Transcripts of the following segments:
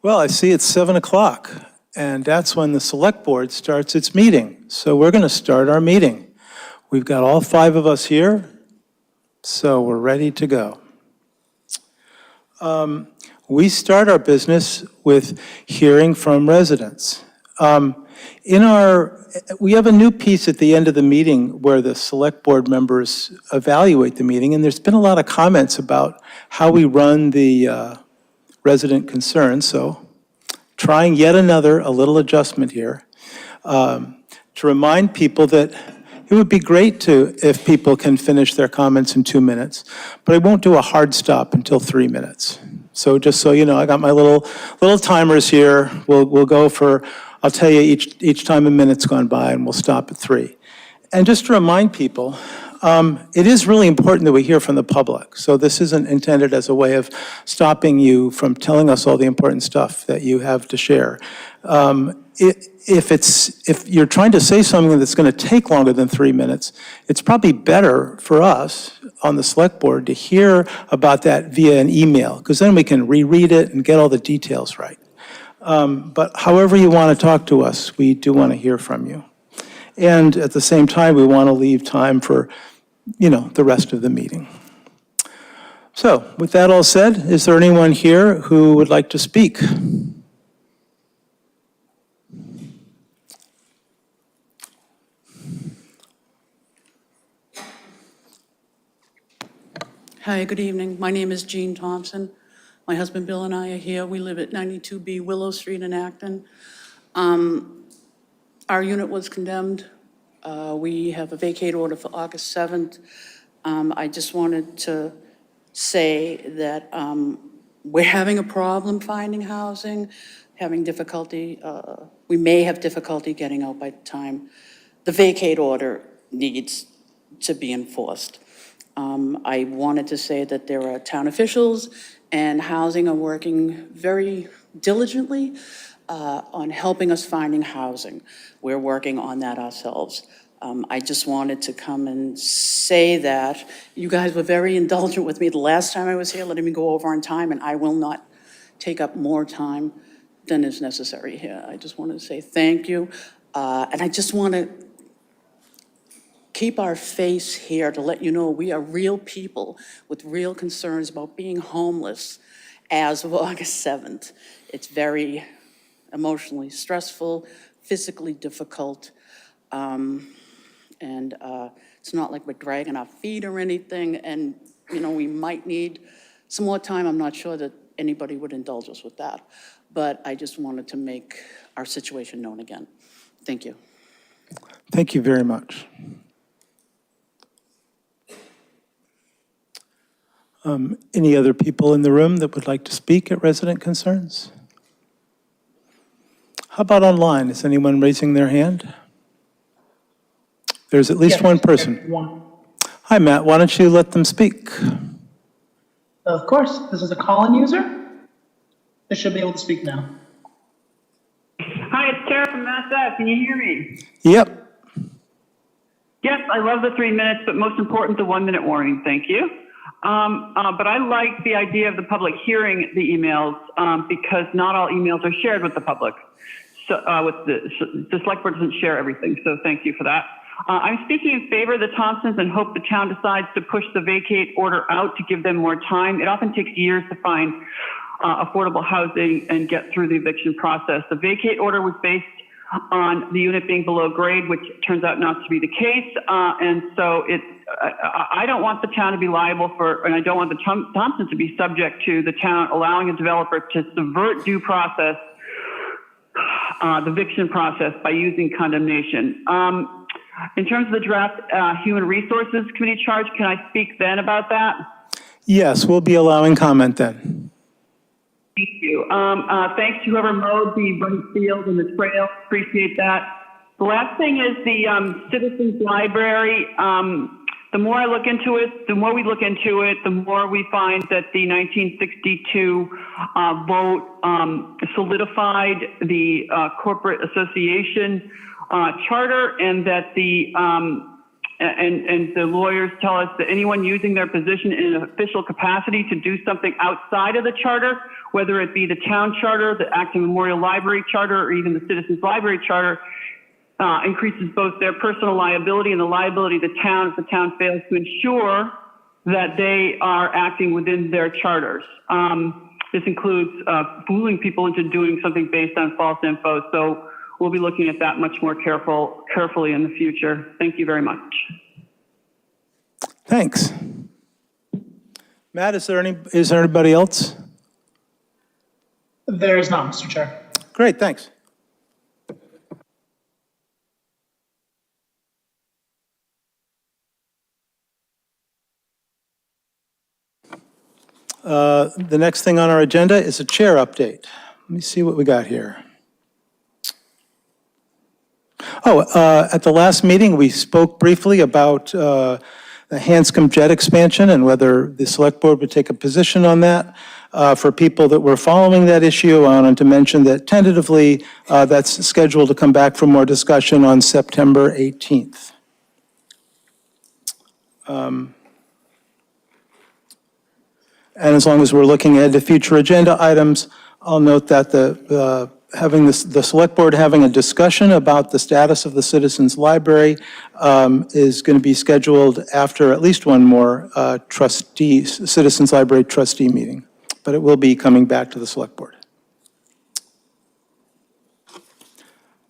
Well, I see it's 7 o'clock, and that's when the Select Board starts its meeting. So we're going to start our meeting. We've got all 5 of us here, so we're ready to go. We start our business with hearing from residents. We have a new piece at the end of the meeting where the Select Board members evaluate the meeting, and there's been a lot of comments about how we run the resident concerns, so trying yet another, a little adjustment here, to remind people that it would be great if people can finish their comments in 2 minutes, but I won't do a hard stop until 3 minutes. So just so you know, I got my little timers here. We'll go for, I'll tell you each time a minute's gone by, and we'll stop at 3. And just to remind people, it is really important that we hear from the public. So this isn't intended as a way of stopping you from telling us all the important stuff that you have to share. If you're trying to say something that's going to take longer than 3 minutes, it's probably better for us on the Select Board to hear about that via an email, because then we can reread it and get all the details right. But however you want to talk to us, we do want to hear from you. And at the same time, we want to leave time for, the rest of the meeting. So with that all said, is there anyone here who would like to speak? Hi, good evening. My name is Jean Thompson. My husband Bill and I are here. We live at 92B Willow Street in Acton. Our unit was condemned. We have a vacate order for August 7th. I just wanted to say that we're having a problem finding housing, having difficulty. We may have difficulty getting out by the time the vacate order needs to be enforced. I wanted to say that there are town officials and housing are working very diligently on helping us finding housing. We're working on that ourselves. I just wanted to come and say that you guys were very indulgent with me the last time I was here, letting me go over on time, and I will not take up more time than is necessary here. I just wanted to say thank you. And I just want to keep our face here to let you know we are real people with real concerns about being homeless as of August 7th. It's very emotionally stressful, physically difficult, and it's not like we're dragging our feet or anything, and we might need some more time. I'm not sure that anybody would indulge us with that, but I just wanted to make our situation known again. Thank you. Thank you very much. Any other people in the room that would like to speak at resident concerns? How about online? Is anyone raising their hand? There's at least one person. One. Hi, Matt. Why don't you let them speak? Of course. This is a call-in user. They should be able to speak now. Hi, it's Tara from Mass Ave. Can you hear me? Yep. Yes, I love the 3 minutes, but most important, the 1 minute warning. Thank you. But I like the idea of the public hearing the emails because not all emails are shared with the public. So the Select Board doesn't share everything, so thank you for that. I'm speaking in favor of the Thompsons and hope the town decides to push the vacate order out to give them more time. It often takes years to find affordable housing and get through the eviction process. The vacate order was based on the unit being below grade, which turns out not to be the case. And so I don't want the town to be liable and I don't want the Thompsons to be subject to the town allowing a developer to subvert due process, the eviction process by using condemnation. In terms of the draft Human Resources Committee charge, can I speak then about that? Yes, we'll be allowing comment then. Thank you. Thanks to whoever mowed the right field and the trail. Appreciate that. The last thing is the Citizens Library. The more I look into it, the more we look into it, the more we find that the 1962 vote solidified the corporate association charter, and that the and the lawyers tell us that anyone using their position in an official capacity to do something outside of the charter, whether it be the town charter, the Acton Memorial Library charter, or even the Citizens Library charter, increases both their personal liability and the liability of the town if the town fails to ensure that they are acting within their charters. This includes fooling people into doing something based on false info. So we'll be looking at that much more carefully in the future. Thank you very much. Thanks. Matt, is there anybody else? There is not, Mr. Chair. Great, thanks. The next thing on our agenda is a chair update. Let me see what we got here. At the last meeting, we spoke briefly about the Hanscom jet expansion and whether the select board would take a position on that. For people that were following that issue, I wanted to mention that tentatively, that's scheduled to come back for more discussion on September 18th. And as long as we're looking ahead to future agenda items, I'll note that the select board having a discussion about the status of the Citizens Library is going to be scheduled after at least one more Citizens Library trustee meeting, but it will be coming back to the select board.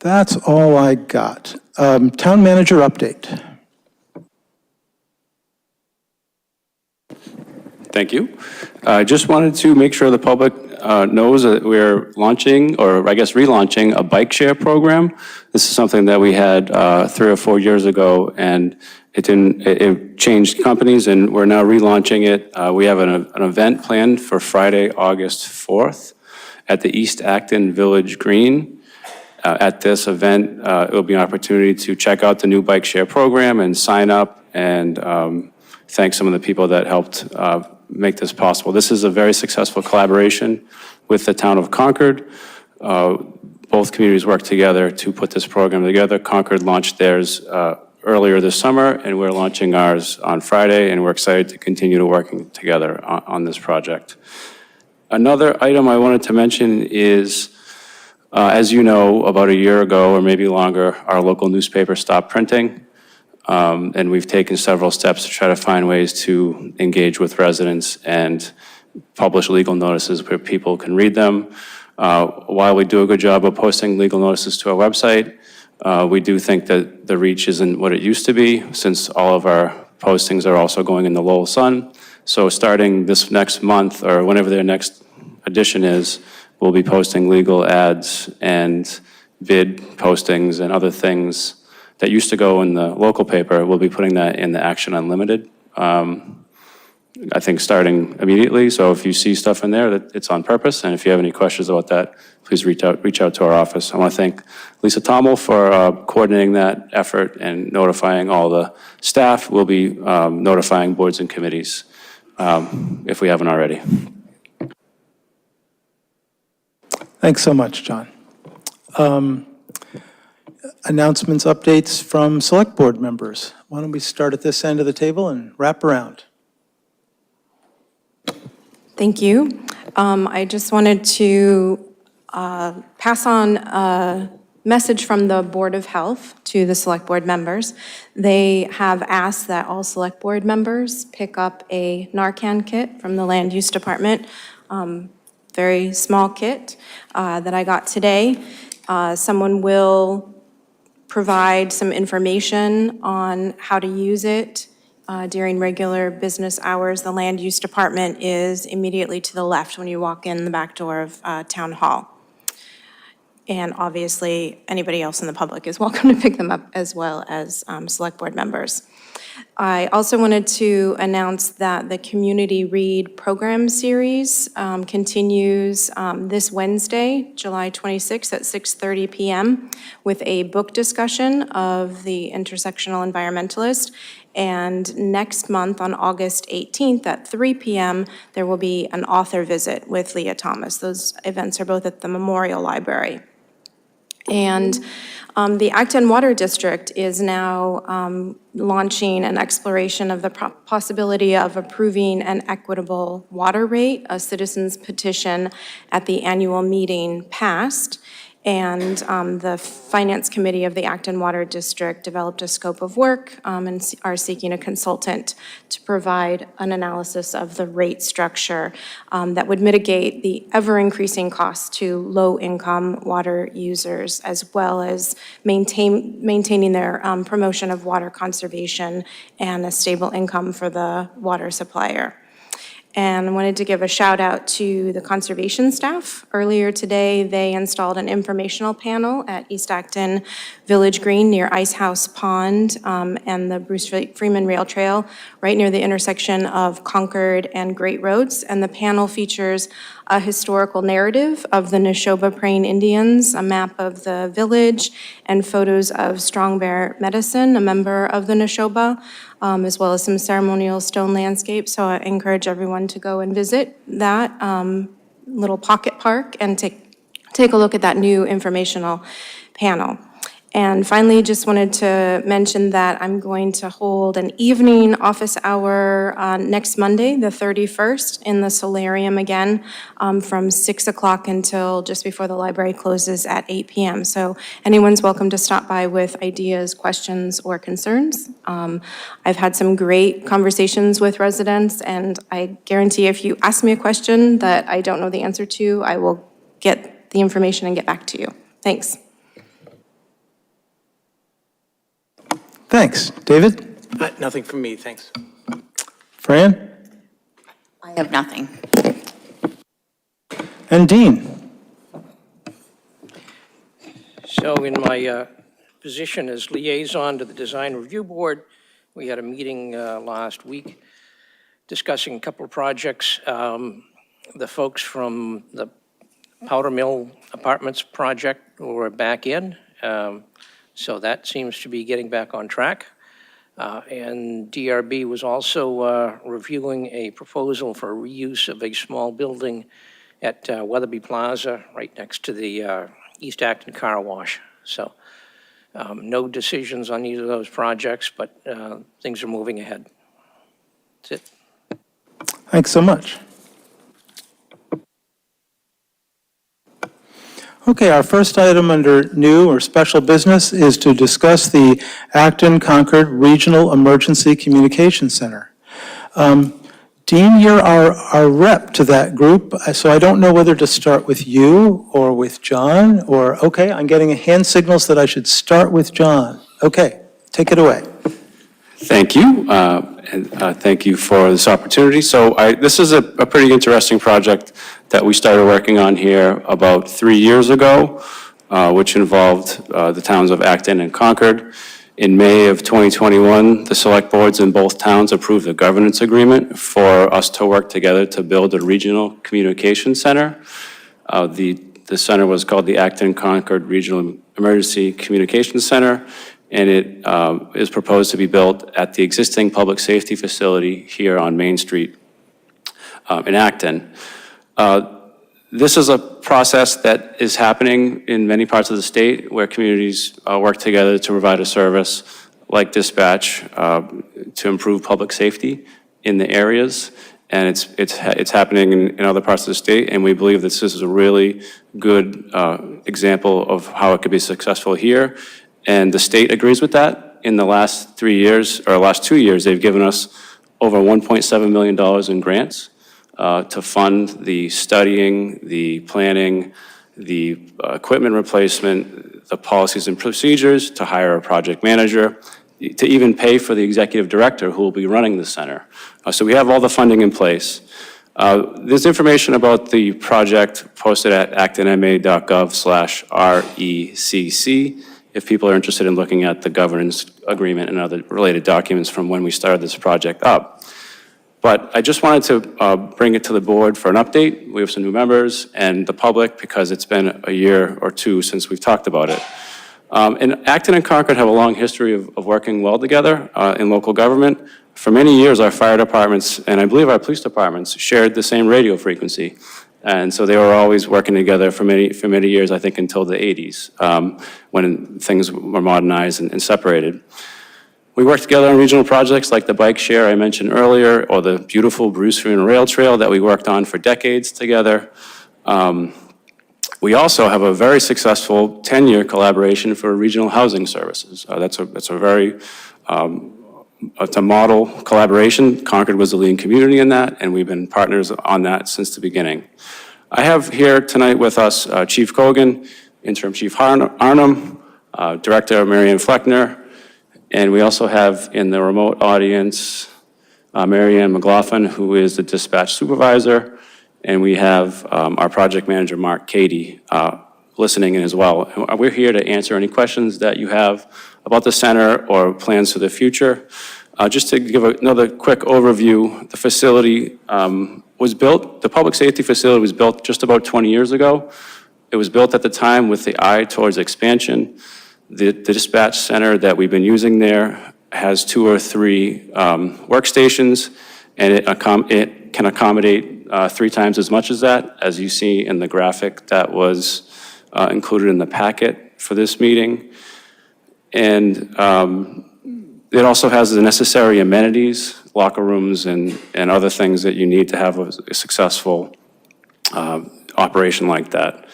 That's all I got. Town manager update. Thank you. I just wanted to make sure the public knows that we're launching, or I guess relaunching, a bike share program. This is something that we had 3 or 4 years ago, and it changed companies, and we're now relaunching it. We have an event planned for Friday, August 4th at the East Acton Village Green. At this event, it will be an opportunity to check out the new bike share program and sign up and thank some of the people that helped make this possible. This is a very successful collaboration with the town of Concord. Both communities worked together to put this program together. Concord launched theirs earlier this summer, and we're launching ours on Friday, and we're excited to continue to working together on this project. Another item I wanted to mention is, as you know, about a year ago, or maybe longer, our local newspaper stopped printing. And we've taken several steps to try to find ways to engage with residents and publish legal notices where people can read them. While we do a good job of posting legal notices to our website, we do think that the reach isn't what it used to be, since all of our postings are also going in the Lowell Sun. So starting this next month, or whenever their next edition is, we'll be posting legal ads and bid postings and other things that used to go in the local paper. We'll be putting that in the Action Unlimited, I think starting immediately. So if you see stuff in there, that it's on purpose. And if you have any questions about that, please reach out to our office. I want to thank Lisa Tommel for coordinating that effort and notifying all the staff. We'll be notifying boards and committees if we haven't already. Thanks so much, John. Announcements, updates from select board members. Why don't we start at this end of the table and wrap around? Thank you. I just wanted to pass on a message from the Board of Health to the select board members. They have asked that all select board members pick up a Narcan kit from the Land Use Department. Very small kit that I got today. Someone will provide some information on how to use it during regular business hours. The Land Use Department is immediately to the left when you walk in the back door of Town Hall. And obviously, anybody else in the public is welcome to pick them up, as well as select board members. I also wanted to announce that the Community Read program series continues this Wednesday, July 26th at 6:30 p.m. with a book discussion of The Intersectional Environmentalist. And next month on August 18th at 3 p.m., there will be an author visit with Leah Thomas. Those events are both at the Memorial Library. And the Acton Water District is now launching an exploration of the possibility of approving an equitable water rate. A citizen's petition at the annual meeting passed, and the Finance Committee of the Acton Water District developed a scope of work and are seeking a consultant to provide an analysis of the rate structure that would mitigate the ever-increasing costs to low-income water users, as well as maintaining their promotion of water conservation and a stable income for the water supplier. And I wanted to give a shout out to the conservation staff. Earlier today, they installed an informational panel at East Acton Village Green near Ice House Pond and the Bruce Freeman Rail Trail, right near the intersection of Concord and Great Roads. And the panel features a historical narrative of the Neshoba Praying Indians, a map of the village, and photos of Strong Bear Medicine, a member of the Neshoba, as well as some ceremonial stone landscapes. So I encourage everyone to go and visit that little pocket park and take a look at that new informational panel. And finally, just wanted to mention that I'm going to hold an evening office hour next Monday, the 31st, in the solarium again, from 6 o'clock until just before the library closes at 8 p.m. So anyone's welcome to stop by with ideas, questions, or concerns. I've had some great conversations with residents, and I guarantee if you ask me a question that I don't know the answer to, I will get the information and get back to you. Thanks. Thanks. David? Nothing from me, thanks. Fran? I have nothing. And Dean? So in my position as liaison to the Design Review Board, we had a meeting last week discussing a couple of projects. The folks from the Powder Mill Apartments project were back in. So that seems to be getting back on track. And DRB was also reviewing a proposal for reuse of a small building at Weatherby Plaza, right next to the East Acton Car Wash. So no decisions on either of those projects, but things are moving ahead. That's it. Thanks so much. Okay, our first item under new or special business is to discuss the Acton Concord Regional Emergency Communication Center. Dean, you're our rep to that group, so I don't know whether to start with you or with John, or, okay, I'm getting hand signals that I should start with John. Okay, take it away. Thank you, and thank you for this opportunity. So this is a pretty interesting project that we started working on here about 3 years ago, which involved the towns of Acton and Concord. In May of 2021, the select boards in both towns approved a governance agreement for us to work together to build a regional communication center. The center was called the Acton Concord Regional Emergency Communication Center, and it is proposed to be built at the existing public safety facility here on Main Street in Acton. This is a process that is happening in many parts of the state where communities work together to provide a service like dispatch to improve public safety in the areas. And it's happening in other parts of the state, and we believe this is a really good example of how it could be successful here. And the state agrees with that. In the last 3 years, or last 2 years, they've given us over $1.7 million in grants to fund the studying, the planning, the equipment replacement, the policies and procedures, to hire a project manager, to even pay for the executive director who will be running the center. So we have all the funding in place. There's information about the project posted at actonma.gov/RECC if people are interested in looking at the governance agreement and other related documents from when we started this project up. But I just wanted to bring it to the board for an update. We have some new members and the public because it's been a year or two since we've talked about it. And Acton and Concord have a long history of working well together in local government. For many years, our fire departments, and I believe our police departments, shared the same radio frequency. And so they were always working together for many years, I think until the 80s, when things were modernized and separated. We worked together on regional projects like the bike share I mentioned earlier, or the beautiful Bruce Arena Rail Trail that we worked on for decades together. We also have a very successful 10-year collaboration for regional housing services. That's a very, it's a model collaboration. Concord was the leading community in that, and we've been partners on that since the beginning. I have here tonight with us Chief Cogan, Interim Chief Arnhem, Director Marianne Fleckner, and we also have in the remote audience Marianne McLaughlin, who is the dispatch supervisor, and we have our project manager, Mark Cady, listening in as well. We're here to answer any questions that you have about the center or plans for the future. Just to give another quick overview, the facility was built, the public safety facility was built just about 20 years ago. It was built at the time with the eye towards expansion. The dispatch center that we've been using there has 2 or 3 workstations, and it can accommodate 3 times as much as that, as you see in the graphic that was included in the packet for this meeting. And it also has the necessary amenities, locker rooms, and other things that you need to have a successful operation like that.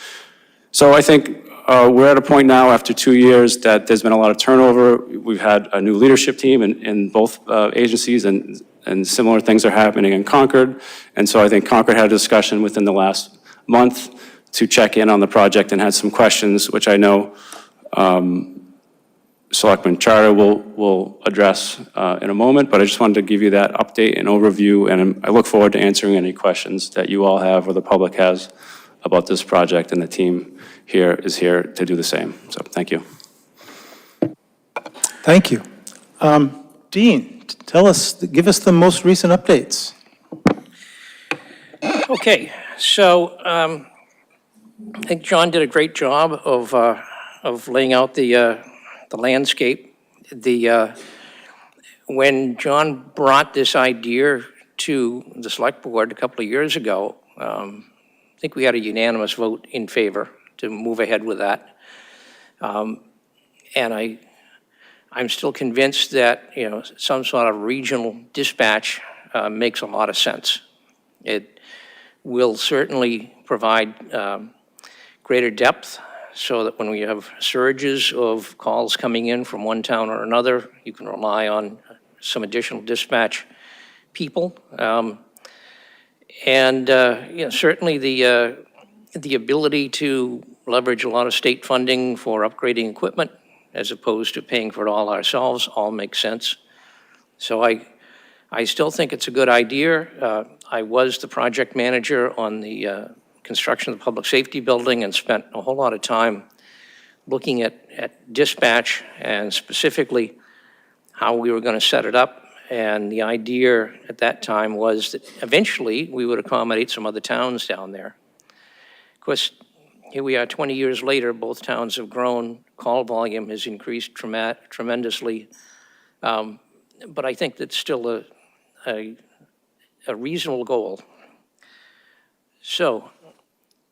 So I think we're at a point now after 2 years that there's been a lot of turnover. We've had a new leadership team in both agencies, and similar things are happening in Concord. And so I think Concord had a discussion within the last month to check in on the project and had some questions, which I know Selectman Charter will address in a moment, but I just wanted to give you that update and overview, and I look forward to answering any questions that you all have or the public has about this project, and the team here is here to do the same. So thank you. Thank you. Dean, give us the most recent updates. Okay, so I think John did a great job of laying out the landscape. When John brought this idea to the select board a couple of years ago, I think we had a unanimous vote in favor to move ahead with that. And I'm still convinced that, you know, some sort of regional dispatch makes a lot of sense. It will certainly provide greater depth, so that when we have surges of calls coming in from one town or another, you can rely on some additional dispatch people. And you know, certainly the ability to leverage a lot of state funding for upgrading equipment as opposed to paying for it all ourselves all makes sense. So I still think it's a good idea. I was the project manager on the construction of the public safety building and spent a whole lot of time looking at dispatch and specifically how we were going to set it up. And the idea at that time was that eventually we would accommodate some other towns down there. Of course, here we are 20 years later, both towns have grown, call volume has increased tremendously. But I think that's still a reasonable goal. So,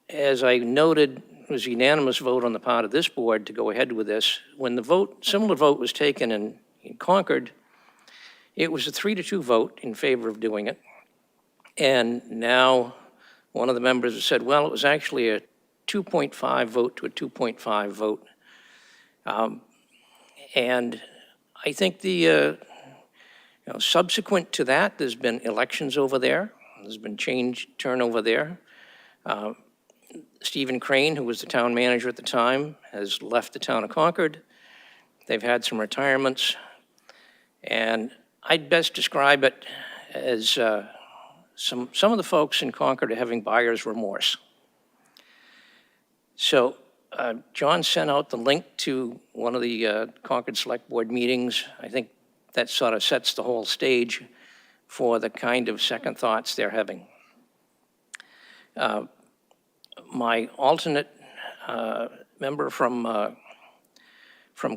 as I noted, it was a unanimous vote on the part of this board to go ahead with this. When the similar vote was taken in Concord, it was a 3-2 vote in favor of doing it. And now one of the members has said, well, it was actually a 2.5 vote to a 2.5 vote. And I think subsequent to that, there's been elections over there. There's been turnover there. Stephen Crane, who was the town manager at the time, has left the town of Concord. They've had some retirements. And I'd best describe it as some of the folks in Concord are having buyer's remorse. So John sent out the link to one of the Concord Select Board meetings. I think that sort of sets the whole stage for the kind of second thoughts they're having. My alternate member from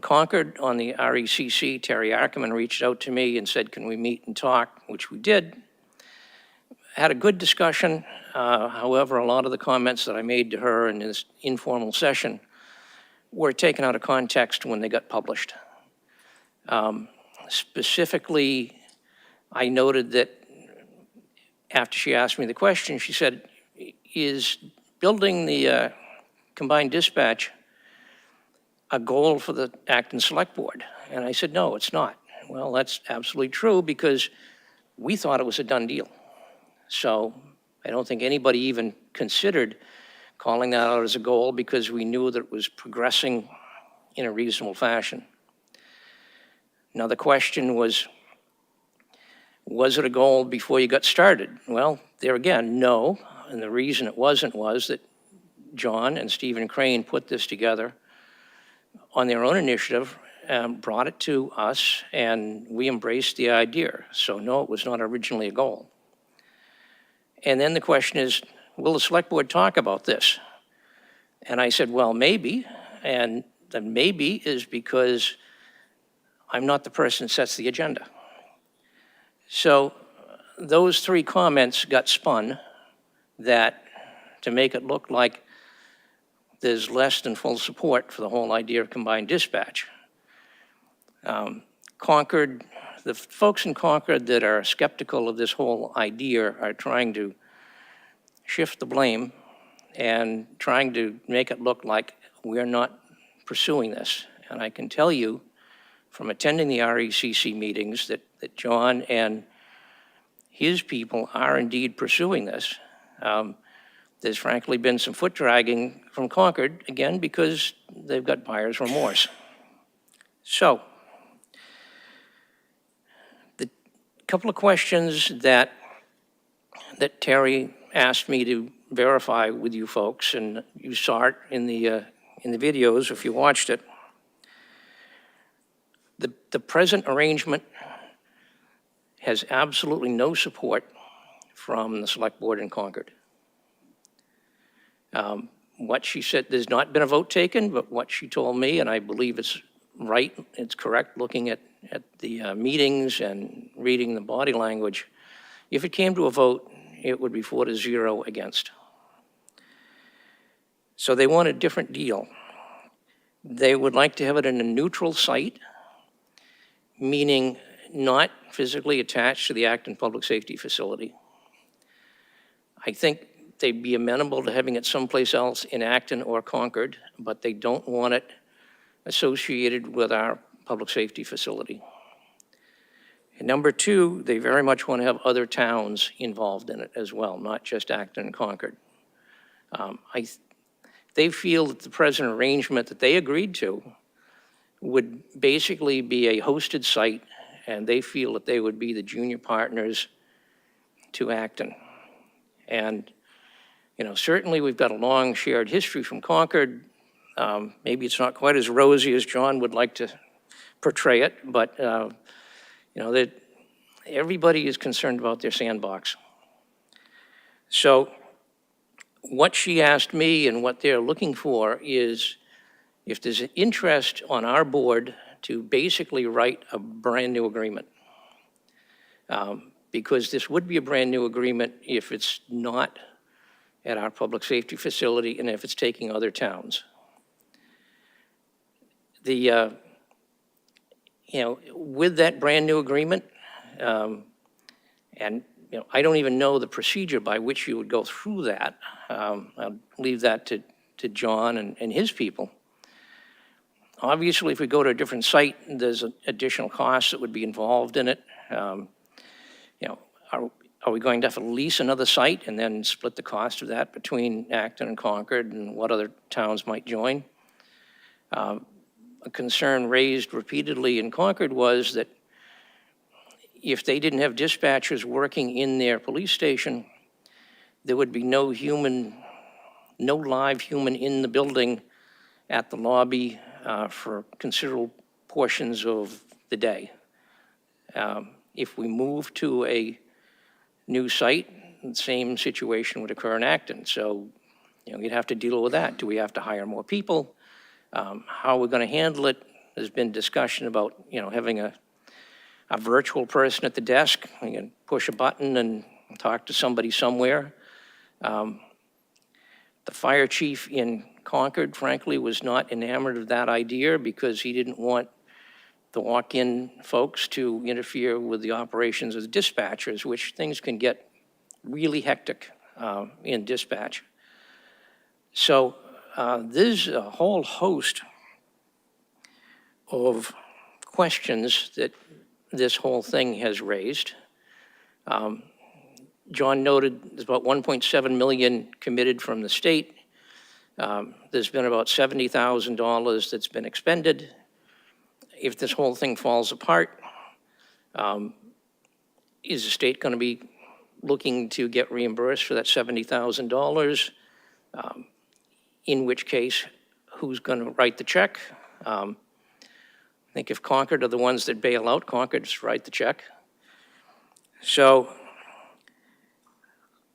Concord on the RECC, Terry Ackerman, reached out to me and said, can we meet and talk, which we did. had a good discussion. However, a lot of the comments that I made to her in this informal session were taken out of context when they got published. Specifically, I noted that after she asked me the question, she said, is building the combined dispatch a goal for the Acton Select Board? And I said, no, it's not. Well, that's absolutely true because we thought it was a done deal. So I don't think anybody even considered calling that out as a goal because we knew that it was progressing in a reasonable fashion. Now the question was it a goal before you got started? Well, there again, no. And the reason it wasn't was that John and Stephen Crane put this together on their own initiative, brought it to us, and we embraced the idea. So no, it was not originally a goal. And then the question is, will the select board talk about this? And I said, well, maybe. And the maybe is because I'm not the person that sets the agenda. So those three comments got spun that to make it look like there's less than full support for the whole idea of combined dispatch. Concord, the folks in Concord that are skeptical of this whole idea are trying to shift the blame and trying to make it look like we're not pursuing this. And I can tell you from attending the RECC meetings that John and his people are indeed pursuing this. There's frankly been some foot dragging from Concord, again, because they've got buyer's remorse. So, the couple of questions that Terry asked me to verify with you folks, and you saw it in the videos if you watched it. The present arrangement has absolutely no support from the select board in Concord. What she said, there's not been a vote taken, but what she told me, and I believe it's right, it's correct, looking at the meetings and reading the body language, if it came to a vote, it would be 4-0 against. So they want a different deal. They would like to have it in a neutral site, meaning not physically attached to the Acton Public Safety Facility. I think they'd be amenable to having it someplace else in Acton or Concord, but they don't want it associated with our public safety facility. And number two, they very much want to have other towns involved in it as well, not just Acton and Concord. They feel that the present arrangement that they agreed to would basically be a hosted site, and they feel that they would be the junior partners to Acton. And certainly we've got a long shared history from Concord. Maybe it's not quite as rosy as John would like to portray it, but that everybody is concerned about their sandbox. So what she asked me and what they're looking for is if there's an interest on our board to basically write a brand new agreement. Because this would be a brand new agreement if it's not at our public safety facility and if it's taking other towns. With that brand new agreement, and I don't even know the procedure by which you would go through that. I'll leave that to John and his people. Obviously, if we go to a different site, there's additional costs that would be involved in it. Are we going to have to lease another site and then split the cost of that between Acton and Concord and what other towns might join? A concern raised repeatedly in Concord was that if they didn't have dispatchers working in their police station, there would be no live human in the building at the lobby for considerable portions of the day. If we move to a new site, the same situation would occur in Acton. So, you'd have to deal with that. Do we have to hire more people? How are we going to handle it? There's been discussion about, having a virtual person at the desk. You can push a button and talk to somebody somewhere. The fire chief in Concord, frankly, was not enamored of that idea because he didn't want the walk-in folks to interfere with the operations of the dispatchers, which things can get really hectic in dispatch. So there's a whole host of questions that this whole thing has raised. John noted there's about 1.7 million committed from the state. There's been about $70,000 that's been expended. If this whole thing falls apart, is the state going to be looking to get reimbursed for that $70,000? In which case, who's going to write the check? I think if Concord are the ones that bail out, Concord just write the check. So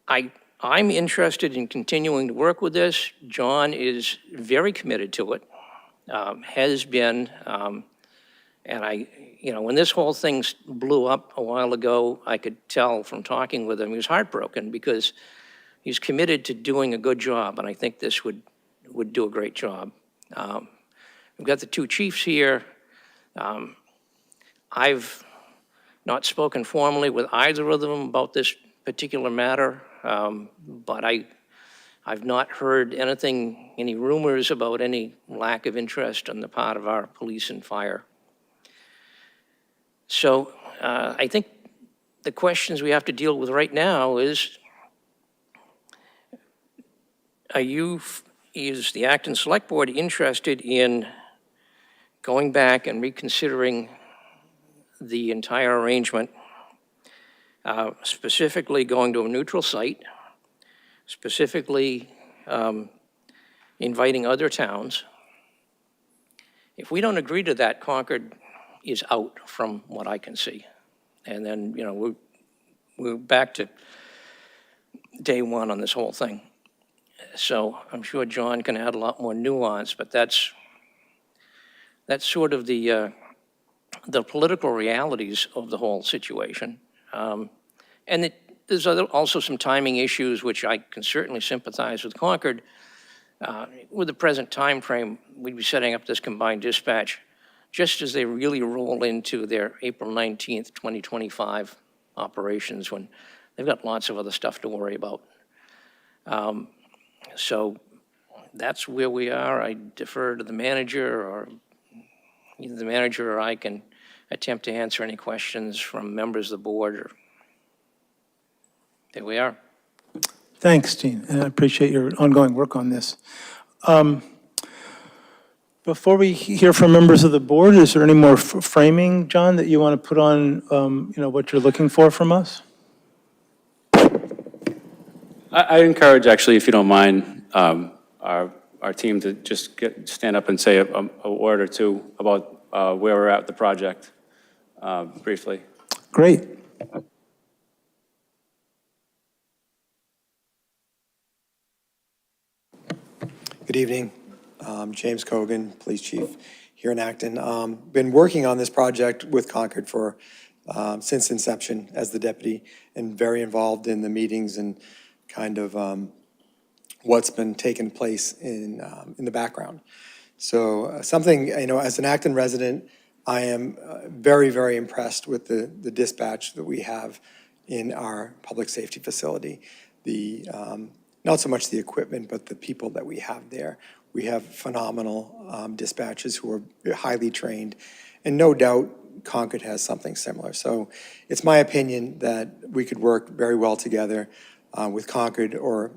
I'm interested in continuing to work with this. John is very committed to it, has been, and when this whole thing blew up a while ago, I could tell from talking with him, he was heartbroken because he's committed to doing a good job, and I think this would do a great job. We've got the two chiefs here. I've not spoken formally with either of them about this particular matter, but I've not heard anything, any rumors about any lack of interest on the part of our police and fire. So I think the questions we have to deal with right now is, is the Acton Select Board interested in going back and reconsidering the entire arrangement, specifically going to a neutral site, specifically inviting other towns? If we don't agree to that, Concord is out from what I can see. And then, we're back to day one on this whole thing. So I'm sure John can add a lot more nuance, but that's sort of the political realities of the whole situation. And there's also some timing issues, which I can certainly sympathize with Concord. With the present time frame, we'd be setting up this combined dispatch just as they really roll into their April 19th, 2025 operations, when they've got lots of other stuff to worry about. So that's where we are. I defer to the manager, or either the manager or I can attempt to answer any questions from members of the board. Or there we are. Thanks, Gene, and I appreciate your ongoing work on this. Before we hear from members of the board, is there any more framing, John, that you want to put on, what you're looking for from us? I encourage, actually, if you don't mind, our team to just stand up and say a word or two about where we're at with the project, briefly. Great. Good evening. James Cogan, Police Chief here in Acton. Been working on this project with Concord for since inception as the deputy, and very involved in the meetings and kind of what's been taking place in the background. So something, as an Acton resident, I am very, very impressed with the dispatch that we have in our public safety facility. Not so much the equipment, but the people that we have there. We have phenomenal dispatchers who are highly trained, and no doubt Concord has something similar. So it's my opinion that we could work very well together with Concord, or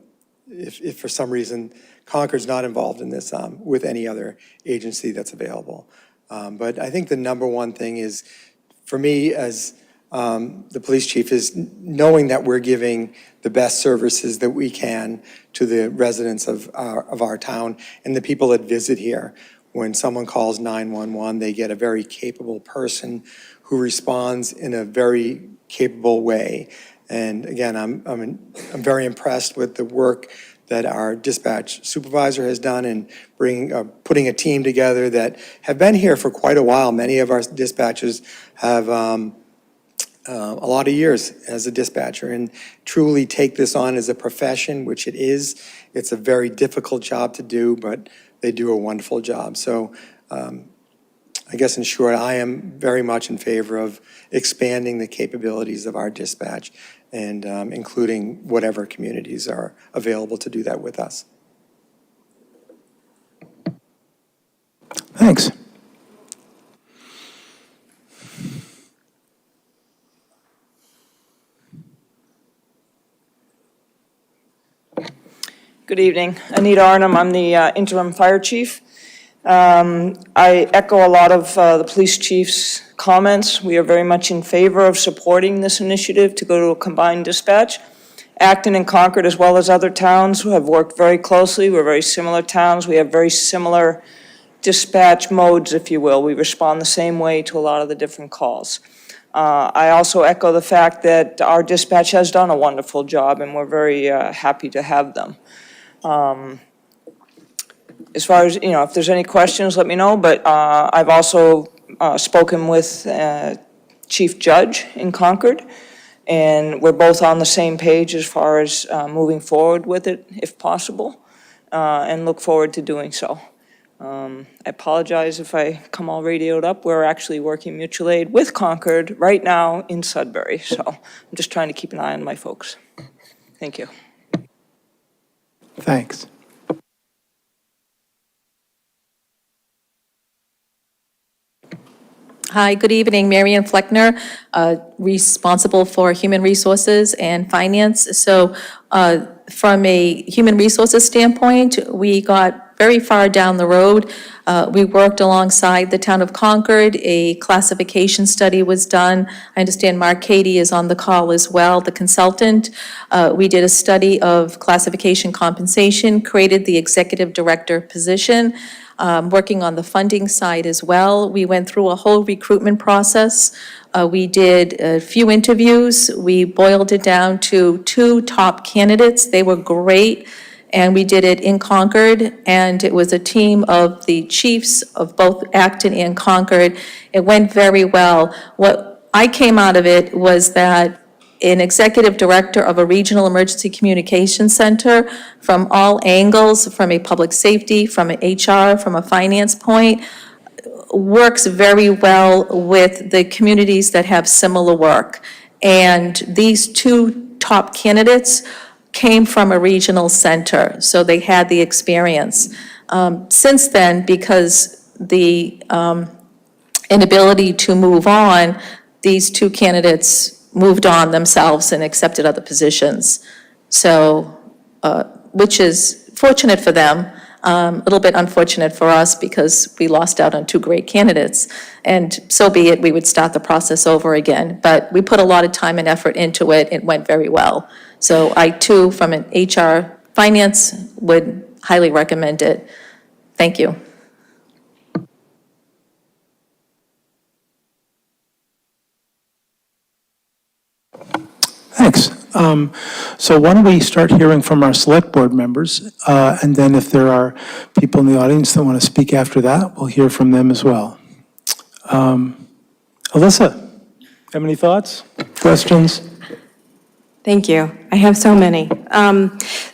if for some reason Concord's not involved in this, with any other agency that's available. But I think the number one thing is, for me as the police chief, is knowing that we're giving the best services that we can to the residents of our town and the people that visit here. When someone calls 911, they get a very capable person who responds in a very capable way. And again, I'm very impressed with the work that our dispatch supervisor has done in putting a team together that have been here for quite a while. Many of our dispatchers have a lot of years as a dispatcher and truly take this on as a profession, which it is. It's a very difficult job to do, but they do a wonderful job. So I guess in short, I am very much in favor of expanding the capabilities of our dispatch and including whatever communities are available to do that with us. Thanks. Good evening. Anita Arnhem, I'm the interim fire chief. I echo a lot of the police chief's comments. We are very much in favor of supporting this initiative to go to a combined dispatch. Acton and Concord, as well as other towns, have worked very closely. We're very similar towns. We have very similar dispatch modes, if you will. We respond the same way to a lot of the different calls. I also echo the fact that our dispatch has done a wonderful job, and we're very happy to have them. As far as, if there's any questions, let me know, but I've also spoken with Chief Judge in Concord, and we're both on the same page as far as moving forward with it, if possible, and look forward to doing so. I apologize if I come all radioed up. We're actually working mutual aid with Concord right now in Sudbury, so I'm just trying to keep an eye on my folks. Thank you. Thanks. Hi, good evening. Marian Fleckner, responsible for human resources and finance. So from a human resources standpoint, we got very far down the road. We worked alongside the town of Concord. A classification study was done. I understand Mark Cady is on the call as well, the consultant. We did a study of classification compensation, created the executive director position. Working on the funding side as well. We went through a whole recruitment process. We did a few interviews. We boiled it down to 2 top candidates. They were great, and we did it in Concord, and it was a team of the chiefs of both Acton and Concord. It went very well. What I came out of it was that an executive director of a regional emergency communications center, from all angles, from a public safety, from an HR, from a finance point, works very well with the communities that have similar work. And these 2 top candidates came from a regional center, so they had the experience. Since then, because the inability to move on, these 2 candidates moved on themselves and accepted other positions. So, which is fortunate for them, a little bit unfortunate for us because we lost out on 2 great candidates. And so be it, we would start the process over again. But we put a lot of time and effort into it. It went very well. So I too, from an HR finance, would highly recommend it. Thank you. Thanks. So why don't we start hearing from our select board members, and then if there are people in the audience that want to speak after that, we'll hear from them as well. Alyssa, have any thoughts, questions? Thank you. I have so many.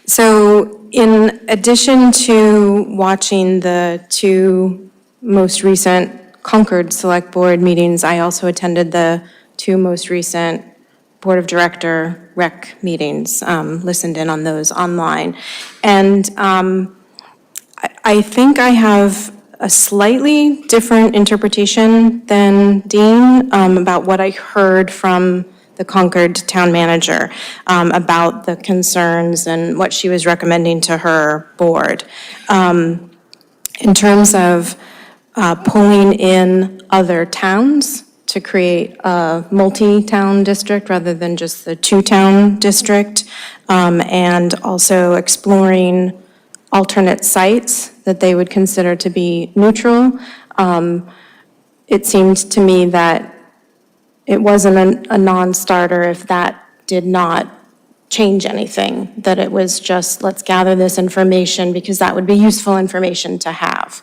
So in addition to watching the 2 most recent Concord Select Board meetings, I also attended the 2 most recent Board of Director rec meetings, listened in on those online. And I think I have a slightly different interpretation than Dean about what I heard from the Concord town manager about the concerns and what she was recommending to her board. In terms of pulling in other towns to create a multi-town district rather than just the 2-town district, and also exploring alternate sites that they would consider to be neutral. It seemed to me that it wasn't a non-starter if that did not change anything, that it was just, let's gather this information because that would be useful information to have.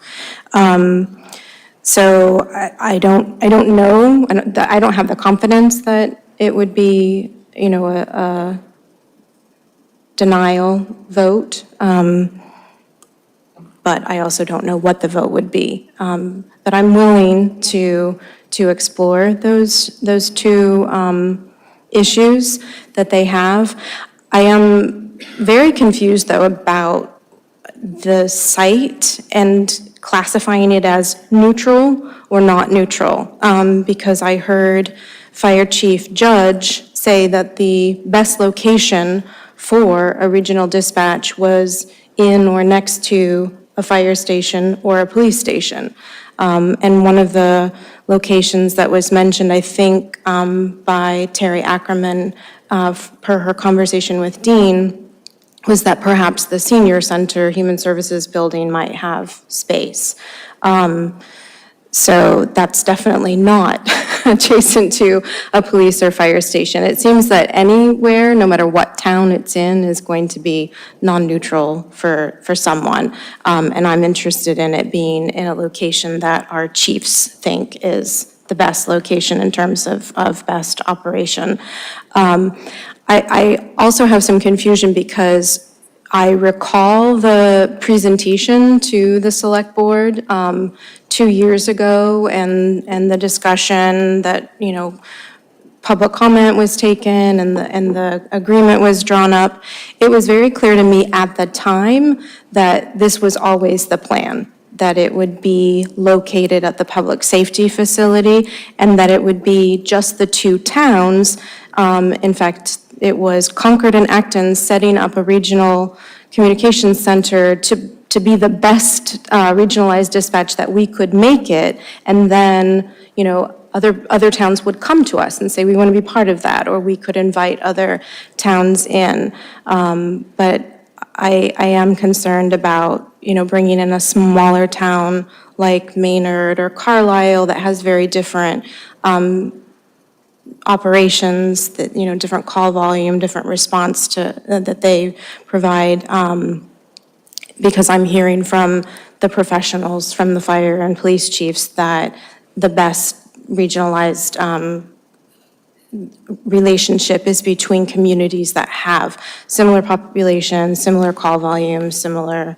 So I don't know, I don't have the confidence that it would be, a denial vote. But I also don't know what the vote would be. But I'm willing to explore those two issues that they have. I am very confused, though, about the site and classifying it as neutral or not neutral, because I heard Fire Chief Judge say that the best location for a regional dispatch was in or next to a fire station or a police station. And one of the locations that was mentioned, I think, by Terry Ackerman, per her conversation with Dean, was that perhaps the senior center, human services building might have space. So that's definitely not adjacent to a police or fire station. It seems that anywhere, no matter what town it's in, is going to be non-neutral for someone. And I'm interested in it being in a location that our chiefs think is the best location in terms of best operation. I also have some confusion because I recall the presentation to the select board 2 years ago and the discussion that, public comment was taken and the agreement was drawn up. It was very clear to me at the time that this was always the plan, that it would be located at the public safety facility and that it would be just the two towns. In fact, it was Concord and Acton setting up a regional communications center to be the best regionalized dispatch that we could make it. And then, other towns would come to us and say, we want to be part of that, or we could invite other towns in. But I am concerned about, bringing in a smaller town like Maynard or Carlisle that has very different operations, that, different call volume, different response to that they provide, because I'm hearing from the professionals, from the fire and police chiefs, that the best regionalized relationship is between communities that have similar population, similar call volume, similar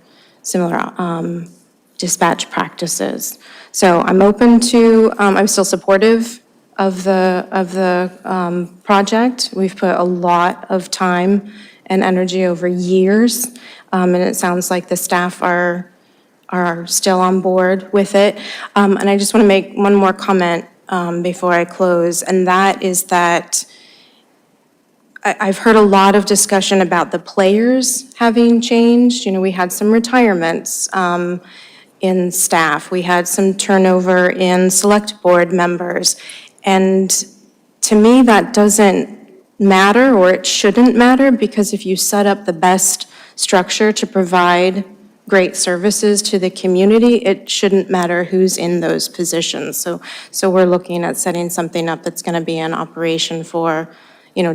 dispatch practices. So I'm open to, I'm still supportive of the project. We've put a lot of time and energy over years, and it sounds like the staff are still on board with it. And I just want to make one more comment before I close, and that is that I've heard a lot of discussion about the players having changed. We had some retirements in staff. We had some turnover in select board members. And to me, that doesn't matter, or it shouldn't matter, because if you set up the best structure to provide great services to the community, it shouldn't matter who's in those positions. So we're looking at setting something up that's going to be in operation for,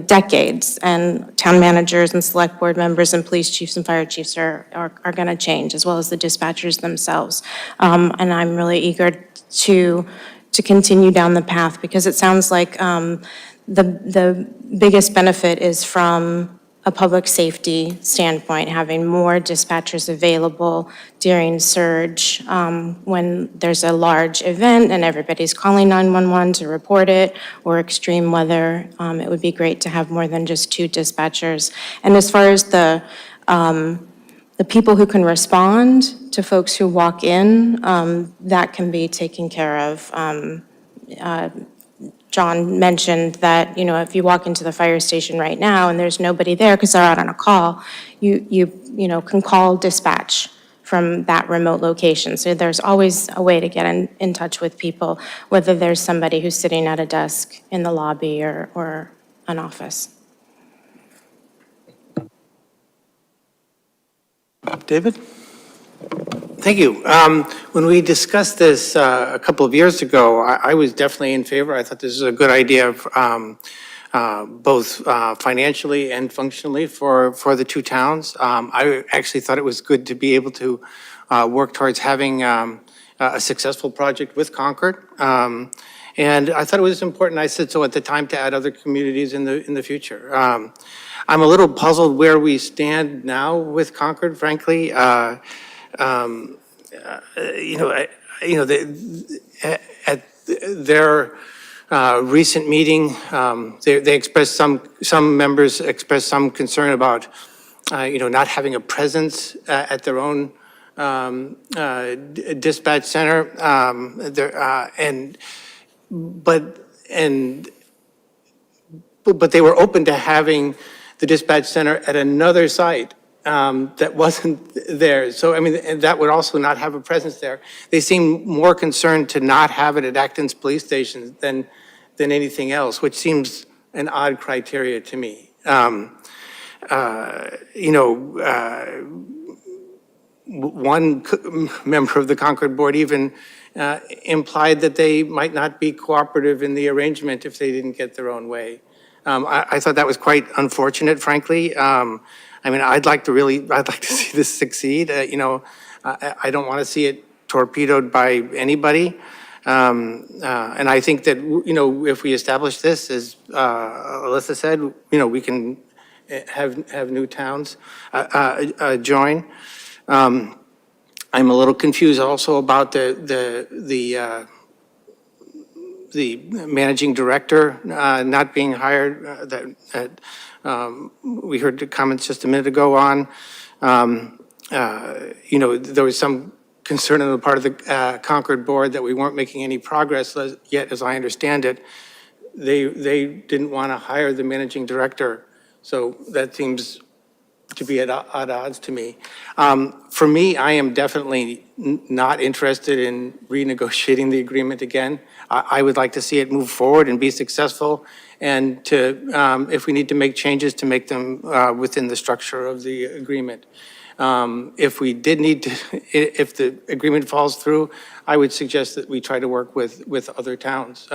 decades, and town managers and select board members and police chiefs and fire chiefs are going to change, as well as the dispatchers themselves. And I'm really eager to continue down the path, because it sounds like the biggest benefit is from a public safety standpoint, having more dispatchers available during surge, when there's a large event and everybody's calling 911 to report it, or extreme weather. It would be great to have more than just 2 dispatchers. And as far as the people who can respond to folks who walk in, that can be taken care of. John mentioned that, if you walk into the fire station right now and there's nobody there because they're out on a call, you can call dispatch from that remote location. So there's always a way to get in touch with people, whether there's somebody who's sitting at a desk in the lobby or an office. David? Thank you. When we discussed this a couple of years ago, I was definitely in favor. I thought this is a good idea, both financially and functionally for the 2 towns. I actually thought it was good to be able to work towards having a successful project with Concord. And I thought it was important, I said so at the time, to add other communities in the future. I'm a little puzzled where we stand now with Concord, frankly. At their recent meeting, they expressed some members expressed some concern about, not having a presence at their own dispatch center. But they were open to having the dispatch center at another site that wasn't there. So, I mean, and that would also not have a presence there. They seem more concerned to not have it at Acton's police station than anything else, which seems an odd criteria to me. One member of the Concord board even implied that they might not be cooperative in the arrangement if they didn't get their own way. I thought that was quite unfortunate, frankly. I mean, I'd like to see this succeed. I don't want to see it torpedoed by anybody. And I think that, if we establish this, as Alyssa said, we can have new towns join. I'm a little confused also about the managing director not being hired. We heard the comments just a minute ago on. There was some concern on the part of the Concord board that we weren't making any progress yet, as I understand it. They didn't want to hire the managing director, so that seems to be at odd odds to me. For me, I am definitely not interested in renegotiating the agreement again. I would like to see it move forward and be successful, and to, if we need to make changes, to make them within the structure of the agreement. If we did need to, if the agreement falls through, I would suggest that we try to work with other towns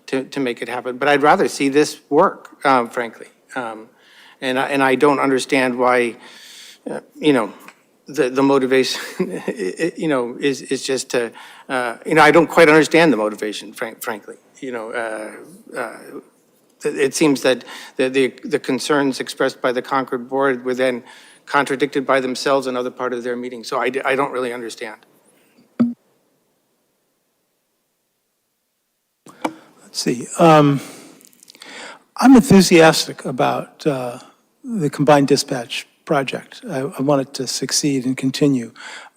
to make it happen. But I'd rather see this work, frankly. And I don't understand why, the motivation, is just to, I don't quite understand the motivation, frankly. It seems that the concerns expressed by the Concord board were then contradicted by themselves in other part of their meeting. So I don't really understand. Let's see. I'm enthusiastic about the combined dispatch project. I want it to succeed and continue.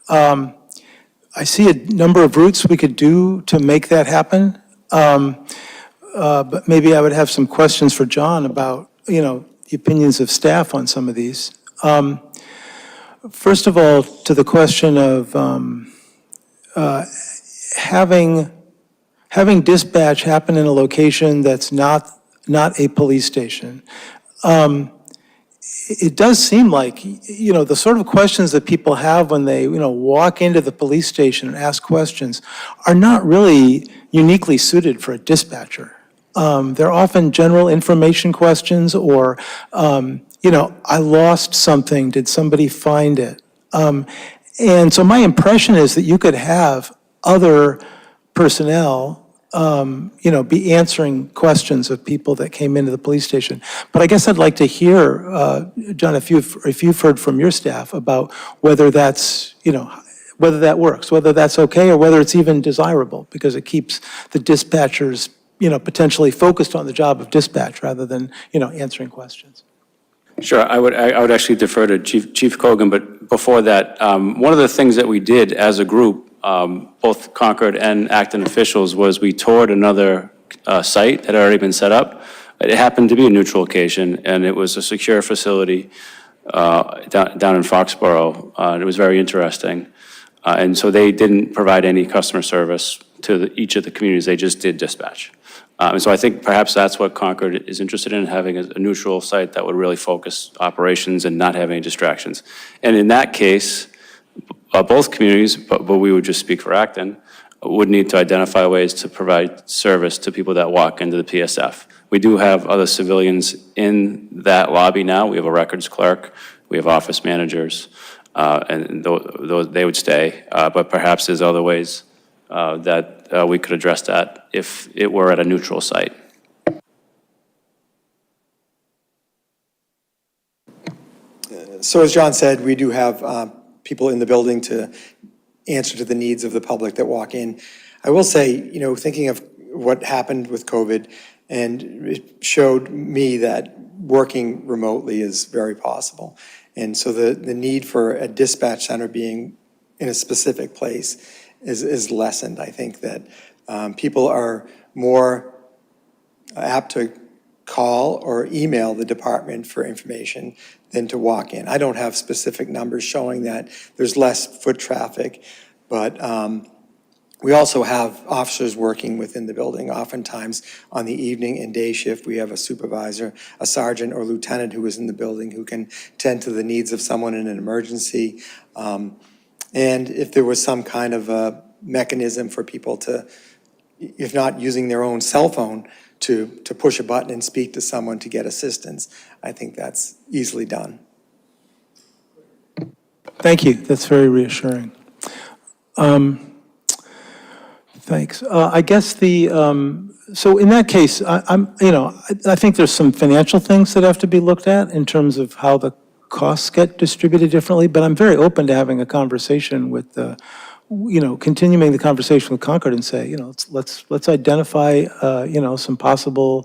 I see a number of routes we could do to make that happen. But maybe I would have some questions for John about, the opinions of staff on some of these. First of all, to the question of having dispatch happen in a location that's not a police station. It does seem like, the sort of questions that people have when they, walk into the police station and ask questions are not really uniquely suited for a dispatcher. They're often general information questions or, I lost something, did somebody find it? And so my impression is that you could have other personnel be answering questions of people that came into the police station. But I guess I'd like to hear, John, if you've heard from your staff about whether that's, whether that works, whether that's okay, or whether it's even desirable, because it keeps the dispatchers, potentially focused on the job of dispatch rather than, answering questions. Sure, I would actually defer to Chief Cogan, but before that, one of the things that we did as a group, both Concord and Acton officials, was we toured another site that had already been set up. It happened to be a neutral location, and it was a secure facility down in Foxborough. And it was very interesting. And so they didn't provide any customer service to each of the communities. They just did dispatch. And so I think perhaps that's what Concord is interested in, having a neutral site that would really focus operations and not have any distractions. And in that case, both communities, but we would just speak for Acton, would need to identify ways to provide service to people that walk into the PSF. We do have other civilians in that lobby now. We have a records clerk, we have office managers, and those they would stay. But perhaps there's other ways that we could address that if it were at a neutral site. So as John said, we do have people in the building to answer to the needs of the public that walk in. I will say, you know, thinking of what happened with COVID, and it showed me that working remotely is very possible. And so the need for a dispatch center being in a specific place is lessened. I think that people are more apt to call or email the department for information than to walk in. I don't have specific numbers showing that there's less foot traffic, but we also have officers working within the building. Oftentimes on the evening and day shift, we have a supervisor, a sergeant or lieutenant who is in the building who can tend to the needs of someone in an emergency. And if there was some kind of a mechanism for people to, if not using their own cell phone, to push a button and speak to someone to get assistance, I think that's easily done. Thank you. That's very reassuring. Thanks. I guess so in that case, I think there's some financial things that have to be looked at in terms of how the costs get distributed differently, but I'm very open to having a conversation with continuing the conversation with Concord and say, let's identify, some possible,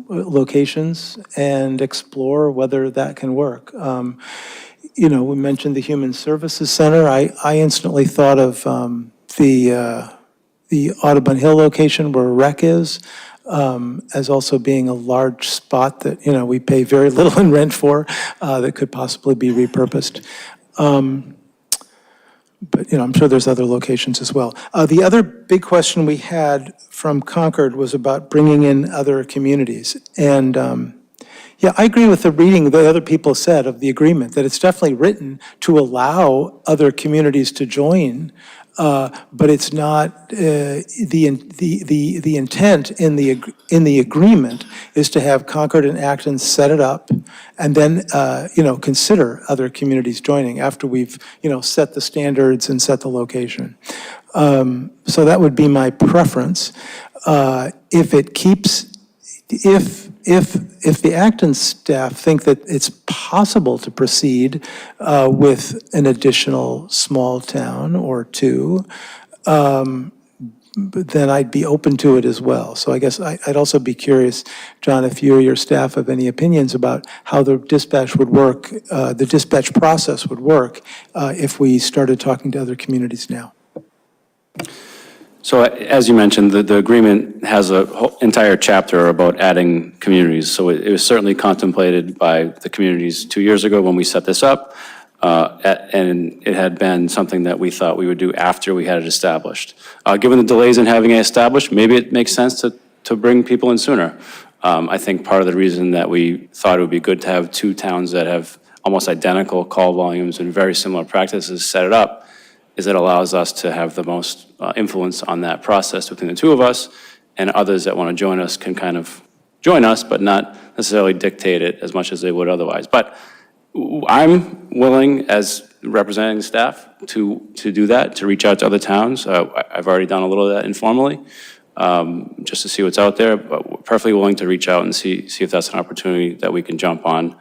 locations and explore whether that can work. We mentioned the Human Services Center. I instantly thought of the Audubon Hill location where rec is, as also being a large spot that, we pay very little in rent for, that could possibly be repurposed. But, I'm sure there's other locations as well. The other big question we had from Concord was about bringing in other communities. And, I agree with the reading that other people said of the agreement, that it's definitely written to allow other communities to join, but it's not, the intent in the agreement is to have Concord and Acton set it up and then, consider other communities joining after we've, set the standards and set the location. So that would be my preference. If the Acton staff think that it's possible to proceed with an additional small town or two, then I'd be open to it as well. So I guess I'd also be curious, John, if you or your staff have any opinions about how the dispatch would work, the dispatch process would work if we started talking to other communities now. So as you mentioned, the agreement has a whole entire chapter about adding communities. So it was certainly contemplated by the communities 2 years ago when we set this up. And it had been something that we thought we would do after we had it established. Given the delays in having it established, maybe it makes sense to bring people in sooner. I think part of the reason that we thought it would be good to have two towns that have almost identical call volumes and very similar practices set it up is it allows us to have the most influence on that process between the two of us, and others that want to join us can kind of join us, but not necessarily dictate it as much as they would otherwise. But I'm willing, as representing the staff, to do that, to reach out to other towns. I've already done a little of that informally, just to see what's out there, but we're perfectly willing to reach out and see if that's an opportunity that we can jump on.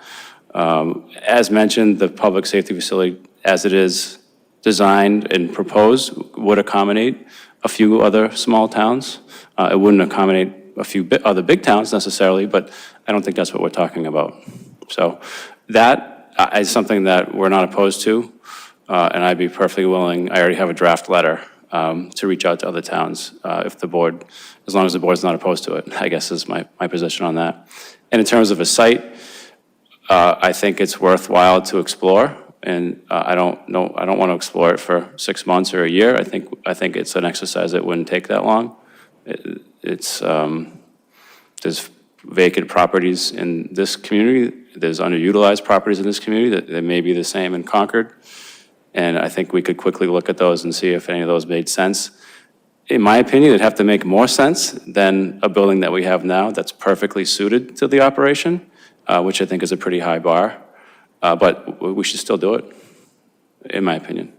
As mentioned, the public safety facility, as it is designed and proposed, would accommodate a few other small towns. It wouldn't accommodate a few other big towns necessarily, but I don't think that's what we're talking about. So that is something that we're not opposed to, and I'd be perfectly willing, I already have a draft letter, to reach out to other towns if the board, as long as the board's not opposed to it, I guess is my position on that. And in terms of a site, I think it's worthwhile to explore. And I don't want to explore it for 6 months or a year. I think it's an exercise that wouldn't take that long. There's vacant properties in this community. There's underutilized properties in this community that may be the same in Concord. And I think we could quickly look at those and see if any of those made sense. In my opinion, it'd have to make more sense than a building that we have now that's perfectly suited to the operation, which I think is a pretty high bar. But we should still do it, in my opinion.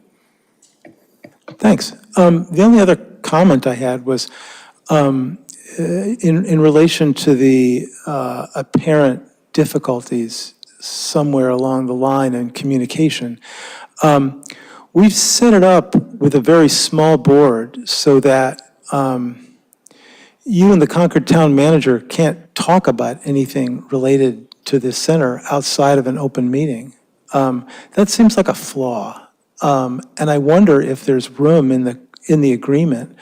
Thanks. The only other comment I had was in relation to the apparent difficulties somewhere along the line in communication. We've set it up with a very small board so that you and the Concord town manager can't talk about anything related to this center outside of an open meeting. That seems like a flaw. And I wonder if there's room in the agreement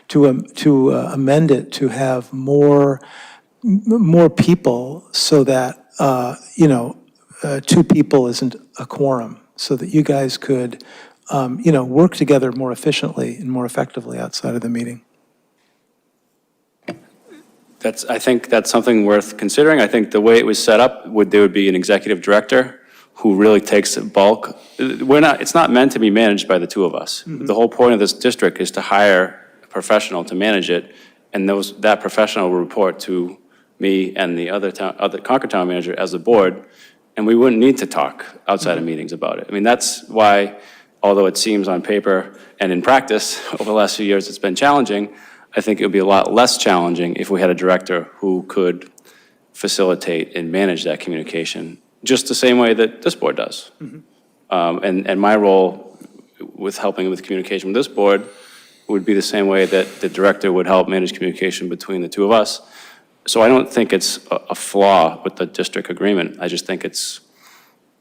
to amend it to have more people so that, 2 people isn't a quorum, so that you guys could, work together more efficiently and more effectively outside of the meeting. I think that's something worth considering. I think the way it was set up, there would be an executive director who really takes the bulk. It's not meant to be managed by the 2 of us. Mm-hmm. The whole point of this district is to hire a professional to manage it, and that professional will report to me and the other Concord town manager as a board, and we wouldn't need to talk outside of meetings about it. I mean, that's why, although it seems on paper and in practice over the last few years it's been challenging, I think it would be a lot less challenging if we had a director who could facilitate and manage that communication, just the same way that this board does. And my role with helping with communication with this board would be the same way that the director would help manage communication between the 2 of us. So I don't think it's a flaw with the district agreement. I just think it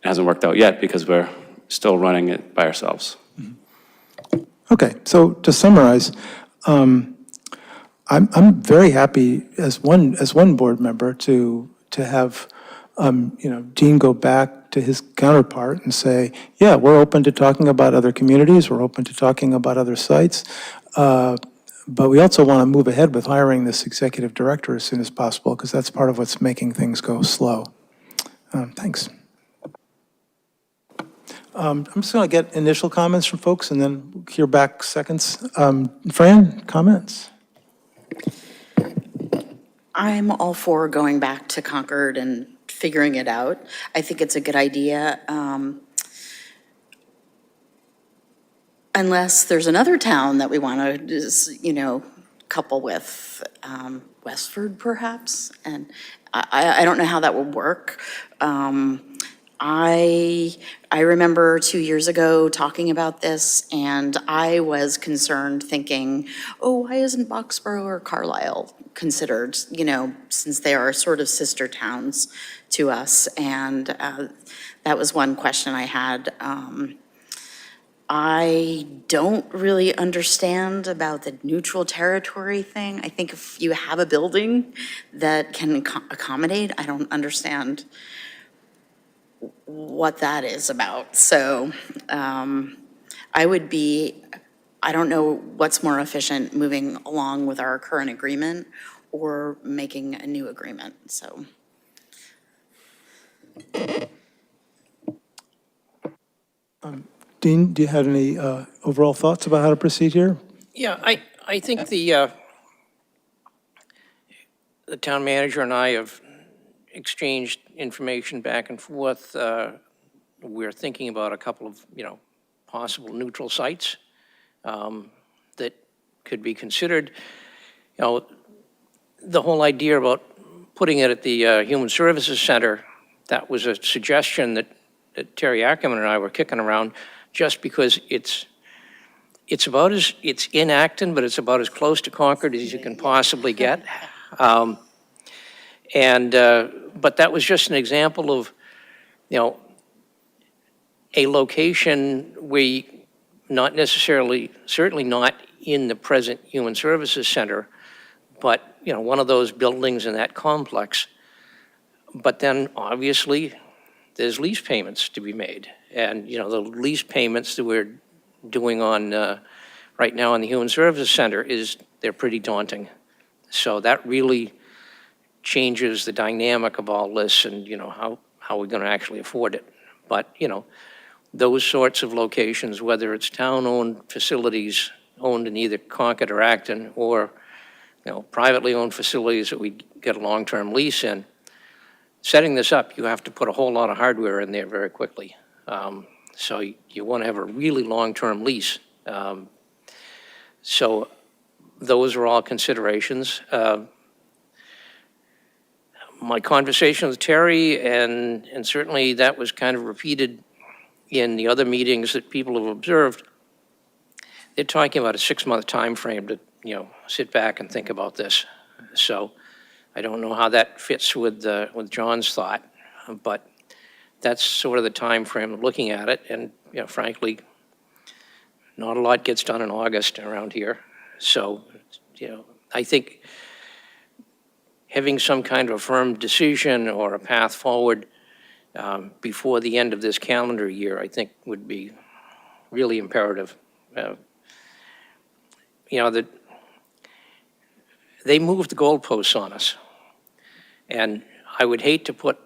hasn't worked out yet because we're still running it by ourselves. Okay, so to summarize, I'm very happy as one board member to have Dean go back to his counterpart and say, yeah, we're open to talking about other communities, we're open to talking about other sites, but we also want to move ahead with hiring this executive director as soon as possible, because that's part of what's making things go slow. Thanks. I'm just going to get initial comments from folks and then hear back seconds. Fran, comments? I'm all for going back to Concord and figuring it out. I think it's a good idea. Unless there's another town that we want to, couple with, Westford perhaps, and I don't know how that would work. I remember 2 years ago talking about this, and I was concerned, thinking, oh, why isn't Boxborough or Carlisle considered, since they are sort of sister towns to us, and that was one question I had. I don't really understand about the neutral territory thing. I think if you have a building that can accommodate, I don't understand what that is about. So I don't know what's more efficient, moving along with our current agreement or making a new agreement, so. Dean, do you have any overall thoughts about how to proceed here? Yeah, I think the town manager and I have exchanged information back and forth. We're thinking about a couple of, possible neutral sites that could be considered. The whole idea about putting it at the Human Services Center, that was a suggestion that Terry Ackerman and I were kicking around, just because it's in Acton, but it's about as close to Concord as you can possibly get. But that was just an example of, a location where not necessarily, certainly not in the present Human Services Center, but, one of those buildings in that complex. But then, obviously, there's lease payments to be made. And, the lease payments that we're doing on, right now in the Human Services Center they're pretty daunting. So that really changes the dynamic of all this and, how we're going to actually afford it. But, those sorts of locations, whether it's town-owned facilities owned in either Concord or Acton, or, privately owned facilities that we get a long-term lease in, setting this up, you have to put a whole lot of hardware in there very quickly. So you want to have a really long-term lease. So those are all considerations. My conversation with Terry, and certainly that was kind of repeated in the other meetings that people have observed, they're talking about a 6-month time frame to, sit back and think about this. So I don't know how that fits with John's thought, but that's sort of the time frame of looking at it. And, frankly, not a lot gets done in August around here. So, I think having some kind of a firm decision or a path forward before the end of this calendar year, I think would be really imperative. That they moved the goalposts on us. And I would hate to put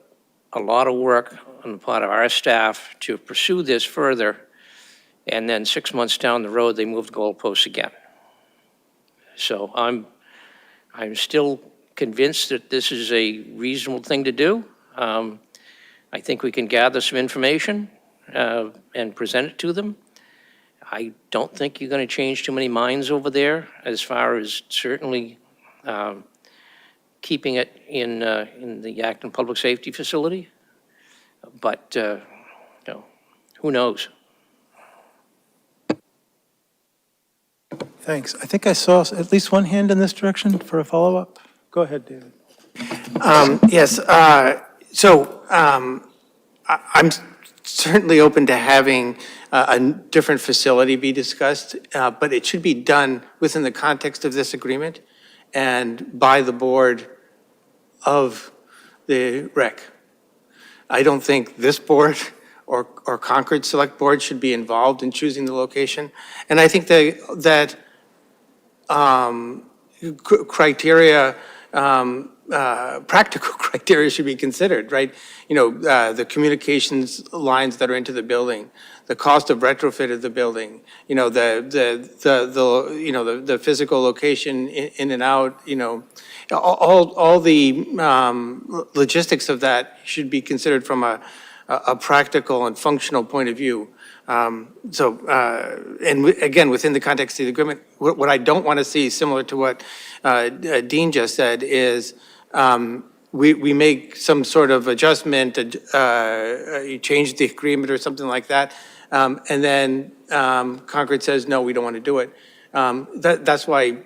a lot of work on the part of our staff to pursue this further, and then 6 months down the road, they move the goalposts again. So I'm still convinced that this is a reasonable thing to do. I think we can gather some information and present it to them. I don't think you're going to change too many minds over there as far as certainly keeping it in the Acton Public Safety Facility. But, who knows? Thanks. I think I saw at least one hand in this direction for a follow-up. Go ahead, David. Yes, I'm certainly open to having a different facility be discussed, but it should be done within the context of this agreement and by the board of the rec. I don't think this board or Concord Select Board should be involved in choosing the location. And I think that criteria, practical criteria should be considered, right? The communications lines that are into the building, the cost of retrofit of the building, the physical location in and out, all the logistics of that should be considered from a practical and functional point of view. Again, within the context of the agreement, what I don't want to see, similar to what Dean just said, is we make some sort of adjustment, you change the agreement or something like that, and then Concord says, no, we don't want to do it. That's why,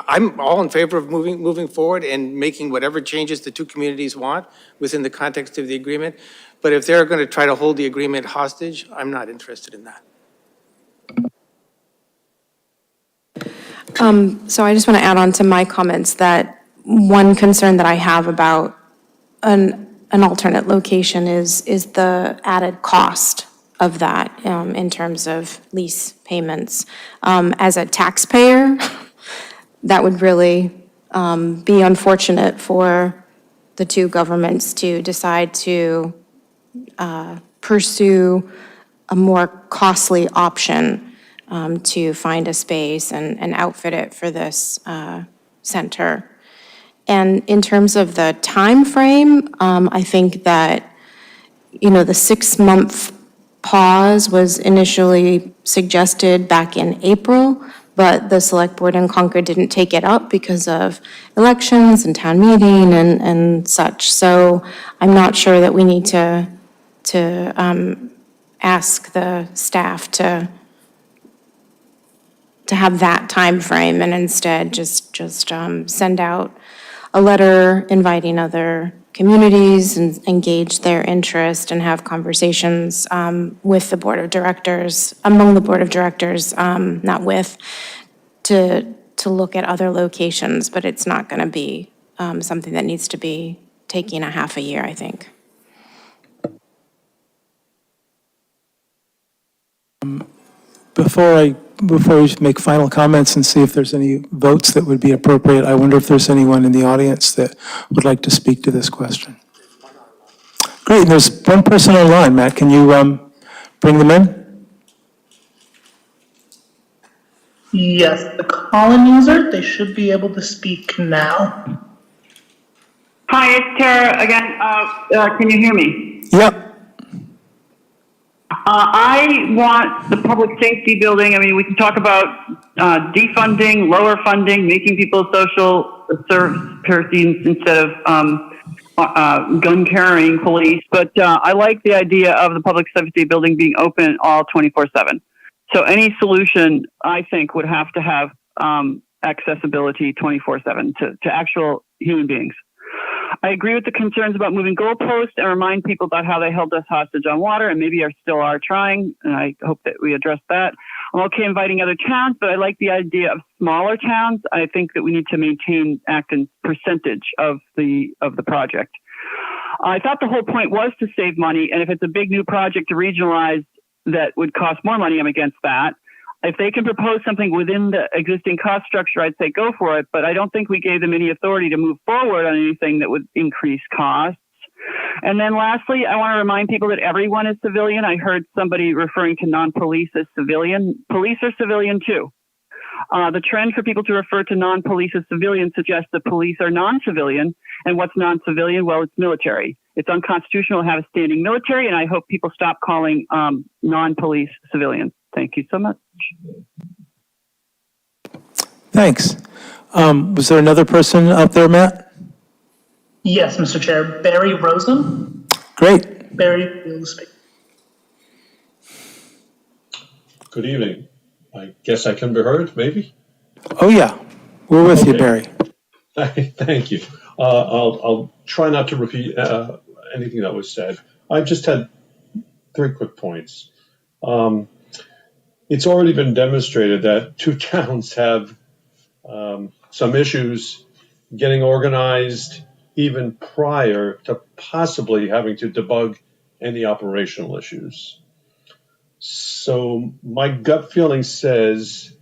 I'm all in favor of moving forward and making whatever changes the two communities want within the context of the agreement. But if they're going to try to hold the agreement hostage, I'm not interested in that. So I just want to add on to my comments that one concern that I have about an alternate location is the added cost of that in terms of lease payments. As a taxpayer, that would really be unfortunate for the two governments to decide to pursue a more costly option to find a space and outfit it for this center. And in terms of the time frame, I think that, the 6-month pause was initially suggested back in April, but the Select Board in Concord didn't take it up because of elections and town meeting and such. So I'm not sure that we need to ask the staff to have that time frame and instead just send out a letter inviting other communities and engage their interest and have conversations with the board of directors, among the board of directors, not with, to look at other locations, but it's not going to be something that needs to be taking a half a year, I think. Before we make final comments and see if there's any votes that would be appropriate, I wonder if there's anyone in the audience that would like to speak to this question. Great, and there's one person online. Matt, can you bring them in? Yes, the call-in user, they should be able to speak now. Hi, it's Tara again. Can you hear me? Yep. I want the public safety building, I mean, we can talk about defunding, lower funding, making people social service persons instead of gun carrying police, but I like the idea of the public safety building being open all 24/7. So any solution, I think, would have to have accessibility 24/7 to actual human beings. I agree with the concerns about moving goalposts and remind people about how they held us hostage on water and maybe still are trying, and I hope that we address that. I'm okay inviting other towns, but I like the idea of smaller towns. I think that we need to maintain Acton's percentage of the project. I thought the whole point was to save money, and if it's a big new project to regionalize that would cost more money, I'm against that. If they can propose something within the existing cost structure, I'd say go for it, but I don't think we gave them any authority to move forward on anything that would increase costs. And then lastly, I want to remind people that everyone is civilian. I heard somebody referring to non-police as civilian. Police are civilian too. The trend for people to refer to non-police as civilian suggests that police are non-civilian. And what's non-civilian? Well, it's military. It's unconstitutional to have a standing military, and I hope people stop calling non-police civilians. Thank you so much. Thanks. Was there another person up there, Matt? Yes, Mr. Chair. Barry Rosen. Great. Barry, will speak. Good evening. I guess I can be heard, maybe? Oh, yeah. We're with you, Barry. Thank you. I'll try not to repeat anything that was said. I just had 3 quick points. It's already been demonstrated that 2 towns have some issues getting organized even prior to possibly having to debug any operational issues. So my gut feeling says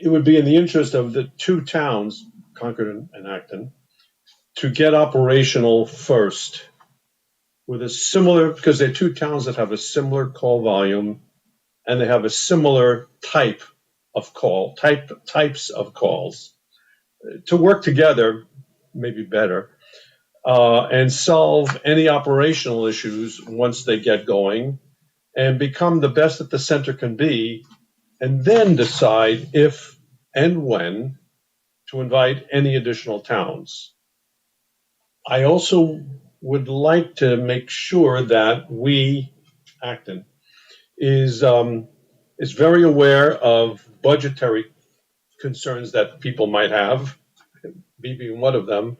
it would be in the interest of the 2 towns, Concord and Acton, to get operational first with a similar, because they're 2 towns that have a similar call volume and they have a similar type of call, types of calls, to work together, maybe better, and solve any operational issues once they get going and become the best that the center can be, and then decide if and when to invite any additional towns. I also would like to make sure that we, Acton, is very aware of budgetary concerns that people might have, me being one of them,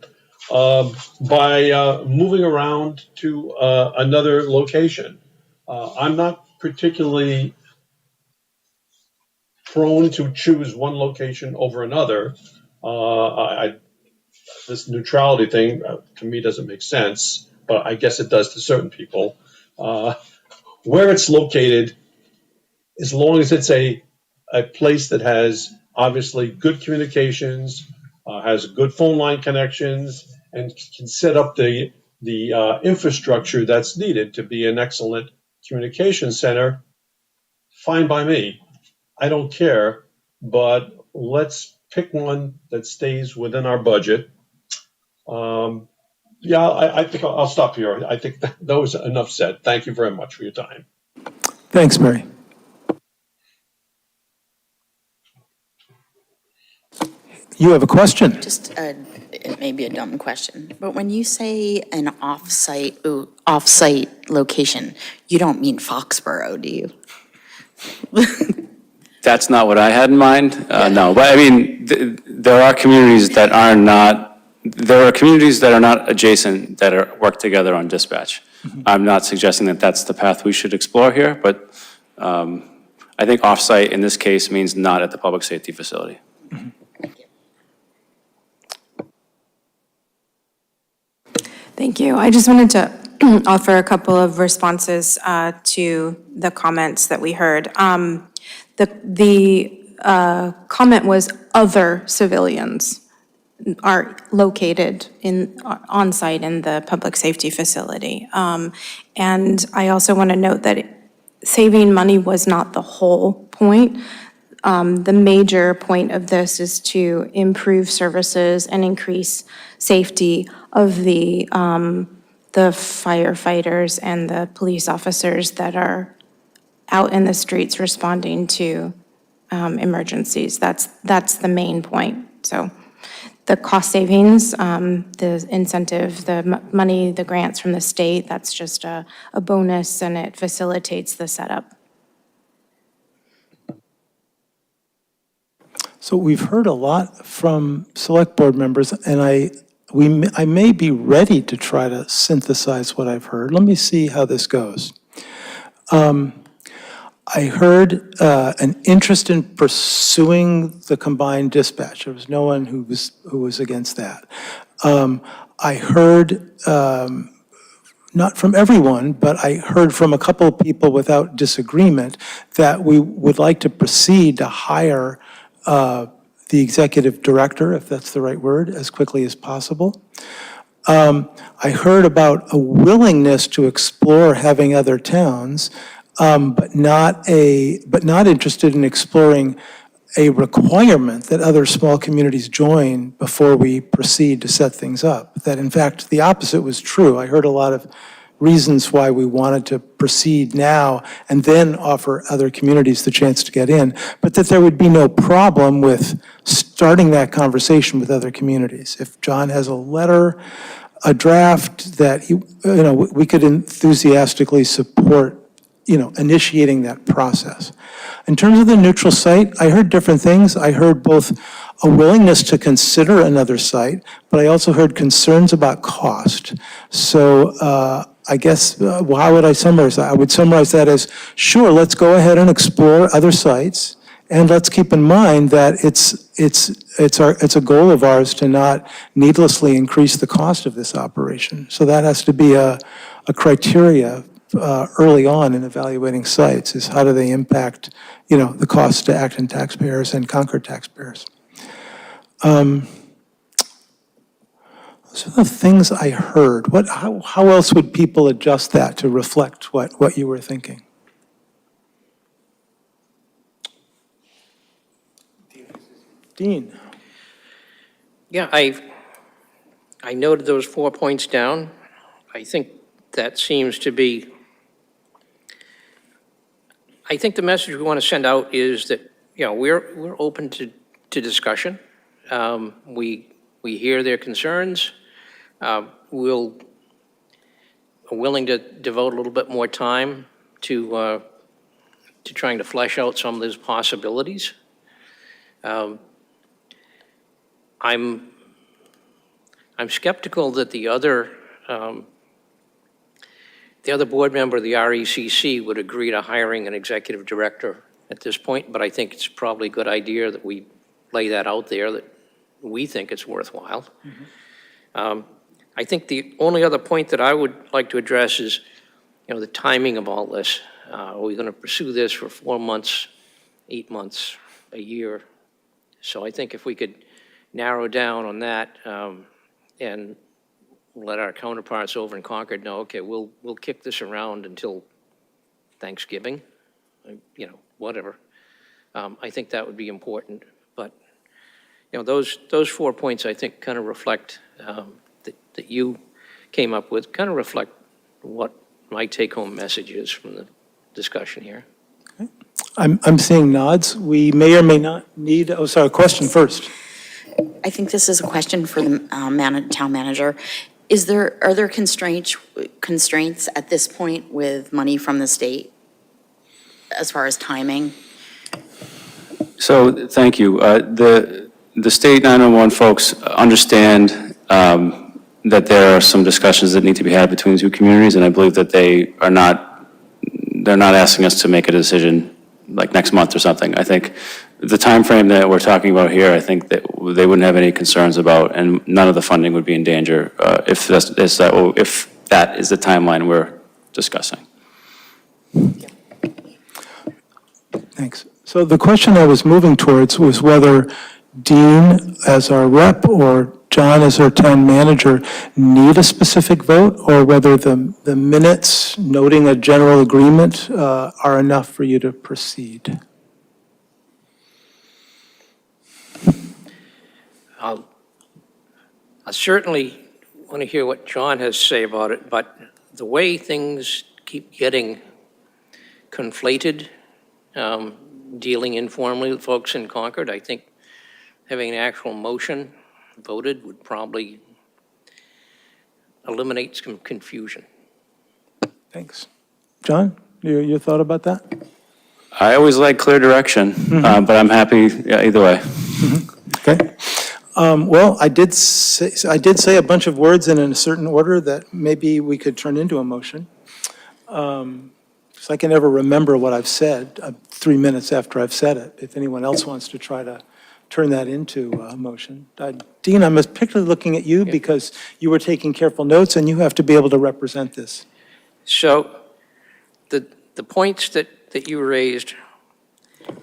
by moving around to another location. I'm not particularly prone to choose one location over another. This neutrality thing to me doesn't make sense, but I guess it does to certain people. Where it's located, as long as it's a place that has obviously good communications, has good phone line connections, and can set up the infrastructure that's needed to be an excellent communication center, fine by me. I don't care, but let's pick one that stays within our budget. Yeah, I think I'll stop here. I think that was enough said. Thank you very much for your time. Thanks, Barry. You have a question? Just it may be a dumb question, but when you say an off-site location, you don't mean Foxborough, do you? That's not what I had in mind. No, but I mean, there are communities that are not. There are communities that are not adjacent that work together on dispatch. I'm not suggesting that that's the path we should explore here, but I think off-site in this case means not at the public safety facility. Thank you. I just wanted to offer a couple of responses to the comments that we heard. The comment was other civilians are located on-site in the public safety facility. And I also want to note that saving money was not the whole point. The major point of this is to improve services and increase safety of the the firefighters and the police officers that are out in the streets responding to emergencies. That's the main point. So the cost savings, the incentive, the money, the grants from the state, that's just a bonus, and it facilitates the setup. So we've heard a lot from select board members, and I may be ready to try to synthesize what I've heard. Let me see how this goes. I heard an interest in pursuing the combined dispatch. There was no one who was against that. I heard, not from everyone, but I heard from a couple of people without disagreement that we would like to proceed to hire the executive director, if that's the right word, as quickly as possible. I heard about a willingness to explore having other towns, but not interested in exploring a requirement that other small communities join before we proceed to set things up. That in fact, the opposite was true. I heard a lot of reasons why we wanted to proceed now and then offer other communities the chance to get in, but that there would be no problem with starting that conversation with other communities. If John has a letter, a draft that we could enthusiastically support, initiating that process. In terms of the neutral site, I heard different things. I heard both a willingness to consider another site, but I also heard concerns about cost. So I guess, how would I summarize that? I would summarize that as, sure, let's go ahead and explore other sites, and let's keep in mind that it's a goal of ours to not needlessly increase the cost of this operation. So that has to be a criteria early on in evaluating sites, is how do they impact, the cost to Acton taxpayers and Concord taxpayers. So the things I heard, how else would people adjust that to reflect what you were thinking? Dean. Yeah, I noted those 4 points down. I think that seems to be, I think the message we want to send out is that, we're open to discussion. We hear their concerns. We're willing to devote a little bit more time to trying to flesh out some of those possibilities. I'm skeptical that the other board member of the RECC would agree to hiring an executive director at this point, but I think it's probably a good idea that we lay that out there, that we think it's worthwhile. I think the only other point that I would like to address is, the timing of all this. Are we going to pursue this for 4 months, 8 months, a year? So I think if we could narrow down on that and let our counterparts over in Concord know, okay, we'll kick this around until Thanksgiving, whatever. I think that would be important. But those 4 points I think kind of reflect that you came up with, kind of reflect what my take-home message is from the discussion here. Okay. I'm seeing nods. We may or may not need. Oh, sorry. Question first. I think this is a question for the town manager. Are there constraints at this point with money from the state as far as timing? So, thank you. The state 911 folks understand that there are some discussions that need to be had between the two communities, and I believe that they're not asking us to make a decision like next month or something. I think the time frame that we're talking about here, I think that they wouldn't have any concerns about, and none of the funding would be in danger if that is the timeline we're discussing. Thanks. So the question I was moving towards was whether Dean, as our rep, or John, as our town manager, need a specific vote, or whether the minutes noting a general agreement are enough for you to proceed. Certainly, want to hear what John has to say about it, but the way things keep getting conflated, dealing informally with folks in Concord, I think having an actual motion voted would probably eliminate some confusion. Thanks. John, your thought about that? I always like clear direction, but I'm happy either way. Okay. Well, I did say a bunch of words in a certain order that maybe we could turn into a motion. So I can never remember what I've said 3 minutes after I've said it, if anyone else wants to try to turn that into a motion. Dean, I'm particularly looking at you because you were taking careful notes and you have to be able to represent this. So the points that you raised,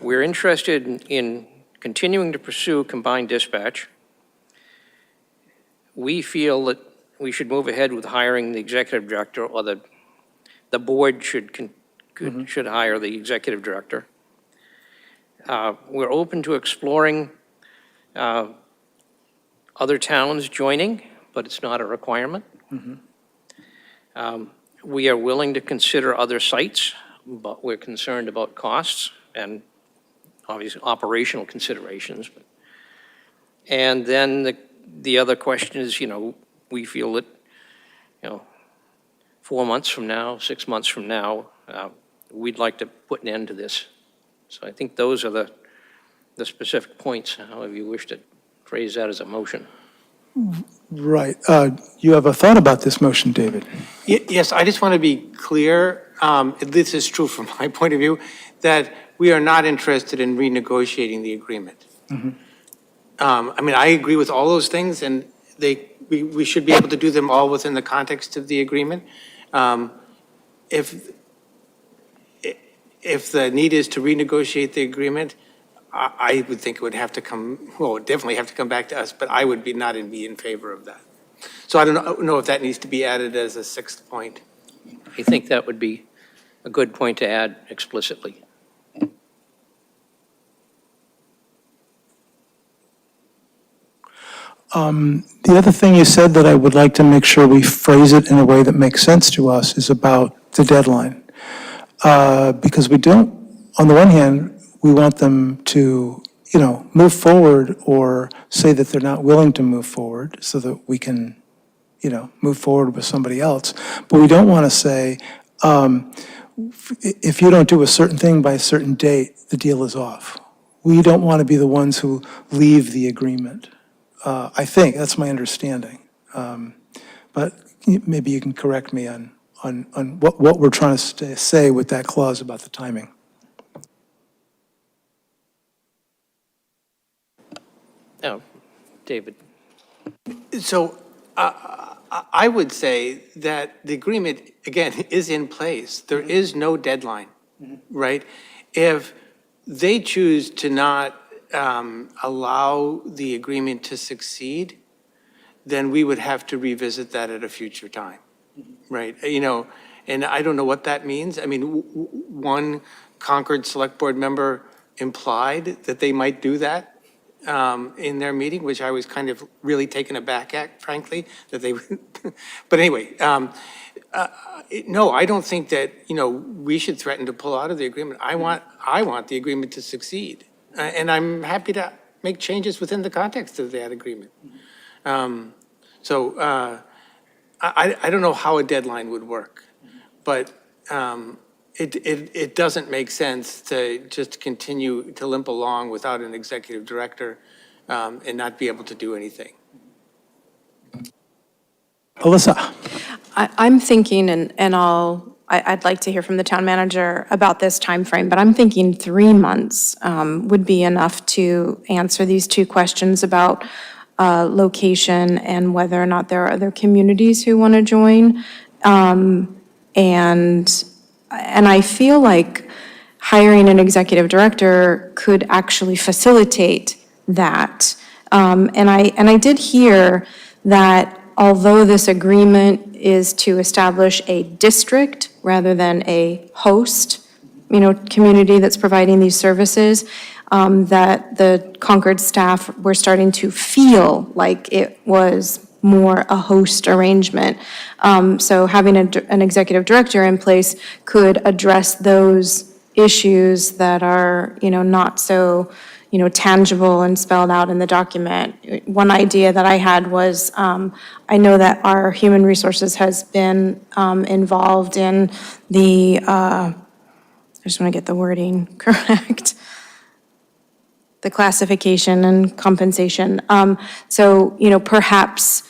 we're interested in continuing to pursue combined dispatch. We feel that we should move ahead with hiring the executive director, or the board should hire the executive director. We're open to exploring other towns joining, but it's not a requirement. We are willing to consider other sites, but we're concerned about costs and obviously operational considerations. And then the other question is, we feel that, 4 months from now, 6 months from now, we'd like to put an end to this. So I think those are the specific points, however you wish to phrase that as a motion. Right. You have a thought about this motion, David? Yes, I just want to be clear, this is true from my point of view, that we are not interested in renegotiating the agreement. I agree with all those things, and we should be able to do them all within the context of the agreement. If the need is to renegotiate the agreement, I would think it would have to come, well, it would definitely have to come back to us, but I would not be in favor of that. So I don't know if that needs to be added as a sixth point. I think that would be a good point to add explicitly. The other thing you said that I would like to make sure we phrase it in a way that makes sense to us is about the deadline. Because we don't, on the one hand, we want them to, move forward or say that they're not willing to move forward so that we can, move forward with somebody else. But we don't want to say, if you don't do a certain thing by a certain date, the deal is off. We don't want to be the ones who leave the agreement. I think, that's my understanding. But maybe you can correct me on what we're trying to say with that clause about the timing. Oh, David. So I would say that the agreement, again, is in place. There is no deadline, right? If they choose to not allow the agreement to succeed, then we would have to revisit that at a future time, right? And I don't know what that means. One Concord Select Board member implied that they might do that in their meeting, which I was kind of really taken aback at, frankly, that they would. But anyway, no, I don't think that, we should threaten to pull out of the agreement. I want the agreement to succeed. And I'm happy to make changes within the context of that agreement. So I don't know how a deadline would work, but it doesn't make sense to just continue to limp along without an executive director and not be able to do anything. Alyssa? I'm thinking, and I'd like to hear from the town manager about this timeframe, but I'm thinking 3 months would be enough to answer these two questions about location and whether or not there are other communities who want to join. And I feel like hiring an executive director could actually facilitate that. And I did hear that although this agreement is to establish a district rather than a host, community that's providing these services, that the Concord staff were starting to feel like it was more a host arrangement. So having an executive director in place could address those issues that are, not so, tangible and spelled out in the document. One idea that I had was, I know that our human resources has been involved in the, I just want to get the wording correct, the classification and compensation. So, perhaps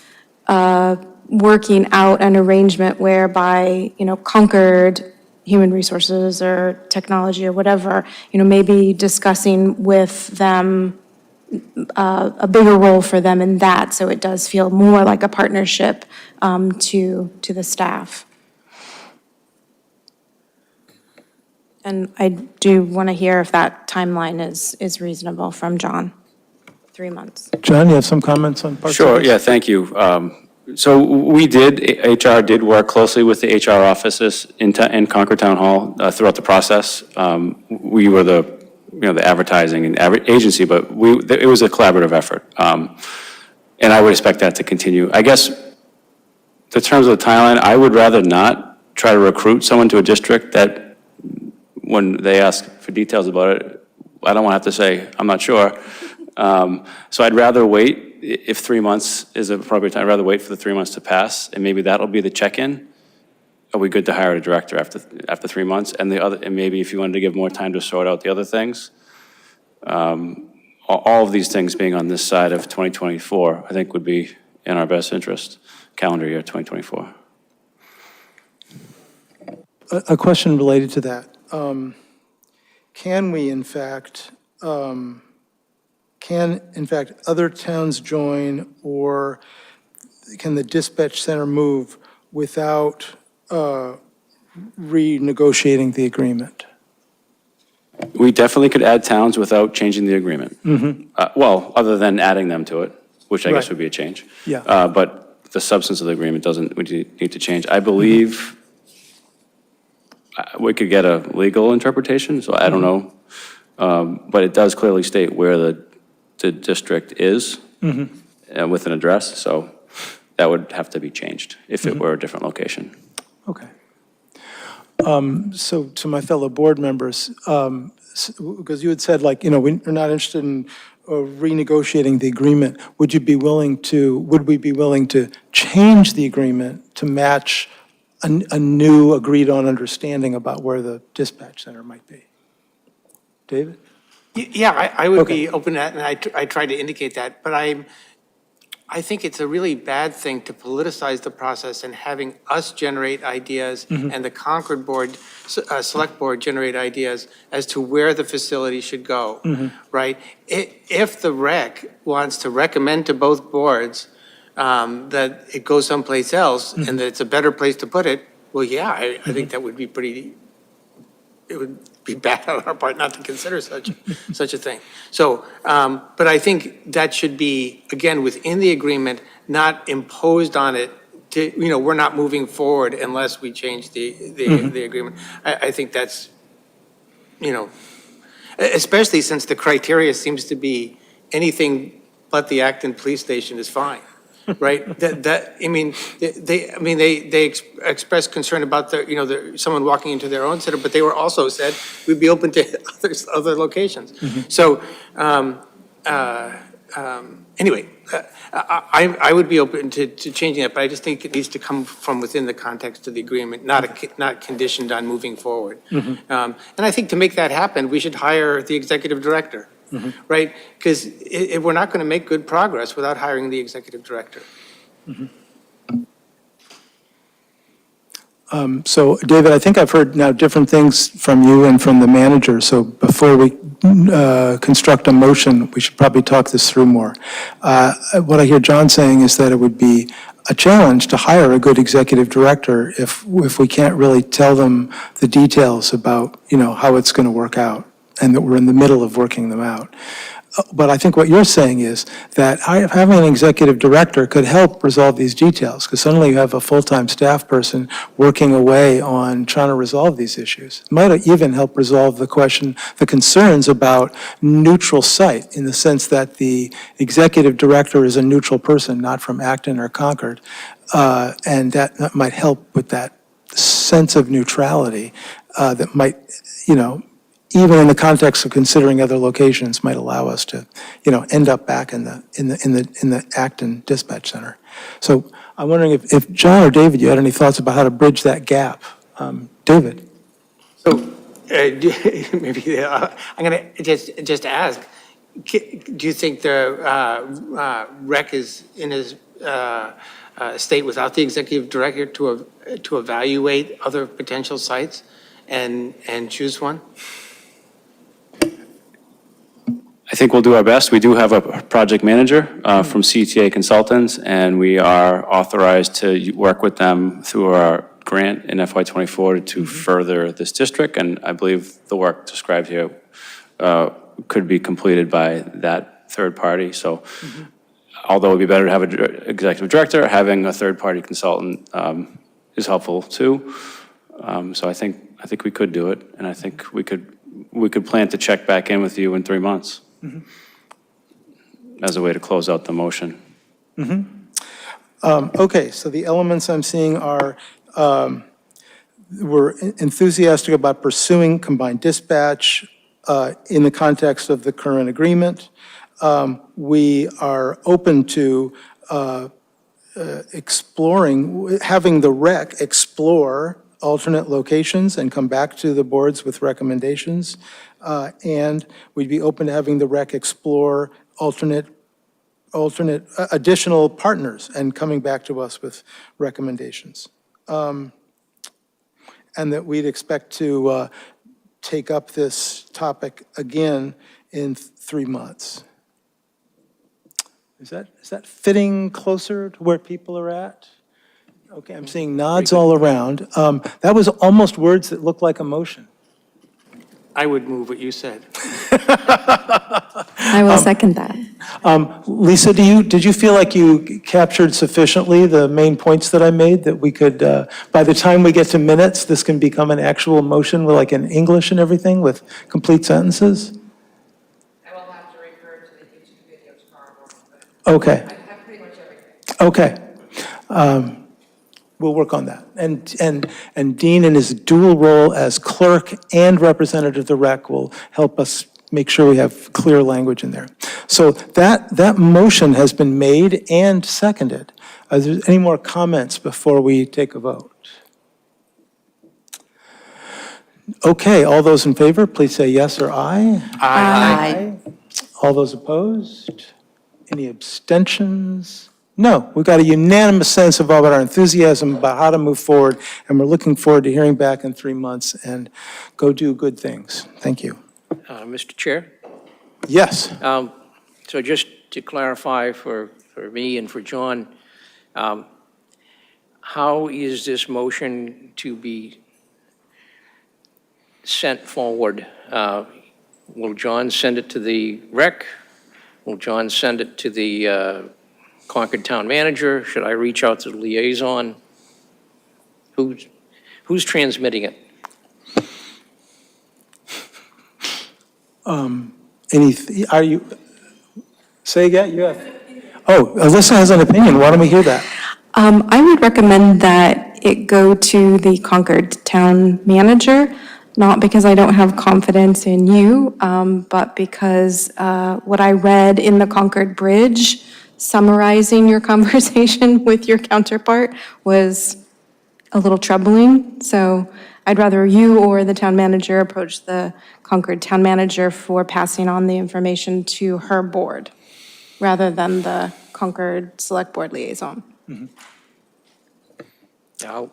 working out an arrangement whereby, Concord Human Resources or Technology or whatever, maybe discussing with them a bigger role for them in that, so it does feel more like a partnership to the staff. And I do want to hear if that timeline is reasonable from John, 3 months. John, you have some comments on parts of Sure, this? yeah, thank you. So HR did work closely with the HR offices in Concord Town Hall throughout the process. We were the advertising and agency, but it was a collaborative effort. And I would expect that to continue. I guess, in terms of the timeline, I would rather not try to recruit someone to a district that, when they ask for details about it, I don't want to have to say, I'm not sure. So I'd rather wait. If 3 months is an appropriate time, I'd rather wait for the 3 months to pass, and maybe that'll be the check-in. Are we good to hire a director after 3 months? And maybe if you wanted to give more time to sort out the other things. All of these things being on this side of 2024, I think would be in our best interest, calendar year 2024. A question related to that. Can in fact other towns join, or can the dispatch center move without renegotiating the agreement? We definitely could add towns without changing the agreement. Well, other than adding them to it, which I guess would be a change. Yeah. But the substance of the agreement we need to change. I believe we could get a legal interpretation, so I don't know. But it does clearly state where the district is with an address, so that would have to be changed if it were a different location. Okay. So to my fellow board members, because you had said, we're not interested in renegotiating the agreement, would we be willing to change the agreement to match a new agreed-on understanding about where the dispatch center might be? David? Yeah, I would be Okay. open to that, and I tried to indicate that, but I think it's a really bad thing to politicize the process and having us generate ideas and the Concord board, select board generate ideas as to where the facility should go, right? If the rec wants to recommend to both boards that it goes someplace else and that it's a better place to put it, well, yeah, I think that would be it would be bad on our part not to consider such a thing. So, but I think that should be, again, within the agreement, not imposed on it to, we're not moving forward unless we change the agreement. I think that's, especially since the criteria seems to be anything but the Acton Police Station is fine. Right? They expressed concern about someone walking into their own center, but they were also said we'd be open to other locations. So, anyway, I would be open to changing it, but I just think it needs to come from within the context of the agreement, not conditioned on moving forward. And I think to make that happen, we should hire the executive director. Right? Because we're not going to make good progress without hiring the executive director. So, David, I think I've heard now different things from you and from the manager. So before we construct a motion, we should probably talk this through more. What I hear John saying is that it would be a challenge to hire a good executive director if we can't really tell them the details about, how it's going to work out, and that we're in the middle of working them out. But I think what you're saying is that having an executive director could help resolve these details, because suddenly you have a full-time staff person working away on trying to resolve these issues. It might even help resolve the concerns about neutral site, in the sense that the executive director is a neutral person, not from Acton or Concord, and that might help with that sense of neutrality that might, even in the context of considering other locations, might allow us to, end up back in the Acton Dispatch Center. So I'm wondering if John or David, you had any thoughts about how to bridge that gap? David? So maybe I'm going to just ask, do you think the rec is in his state without the executive director to evaluate other potential sites and choose one? I think we'll do our best. We do have a project manager from CTA Consultants, and we are authorized to work with them through our grant in FY24 to further this district, and I believe the work described here could be completed by that third party. So although it would be better to have an executive director, having a third-party consultant is helpful too. So I think we could do it, and I think we could plan to check back in with you in 3 months as a way to close out the motion. Okay, so the elements I'm seeing are, we're enthusiastic about pursuing combined dispatch in the context of the current agreement. We are open to exploring, having the rec explore alternate locations and come back to the boards with recommendations. And we'd be open to having the rec explore alternate additional partners and coming back to us with recommendations. And that we'd expect to take up this topic again in 3 months. Is that fitting closer to where people are at? Okay, I'm seeing nods all around. That was almost words that looked like a motion. I would move what you said. I will second that. Lisa, did you feel like you captured sufficiently the main points that I made, that we could, by the time we get to minutes, this can become an actual motion with, like, in English and everything with complete sentences? I will have to refer to the YouTube video tomorrow morning, but Okay, I have pretty much everything. okay. We'll work on that. And Dean, in his dual role as clerk and representative of the rec, will help us make sure we have clear language in there. So that motion has been made and seconded. Are there any more comments before we take a vote? Okay, all those in favor, please say yes or aye. Aye. All those opposed? Any abstentions? No, we've got a unanimous sense about our enthusiasm about how to move forward, and we're looking forward to hearing back in 3 months and go do good things. Thank you. Mr. Chair? Yes. So just to clarify for me and for John, how is this motion to be sent forward? Will John send it to the rec? Will John send it to the Concord Town Manager? Should I reach out to the liaison? Who's transmitting it? Are you, say again, you have, oh, Alyssa has an opinion, why don't we hear that? I would recommend that it go to the Concord Town Manager, not because I don't have confidence in you, but because what I read in the Concord Bridge, summarizing your conversation with your counterpart, was a little troubling. So I'd rather you or the town manager approach the Concord Town Manager for passing on the information to her board, rather than the Concord Select Board liaison. I'll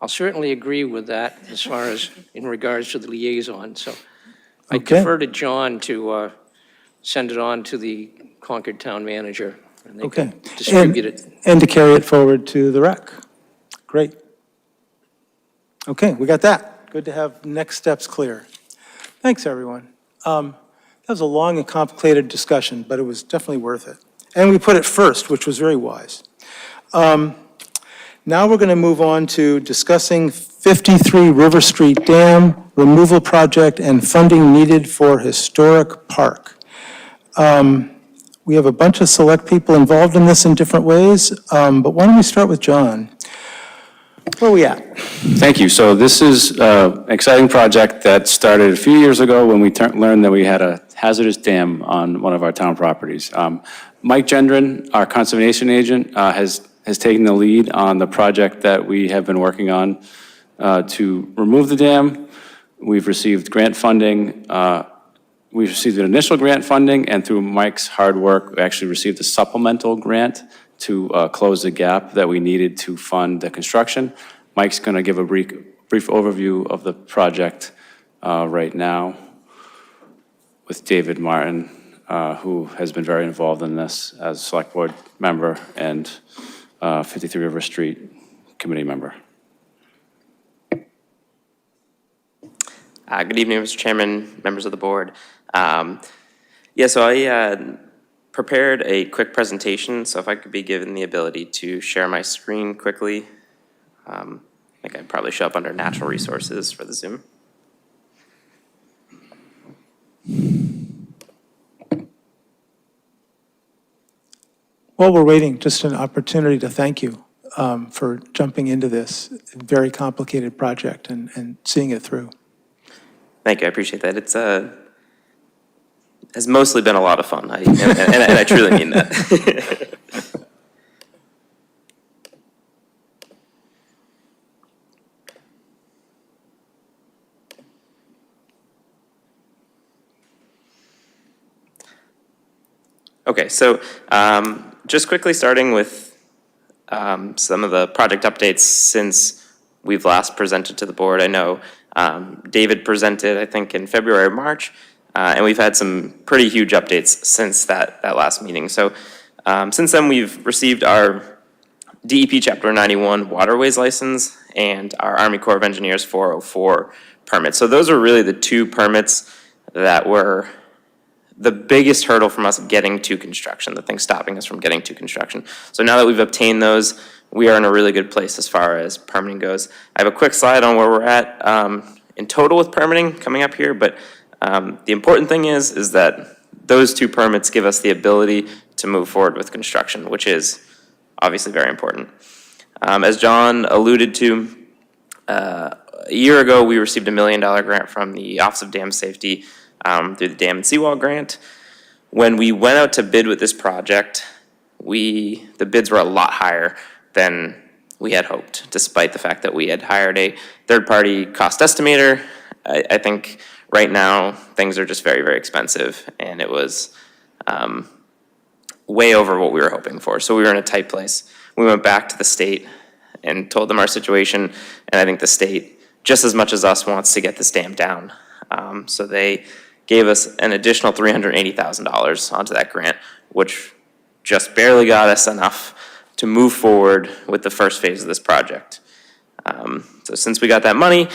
certainly agree with that as far as in regards to the liaison. So I Okay. defer to John to send it on to the Concord Town Manager, and they Okay. can distribute it. And to carry it forward to the rec. Great. Okay, we got that. Good to have next steps clear. Thanks, everyone. That was a long and complicated discussion, but it was definitely worth it. And we put it first, which was very wise. Now we're going to move on to discussing 53 River Street Dam removal project and funding needed for historic park. We have a bunch of select people involved in this in different ways, but why don't we start with John? Where are we at? Thank you. So this is an exciting project that started a few years ago when we learned that we had a hazardous dam on one of our town properties. Mike Gendron, our conservation agent, has taken the lead on the project that we have been working on to remove the dam. We've received grant funding. We've received an initial grant funding, and through Mike's hard work, we actually received a supplemental grant to close the gap that we needed to fund the construction. Mike's going to give a brief overview of the project right now with David Martin, who has been very involved in this as a select board member and 53 River Street committee member. Good evening, Mr. Chairman, members of the board. So I prepared a quick presentation, so if I could be given the ability to share my screen quickly. I think I'd probably show up under natural resources for the Zoom. While we're waiting, just an opportunity to thank you for jumping into this very complicated project and seeing it through. Thank you, I appreciate that. It's has mostly been a lot of fun, and I truly mean that. Okay, so just quickly starting with some of the project updates since we've last presented to the board. I know David presented, I think, in February or March, and we've had some pretty huge updates since that last meeting. So since then, we've received our DEP Chapter 91 waterways license and our Army Corps of Engineers 404 permit. So those are really the two permits that were the biggest hurdle from us getting to construction, the thing stopping us from getting to construction. So now that we've obtained those, we are in a really good place as far as permitting goes. I have a quick slide on where we're at in total with permitting coming up here, but the important thing is that those two permits give us the ability to move forward with construction, which is obviously very important. As John alluded to, a year ago, we received $1 million grant from the Office of Dam Safety through the Dam and Seawall Grant. When we went out to bid with this project, the bids were a lot higher than we had hoped, despite the fact that we had hired a third-party cost estimator. I think right now, things are just very, very expensive, and it was way over what we were hoping for. So we were in a tight place. We went back to the state and told them our situation, and I think the state, just as much as us, wants to get this dam down. So they gave us an additional $380,000 onto that grant, which just barely got us enough to move forward with the first phase of this project. So since we got that money,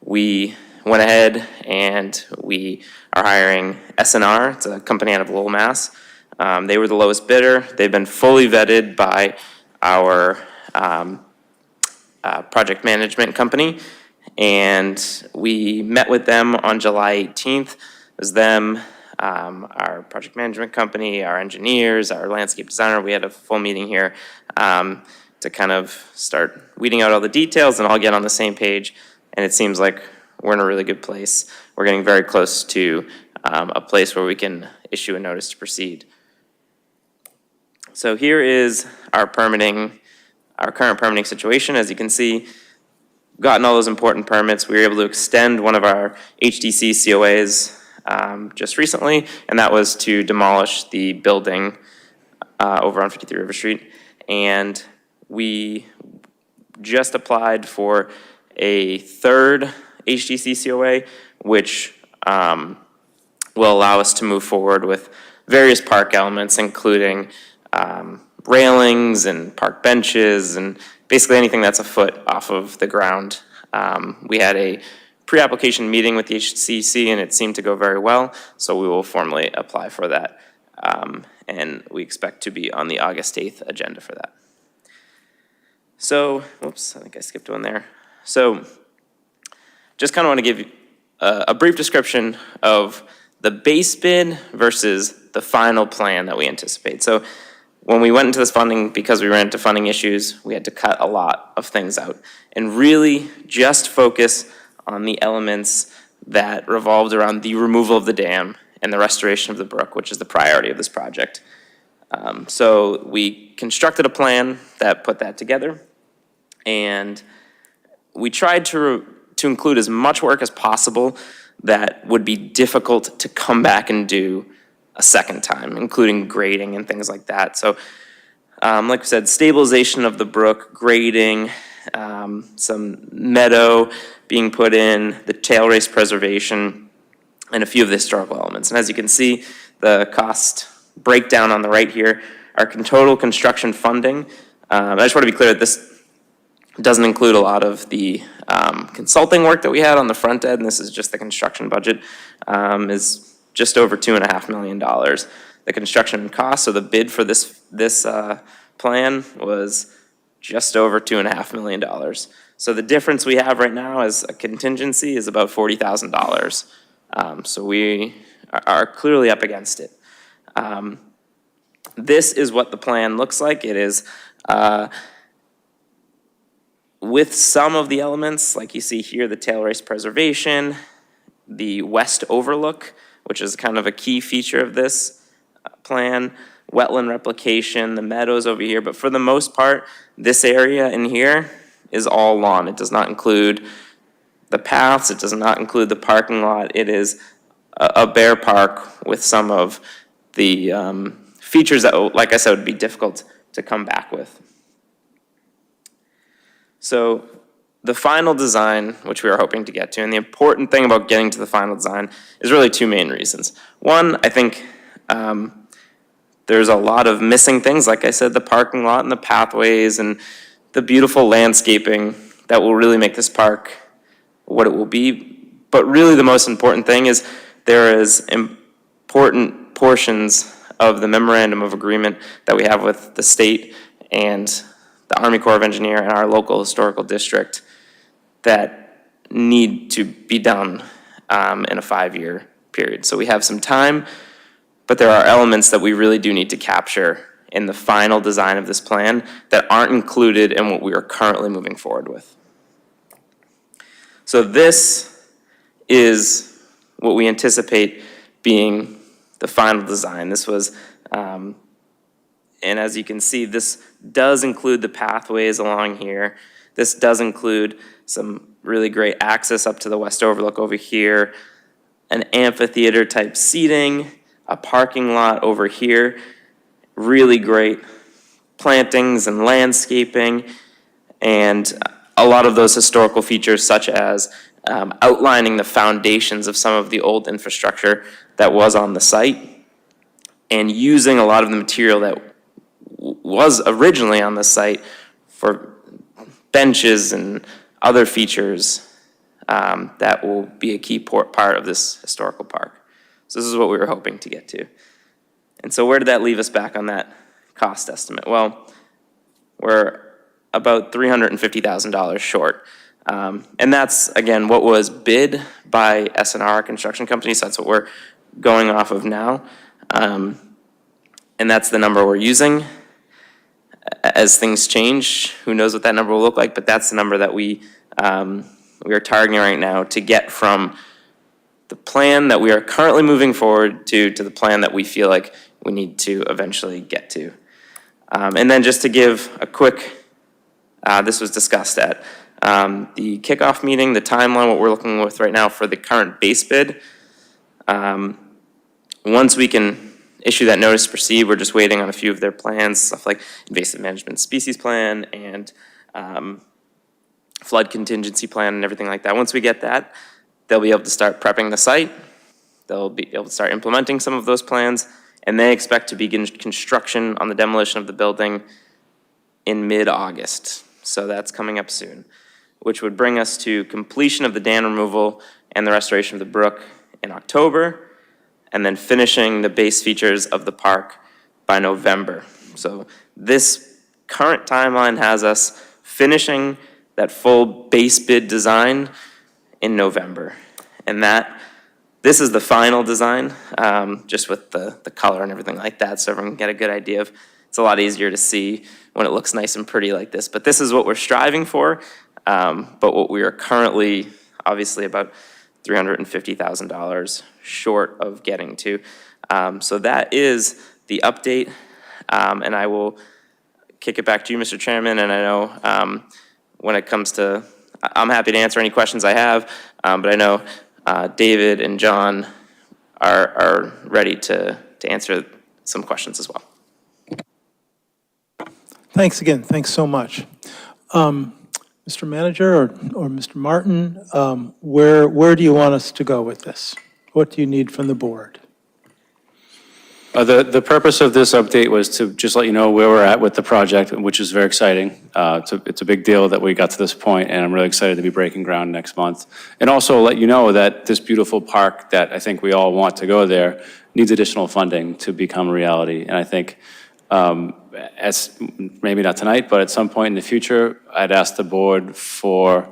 we went ahead and we are hiring SNR. It's a company out of Lowell, Mass. They were the lowest bidder. They've been fully vetted by our project management company, and we met with them on July 18th. It was them, our project management company, our engineers, our landscape designer. We had a full meeting here to kind of start weeding out all the details and all get on the same page, and it seems like we're in a really good place. We're getting very close to a place where we can issue a notice to proceed. So here is our permitting, our current permitting situation. As you can see, we've gotten all those important permits. We were able to extend one of our HDC COAs just recently, and that was to demolish the building over on 53 River Street. And we just applied for a third HDC COA, which will allow us to move forward with various park elements, including railings and park benches and basically anything that's a foot off of the ground. We had a pre-application meeting with the HCC, and it seemed to go very well, so we will formally apply for that. And we expect to be on the August 8th agenda for that. So, oops, I think I skipped one there. So, just kind of want to give you a brief description of the base bid versus the final plan that we anticipate. So, when we went into this funding, because we ran into funding issues, we had to cut a lot of things out and really just focus on the elements that revolved around the removal of the dam and the restoration of the brook, which is the priority of this project. So we constructed a plan that put that together, and we tried to include as much work as possible that would be difficult to come back and do a second time, including grading and things like that. So like I said, stabilization of the brook, grading, some meadow being put in, the tail race preservation, and a few of the historical elements. And as you can see, the cost breakdown on the right here, our total construction funding. I just want to be clear that this doesn't include a lot of the consulting work that we had on the front end. This is just the construction budget, is just over $2.5 million. The construction cost, so the bid for this plan was just over $2.5 million. So the difference we have right now as a contingency is about $40,000. So we are clearly up against it. This is what the plan looks like. It is with some of the elements, like you see here, the tail race preservation, the west overlook, which is kind of a key feature of this plan, wetland replication, the meadows over here. But for the most part, this area in here is all lawn. It does not include the paths. It does not include the parking lot. It is a bare park with some of the features that, like I said, would be difficult to come back with. So the final design, which we are hoping to get to, and the important thing about getting to the final design is really two main reasons. One, I think there's a lot of missing things, like I said, the parking lot and the pathways and the beautiful landscaping that will really make this park what it will be. But really the most important thing is there is important portions of the memorandum of agreement that we have with the state and the Army Corps of Engineers and our local historical district that need to be done in a 5-year period. So we have some time, but there are elements that we really do need to capture in the final design of this plan that aren't included in what we are currently moving forward with. So this is what we anticipate being the final design. This was, and as you can see, this does include the pathways along here. This does include some really great access up to the west overlook over here, an amphitheater type seating, a parking lot over here, really great plantings and landscaping, and a lot of those historical features such as outlining the foundations of some of the old infrastructure that was on the site and using a lot of the material that was originally on the site for benches and other features that will be a key part of this historical park. So this is what we were hoping to get to. And so where did that leave us back on that cost estimate? Well, we're about $350,000 short. And that's, again, what was bid by S&R Construction Company, so that's what we're going off of now. And that's the number we're using. As things change, who knows what that number will look like, but that's the number that we are targeting right now to get from the plan that we are currently moving forward to the plan that we feel like we need to eventually get to. And then just to give a quick, this was discussed at the kickoff meeting, the timeline, what we're looking with right now for the current base bid. Once we can issue that notice to proceed, we're just waiting on a few of their plans, stuff like invasive management species plan and flood contingency plan and everything like that. Once we get that, they'll be able to start prepping the site. They'll be able to start implementing some of those plans, and they expect to begin construction on the demolition of the building in mid-August. So that's coming up soon. which would bring us to completion of the dam removal and the restoration of the brook in October, and then finishing the base features of the park by November. So this current timeline has us finishing that full base bid design in November. And this is the final design, just with the color and everything like that, so everyone can get a good idea of, it's a lot easier to see when it looks nice and pretty like this. But this is what we're striving for, but what we are currently, obviously about $350,000 short of getting to. So that is the update, and I will kick it back to you, Mr. Chairman, and I know when it comes to, I'm happy to answer any questions I have, but I know David and John are ready to answer some questions as well. Thanks again, thanks so much. Mr. Manager or Mr. Martin, where do you want us to go with this? What do you need from the board? The purpose of this update was to just let you know where we're at with the project, which is very exciting. It's a big deal that we got to this point, and I'm really excited to be breaking ground next month. And also let you know that this beautiful park that I think we all want to go there needs additional funding to become a reality. And I think, as maybe not tonight, but at some point in the future, I'd ask the board for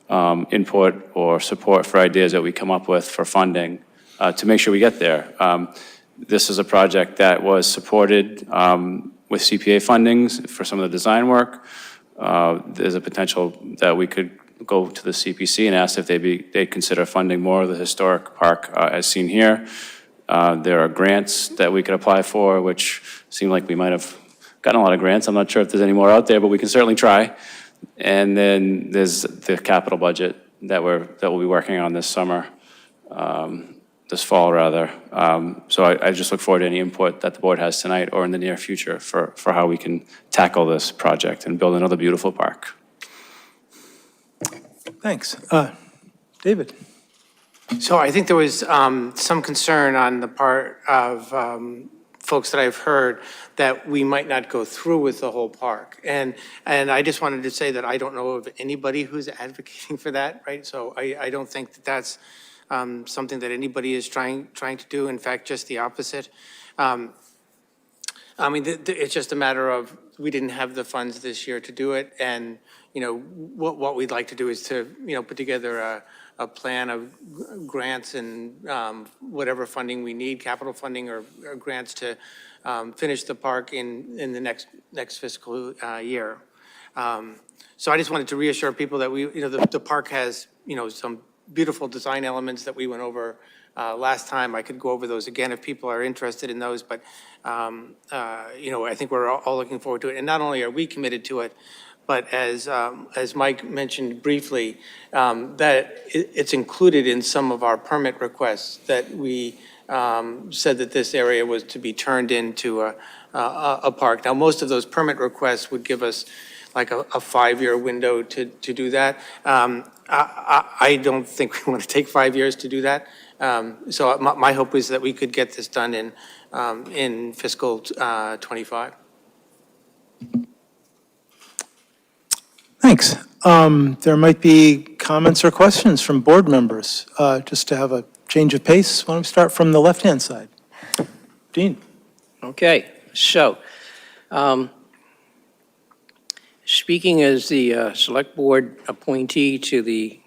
input or support for ideas that we come up with for funding to make sure we get there. This is a project that was supported with CPA fundings for some of the design work. There's a potential that we could go to the CPC and ask if they'd consider funding more of the historic park as seen here. There are grants that we could apply for, which seem like we might have gotten a lot of grants. I'm not sure if there's any more out there, but we can certainly try. And then there's the capital budget that we'll be working on this summer. This fall, rather. So I just look forward to any input that the board has tonight or in the near future for how we can tackle this project and build another beautiful park. Thanks. David? So I think there was some concern on the part of folks that I've heard that we might not go through with the whole park. And I just wanted to say that I don't know of anybody who's advocating for that, right? So I don't think that that's something that anybody is trying to do. In fact, just the opposite. I mean, it's just a matter of we didn't have the funds this year to do it, and what we'd like to do is to put together a plan of grants and whatever funding we need, capital funding or grants to finish the park in the next fiscal year. So I just wanted to reassure people that the park has some beautiful design elements that we went over last time. I could go over those again if people are interested in those, but I think we're all looking forward to it. And not only are we committed to it, but as Mike mentioned briefly, that it's included in some of our permit requests that we said that this area was to be turned into a park. Now, most of those permit requests would give us like a 5-year window to do that. I don't think we want to take 5 years to do that. So my hope is that we could get this done in fiscal '25. Thanks. There might be comments or questions from board members, just to have a change of pace. Why don't we start from the left-hand side? Dean. Okay, so speaking as the Select Board appointee to the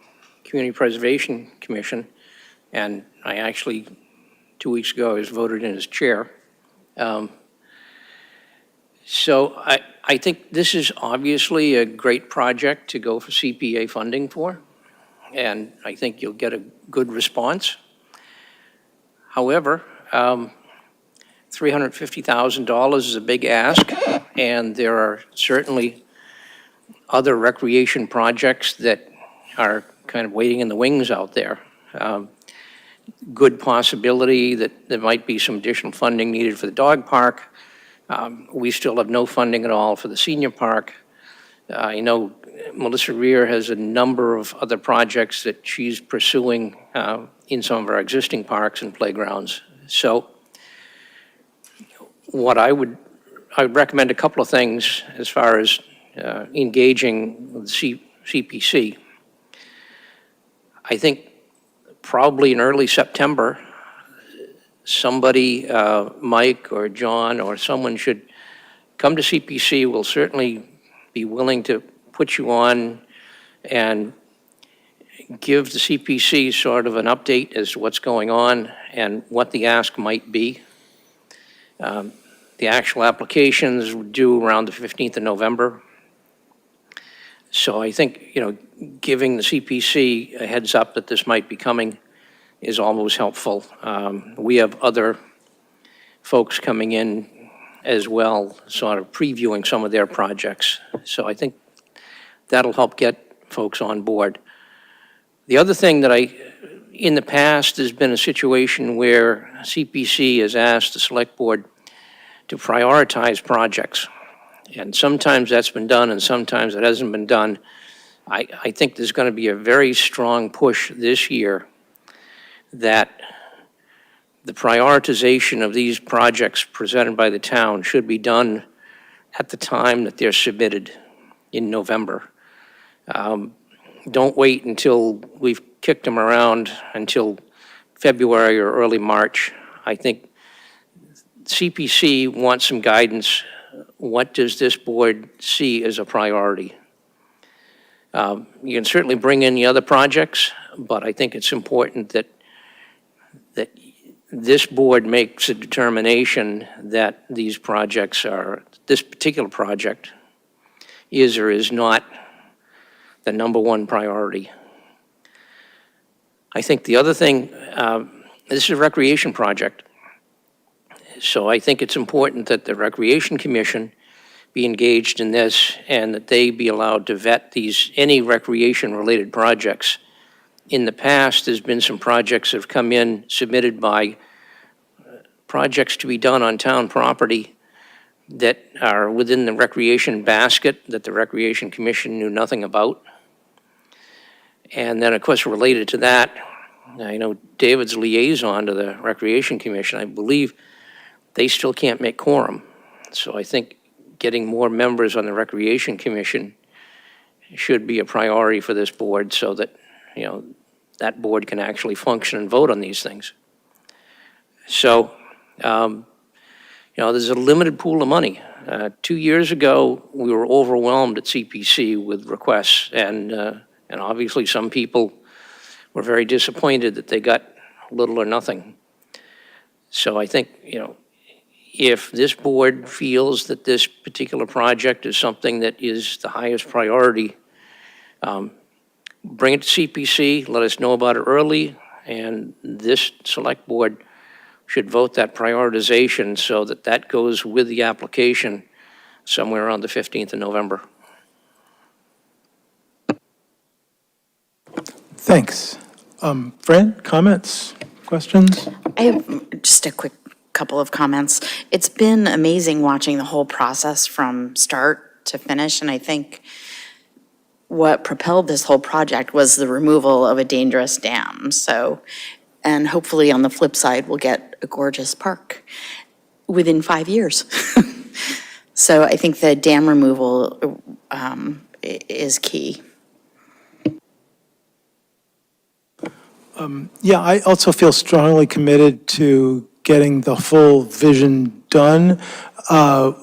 Community Preservation Commission, and I actually, 2 weeks ago, I was voted in as chair. So I think this is obviously a great project to go for CPA funding for, and I think you'll get a good response. However, $350,000 is a big ask, and there are certainly other recreation projects that are kind of waiting in the wings out there. Good possibility that there might be some additional funding needed for the dog park. We still have no funding at all for the senior park. I know Melissa Rear has a number of other projects that she's pursuing in some of our existing parks and playgrounds. So what I would recommend a couple of things as far as engaging with CPC. I think probably in early September, somebody, Mike or John or someone should come to CPC. We'll certainly be willing to put you on and give the CPC sort of an update as to what's going on and what the ask might be. The actual applications were due around the 15th of November. So I think, giving the CPC a heads up that this might be coming is always helpful. We have other folks coming in as well, sort of previewing some of their projects. So I think that'll help get folks on board. The other thing that in the past, there's been a situation where CPC has asked the select board to prioritize projects. And sometimes that's been done and sometimes it hasn't been done. I think there's going to be a very strong push this year that the prioritization of these projects presented by the town should be done at the time that they're submitted in November. Don't wait until we've kicked them around until February or early March. I think CPC wants some guidance. What does this board see as a priority? You can certainly bring in the other projects, but I think it's important that this board makes a determination that these projects this particular project is or is not the number one priority. I think the other thing, this is a recreation project. So I think it's important that the Recreation Commission be engaged in this and that they be allowed to vet any recreation-related projects. In the past, there's been some projects that have come in submitted by projects to be done on town property that are within the recreation basket that the Recreation Commission knew nothing about. And then, of course, related to that, I know David's liaison to the Recreation Commission. I believe they still can't make quorum. So I think getting more members on the Recreation Commission should be a priority for this board so that, that board can actually function and vote on these things. So, there's a limited pool of money. 2 years ago, we were overwhelmed at CPC with requests, and obviously some people were very disappointed that they got little or nothing. So I think, if this board feels that this particular project is something that is the highest priority, bring it to CPC, let us know about it early, and this select board should vote that prioritization so that that goes with the application somewhere around the 15th of November. Thanks. Fran, comments, questions? I have just a quick couple of comments. It's been amazing watching the whole process from start to finish, and I think what propelled this whole project was the removal of a dangerous dam. So, and hopefully on the flip side, we'll get a gorgeous park within 5 years. So I think the dam removal is key. Yeah, I also feel strongly committed to getting the full vision done. I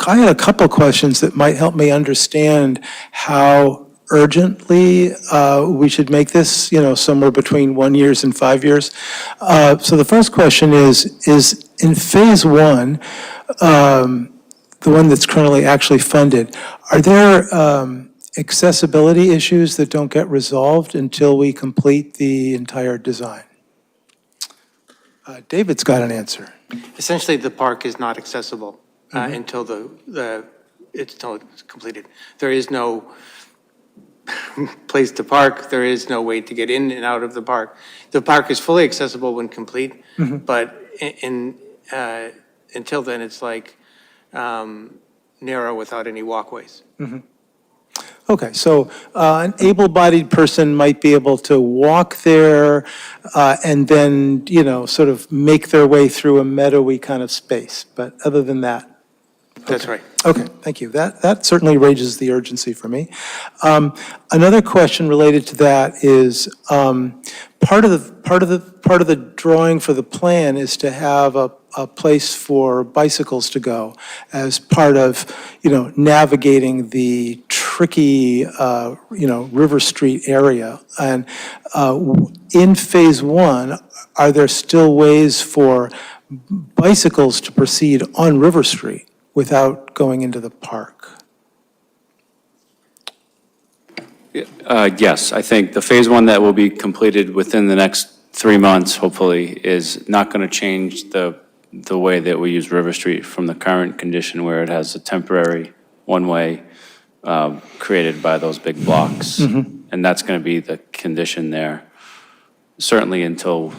had a couple questions that might help me understand how urgently we should make this, somewhere between 1 year and 5 years. So the first question is in phase one, the one that's currently actually funded, are there accessibility issues that don't get resolved until we complete the entire design? David's got an answer. Essentially, the park is not accessible until it's completed. There is no place to park. There is no way to get in and out of the park. The park is fully accessible when complete, but until then, it's like narrow without any walkways. Okay, so an able-bodied person might be able to walk there and then, sort of make their way through a meadowy kind of space. But other than that, That's right. Okay, thank you. That certainly raises the urgency for me. Another question related to that is, part of the drawing for the plan is to have a place for bicycles to go as part of, navigating the tricky, River Street area. And in Phase 1, are there still ways for bicycles to proceed on River Street without going into the park? Yes, I think the Phase 1 that will be completed within the next 3 months, hopefully, is not going to change the way that we use River Street from the current condition where it has a temporary one-way created by those big blocks. And that's going to be the condition there, certainly until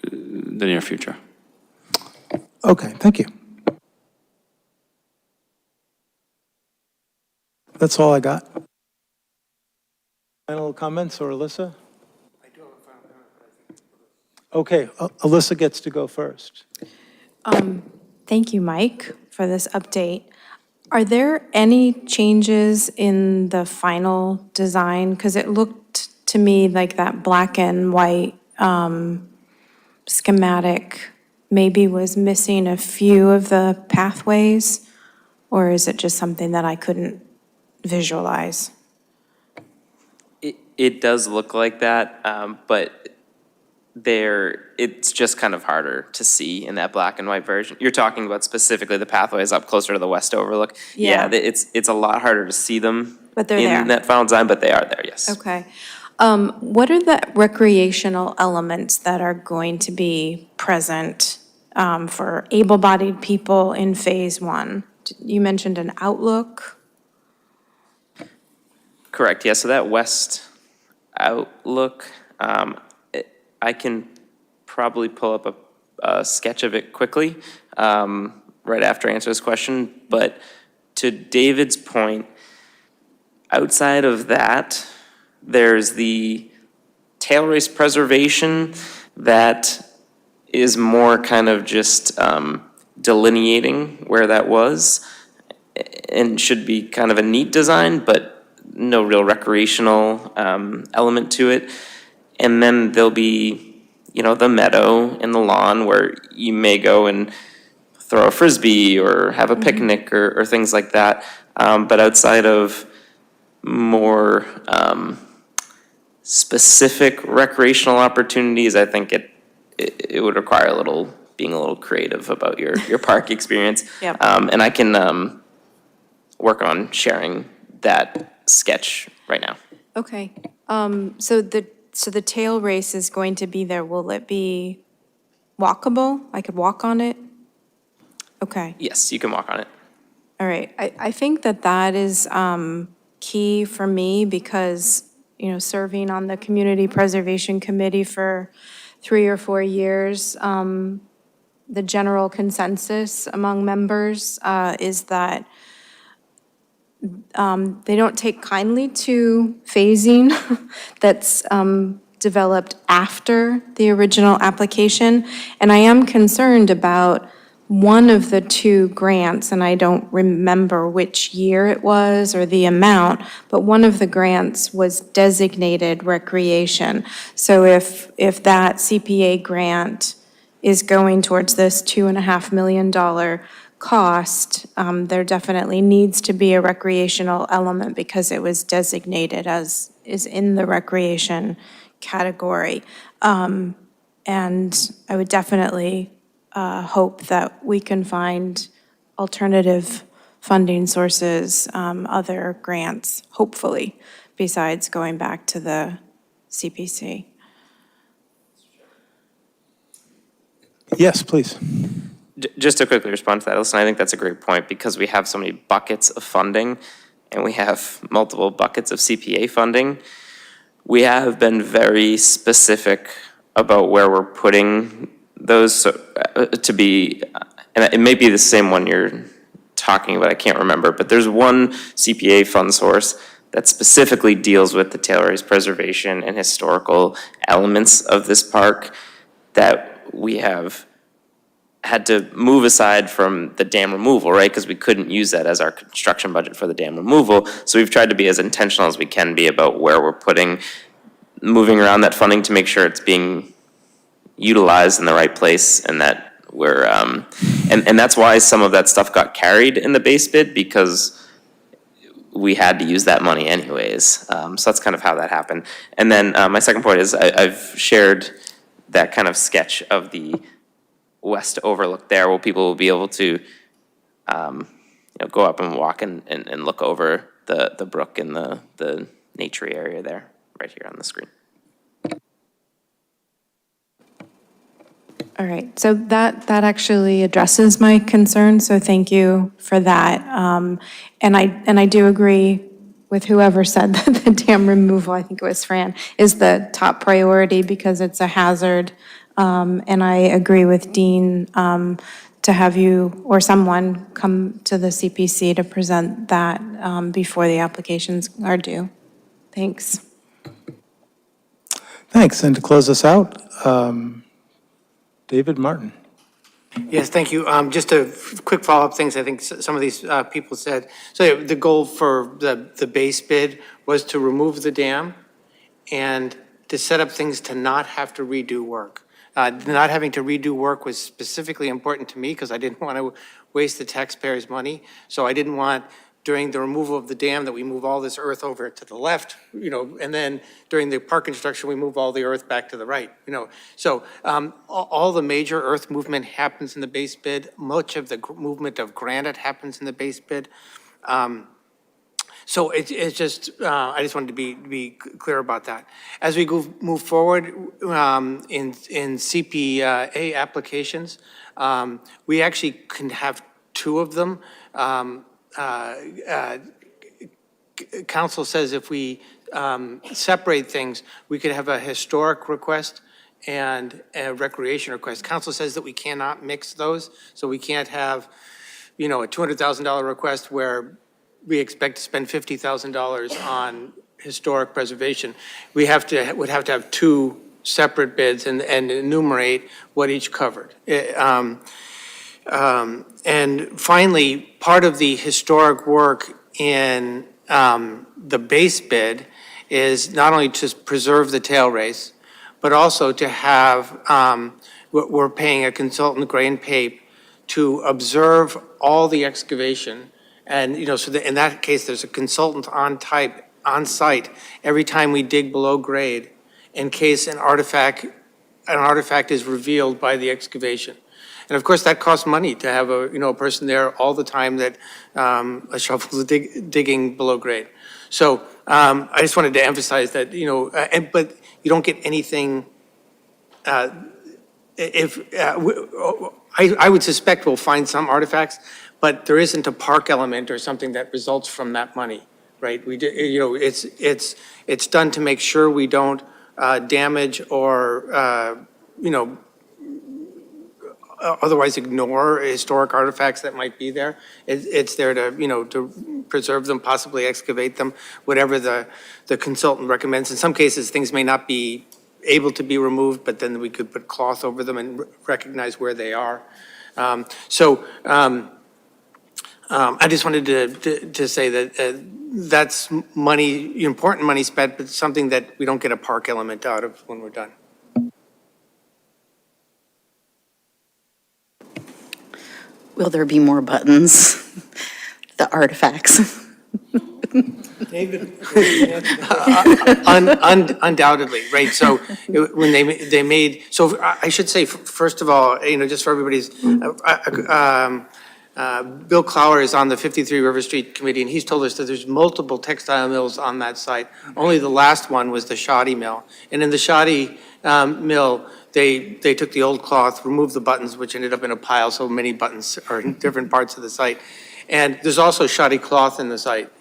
the near future. Okay, thank you. That's all I got. Final comments, or Alyssa? I do have a final comment. Okay, Alyssa gets to go first. Thank you, Mike, for this update. Are there any changes in the final design? Because it looked to me like that black and white schematic maybe was missing a few of the pathways, or is it just something that I couldn't visualize? It does look like that, but it's just kind of harder to see in that black and white version. You're talking about specifically the pathways up closer to the west overlook. Yeah. It's a lot harder to see them But they're there. in that final design, but they are there, yes. Okay. What are the recreational elements that are going to be present for able-bodied people in Phase 1? You mentioned an outlook. Correct, yeah, so that west outlook, I can probably pull up a sketch of it quickly right after I answer this question, but to David's point, outside of that, there's the tail race preservation that is more kind of just delineating where that was and should be kind of a neat design, but no real recreational element to it. And then there'll be, the meadow and the lawn where you may go and throw a Frisbee or have a picnic or things like that. But outside of more specific recreational opportunities, I think it would require being a little creative about your park experience. Yep. And I can work on sharing that sketch right now. Okay. So the tail race is going to be there. Will it be walkable? I could walk on it? Okay. Yes, you can walk on it. All right. I think that is key for me because, serving on the Community Preservation Committee for 3 or 4 years, the general consensus among members is that they don't take kindly to phasing that's developed after the original application. And I am concerned about one of the 2 grants, and I don't remember which year it was or the amount, but one of the grants was designated recreation. So if that CPA grant is going towards this $2.5 million cost, there definitely needs to be a recreational element because it was designated as is in the recreation category. And I would definitely hope that we can find alternative funding sources, other grants, hopefully, besides going back to the CPC. Yes, please. Just to quickly respond to that, listen, I think that's a great point because we have so many buckets of funding and we have multiple buckets of CPA funding. We have been very specific about where we're putting those to be, and it may be the same one you're talking about, I can't remember, but there's one CPA fund source that specifically deals with the tail race preservation and historical elements of this park that we have had to move aside from the dam removal, right? Because we couldn't use that as our construction budget for the dam removal. So we've tried to be as intentional as we can be about where we're moving around that funding to make sure it's being utilized in the right place, and that we're, and that's why some of that stuff got carried in the base bid, because we had to use that money anyways. So that's kind of how that happened. And then my second point is I've shared that kind of sketch of the west overlook there, where people will be able to go up and walk and look over the brook and the nature area there, right here on the screen. All right, so that actually addresses my concern, so thank you for that. And I do agree with whoever said that the dam removal, I think it was Fran, is the top priority because it's a hazard. And I agree with Dean to have you or someone come to the CPC to present that before the applications are due. Thanks. Thanks, and to close us out, David Martin. Yes, thank you. Just a quick follow-up things I think some of these people said. So the goal for the base bid was to remove the dam and to set up things to not have to redo work. Not having to redo work was specifically important to me because I didn't want to waste the taxpayers' money. So I didn't want, during the removal of the dam, that we move all this earth over to the left, and then during the park construction, we move all the earth back to the right, So all the major earth movement happens in the base bid. Much of the movement of granite happens in the base bid. So it's just, I just wanted to be clear about that. As we move forward in CPA applications, we actually can have two of them. Council says if we separate things, we could have a historic request and a recreation request. Council says that we cannot mix those, so we can't have, a $200,000 request where we expect to spend $50,000 on historic preservation. We would have to have two separate bids and enumerate what each covered. And finally, part of the historic work in the base bid is not only to preserve the tail race, but also to have, we're paying a consultant, Gray and Pape, to observe all the excavation. And, so in that case, there's a consultant on site every time we dig below grade in case an artifact is revealed by the excavation. And of course, that costs money to have a person there all the time that a shovel is digging below grade. So I just wanted to emphasize that, but you don't get anything. I would suspect we'll find some artifacts, but there isn't a park element or something that results from that money, right? It's done to make sure we don't damage or otherwise ignore historic artifacts that might be there. It's there to to preserve them, possibly excavate them, whatever the consultant recommends. In some cases, things may not be able to be removed, but then we could put cloth over them and recognize where they are. I just wanted to say that that's money, important money spent, but something that we don't get a park element out of when we're done. Will there be more buttons? The artifacts? David, undoubtedly, right? So when they made, so I should say, first of all, just for everybody's, Bill Clower is on the 53 River Street Committee, and he's told us that there's multiple textile mills on that site. Only the last one was the shoddy mill. And in the shoddy mill, they took the old cloth, removed the buttons, which ended up in a pile, so many buttons are in different parts of the site. And there's also shoddy cloth in the site.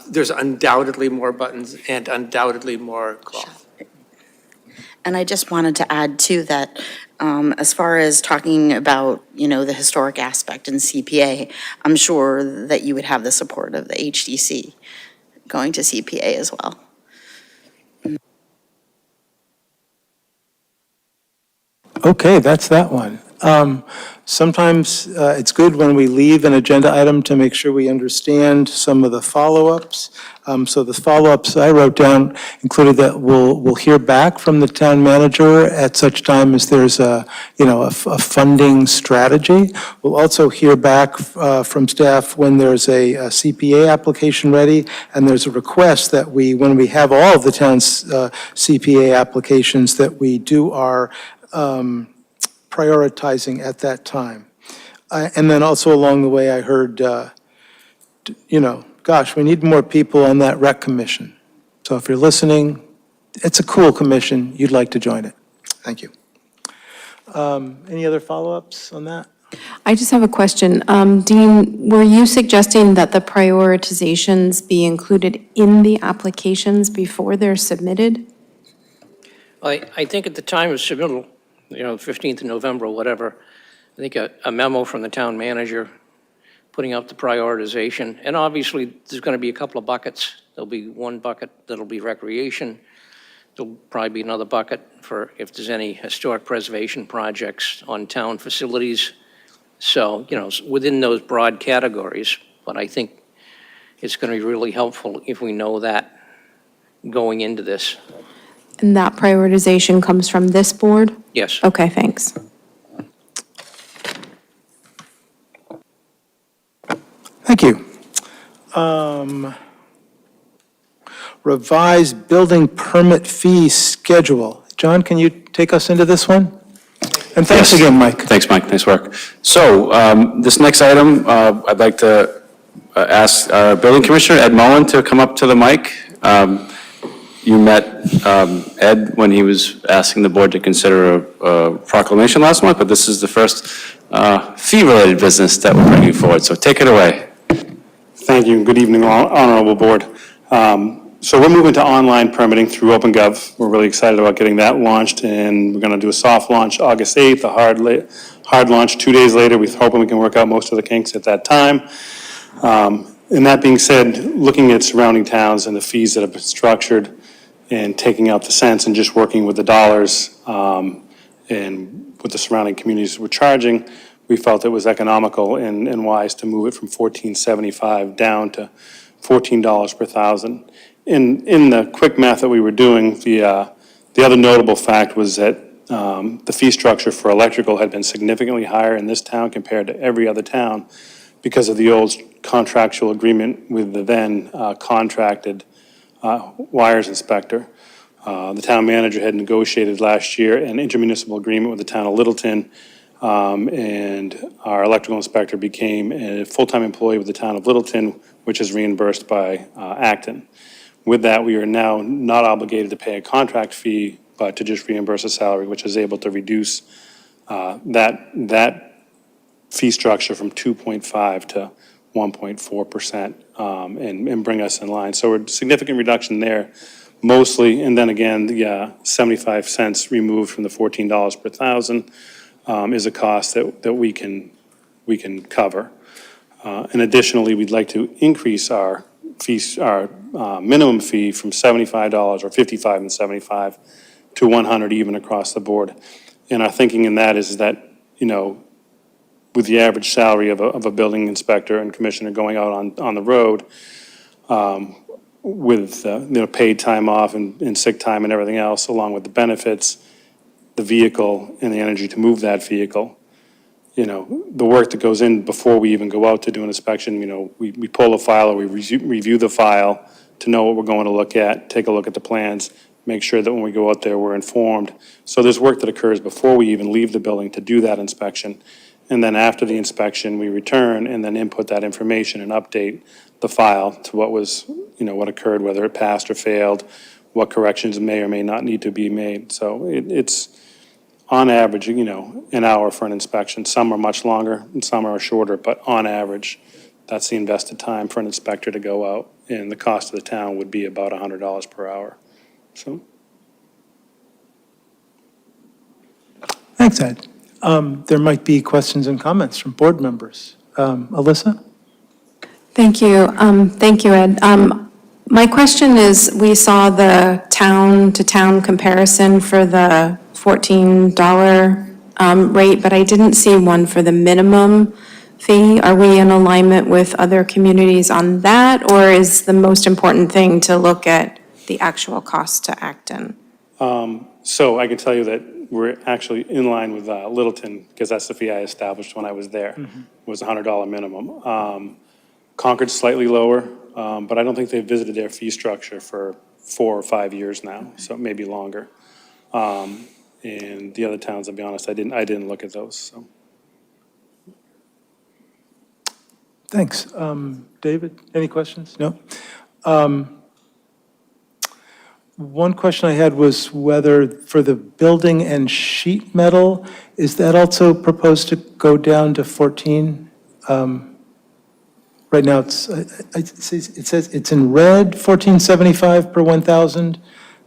There's undoubtedly more buttons and undoubtedly more cloth. And I just wanted to add too that as far as talking about, the historic aspect in CPA, I'm sure that you would have the support of the HDC going to CPA as well. Okay, that's that one. Sometimes it's good when we leave an agenda item to make sure we understand some of the follow-ups. So the follow-ups I wrote down included that we'll hear back from the town manager at such time as there's a funding strategy. We'll also hear back from staff when there's a CPA application ready, and there's a request that when we have all of the town's CPA applications, that we do our prioritizing at that time. And then also along the way, I heard, gosh, we need more people on that rec commission. So if you're listening, it's a cool commission, you'd like to join it. Thank you. Any other follow-ups on that? I just have a question. Dean, were you suggesting that the prioritizations be included in the applications before they're submitted? I think at the time of submittal, 15th of November or whatever, I think a memo from the town manager putting out the prioritization, and obviously, there's going to be a couple of buckets. There'll be one bucket that'll be recreation. There'll probably be another bucket for if there's any historic preservation projects on town facilities. So, within those broad categories, but I think it's going to be really helpful if we know that going into this. And that prioritization comes from this board? Yes. Okay, thanks. Thank you. Revised building permit fee schedule. John, can you take us into this one? And thanks again, Mike. Thanks, Mike. Nice work. So this next item, I'd like to ask our building commissioner, Ed Mullen, to come up to the mic. You met Ed when he was asking the board to consider a proclamation last month, but this is the first fee-related business that we're bringing forward. So take it away. Thank you. Good evening, honorable board. So we're moving to online permitting through OpenGov. We're really excited about getting that launched, and we're going to do a soft launch August 8th, a hard launch 2 days later. We're hoping we can work out most of the kinks at that time. And that being said, looking at surrounding towns and the fees that have been structured and taking out the cents and just working with the dollars and with the surrounding communities we're charging, we felt it was economical and wise to move it from $14.75 down to $14 per thousand. In the quick math that we were doing, the other notable fact was that the fee structure for electrical had been significantly higher in this town compared to every other town because of the old contractual agreement with the then contracted wires inspector. The town manager had negotiated last year an intermunicipal agreement with the town of Littleton, and our electrical inspector became a full-time employee with the town of Littleton, which is reimbursed by Acton. With that, we are now not obligated to pay a contract fee, but to just reimburse a salary, which is able to reduce that fee structure from 2.5 to 1.4%, and bring us in line. So a significant reduction there, mostly, and then again, the 75 cents removed from the $14 per thousand is a cost that we can cover. And additionally, we'd like to increase our fees, our minimum fee from $75 or $55 and $75 to $100 even across the board. And our thinking in that is that, with the average salary of a building inspector and commissioner going out on the road, with paid time off and sick time and everything else, along with the benefits, the vehicle and the energy to move that vehicle, the work that goes in before we even go out to do an inspection, we pull a file or we review the file to know what we're going to look at, take a look at the plans, make sure that when we go out there, we're informed. So there's work that occurs before we even leave the building to do that inspection. And then after the inspection, we return and then input that information and update the file to what was, what occurred, whether it passed or failed, what corrections may or may not need to be made. So it's on average, an hour for an inspection. Some are much longer and some are shorter, but on average, that's the invested time for an inspector to go out. And the cost of the town would be about $100 per hour. So. Thanks, Ed. There might be questions and comments from board members. Alyssa? Thank you. Thank you, Ed. My question is, we saw the town-to-town comparison for the $14 rate, but I didn't see one for the minimum fee. Are we in alignment with other communities on that, or is the most important thing to look at the actual cost to Acton? So I can tell you that we're actually in line with Littleton, because that's the fee I established when I was there, was $100 minimum. Concord's slightly lower, but I don't think they've visited their fee structure for 4 or 5 years now, so maybe longer. And the other towns, I'll be honest, I didn't look at those, so. Thanks. David, any questions? No? One question I had was whether for the building and sheet metal, is that also proposed to go down to 14? Right now, it says it's in red, 1475 per 1,000,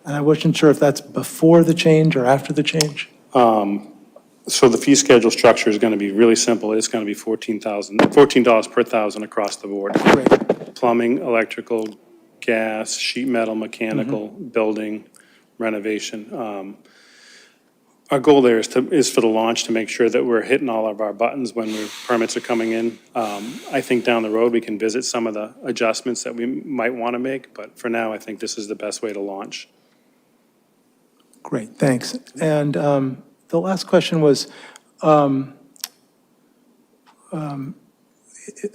and I wasn't sure if that's before the change or after the change. So the fee schedule structure is going to be really simple. It's going to be $14 per thousand across the board. Great. Plumbing, electrical, gas, sheet metal, mechanical, building, renovation. Our goal there is for the launch to make sure that we're hitting all of our buttons when permits are coming in. I think down the road, we can visit some of the adjustments that we might want to make, but for now, I think this is the best way to launch. Great, thanks. And the last question was,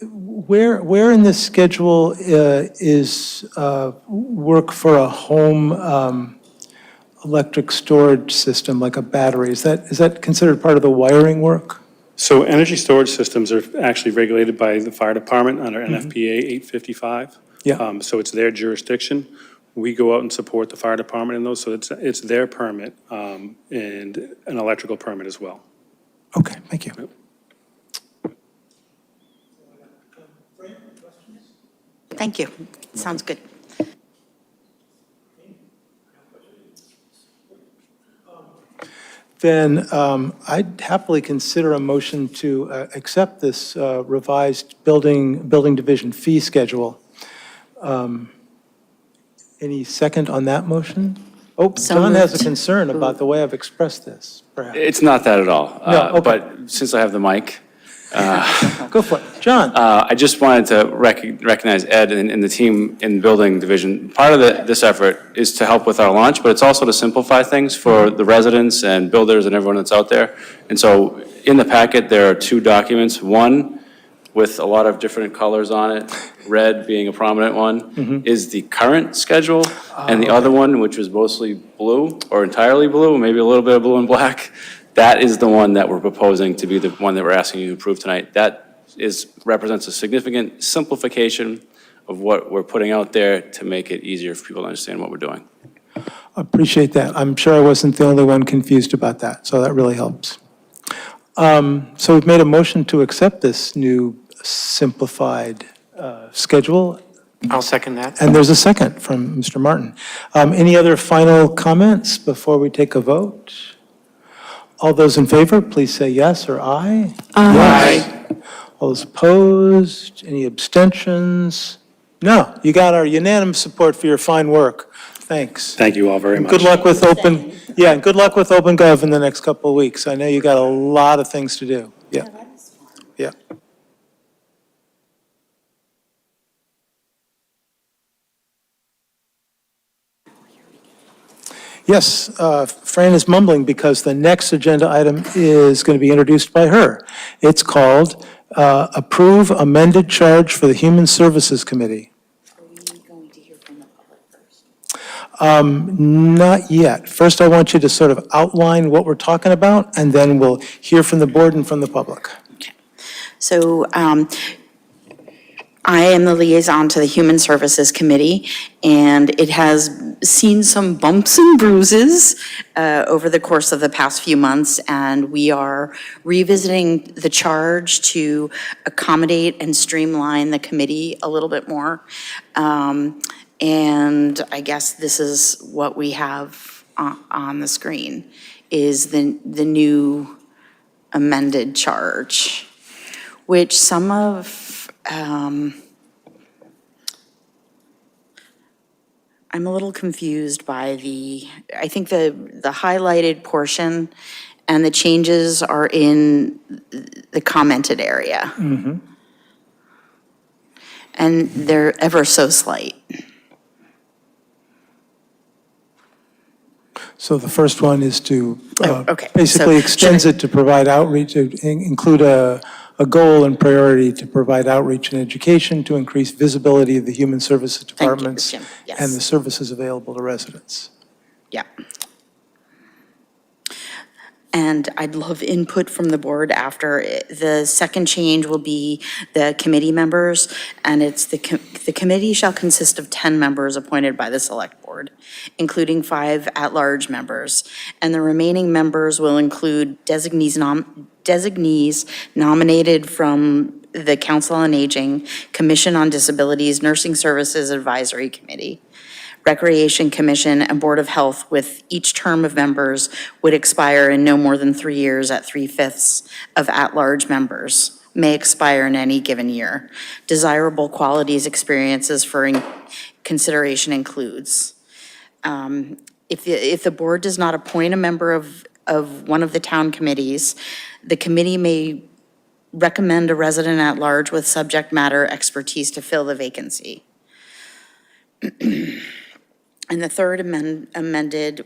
where in this schedule is work for a home electric storage system, like a battery? Is that considered part of the wiring work? So energy storage systems are actually regulated by the fire department under NFPA 855. Yeah. So it's their jurisdiction. We go out and support the fire department in those, so it's their permit and an electrical permit as well. Okay, thank you. Thank you. Sounds good. Then I'd happily consider a motion to accept this revised building division fee schedule. Any second on that motion? Oh, So John has a moved. concern about the way I've expressed this, perhaps. It's not that at all. No, okay. But since I have the mic, Go for it. John? I just wanted to recognize Ed and the team in building division. Part of this effort is to help with our launch, but it's also to simplify things for the residents and builders and everyone that's out there. And so in the packet, there are 2 documents. One with a lot of different colors on it, red being a prominent one, is the current schedule. And the other one, which was mostly blue or entirely blue, maybe a little bit of blue and black, that is the one that we're proposing to be the one that we're asking you to approve tonight. That represents a significant simplification of what we're putting out there to make it easier for people to understand what we're doing. Appreciate that. I'm sure I wasn't the only one confused about that, so that really helps. So we've made a motion to accept this new simplified schedule, I'll second that. and there's a second from Mr. Martin. Any other final comments before we take a vote? All those in favor, please say yes or aye. Yes. All those opposed? Any abstentions? No, you got our unanimous support for your fine work. Thanks. Thank you all very much. Good luck with and good luck with OpenGov in the next couple of weeks. I know you got a lot of things to do. Yeah. Yeah. Yes, Fran is mumbling because the next agenda item is going to be introduced by her. It's called Approve Amended Charge for the Human Services Committee. Are we going to hear from the public first? Not yet. First, I want you to sort of outline what we're talking about, and then we'll hear from the board and from the public. Okay. So I am the liaison to the Human Services Committee, and it has seen some bumps and bruises over the course of the past few months, and we are revisiting the charge to accommodate and streamline the committee a little bit more. And I guess this is what we have on the screen, is the new amended charge, which some of I'm a little confused by I think the highlighted portion and the changes are in the commented area. And they're ever so slight. So the first one is to okay, basically so extends it to provide outreach, to include a goal and priority to provide outreach and education to increase visibility of the human services departments Jim. Yes. and the services available to residents. Yeah. And I'd love input from the board after. The second change will be the committee members, and it's the committee shall consist of 10 members appointed by the select board, including 5 at-large members. And the remaining members will include designees nominated from the Council on Aging, Commission on Disabilities, Nursing Services Advisory Committee, Recreation Commission, and Board of Health, with each term of members would expire in no more than 3 years at 3/5 of at-large members, may expire in any given year. Desirable qualities, experiences for consideration includes. If the board does not appoint a member of one of the town committees, the committee may recommend a resident at large with subject matter expertise to fill the vacancy. And the third amended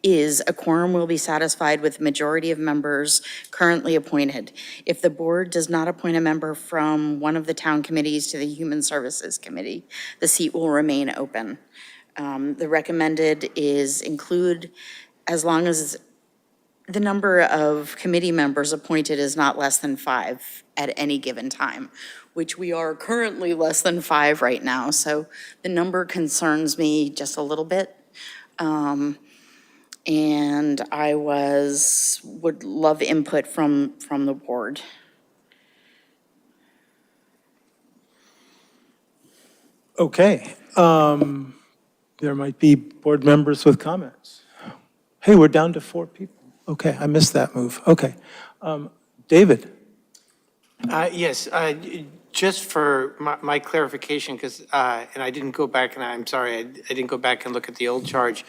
is a quorum will be satisfied with the majority of members currently appointed. If the board does not appoint a member from one of the town committees to the Human Services Committee, the seat will remain open. The recommended is include as long as the number of committee members appointed is not less than 5 at any given time, which we are currently less than 5 right now. So the number concerns me just a little bit. And I would love input from the board. Okay. There might be board members with comments. Hey, we're down to 4 people. Okay, I missed that move. Okay. David? Yes, just for my clarification, because, and I didn't go back, and I'm sorry, I didn't go back and look at the old charge.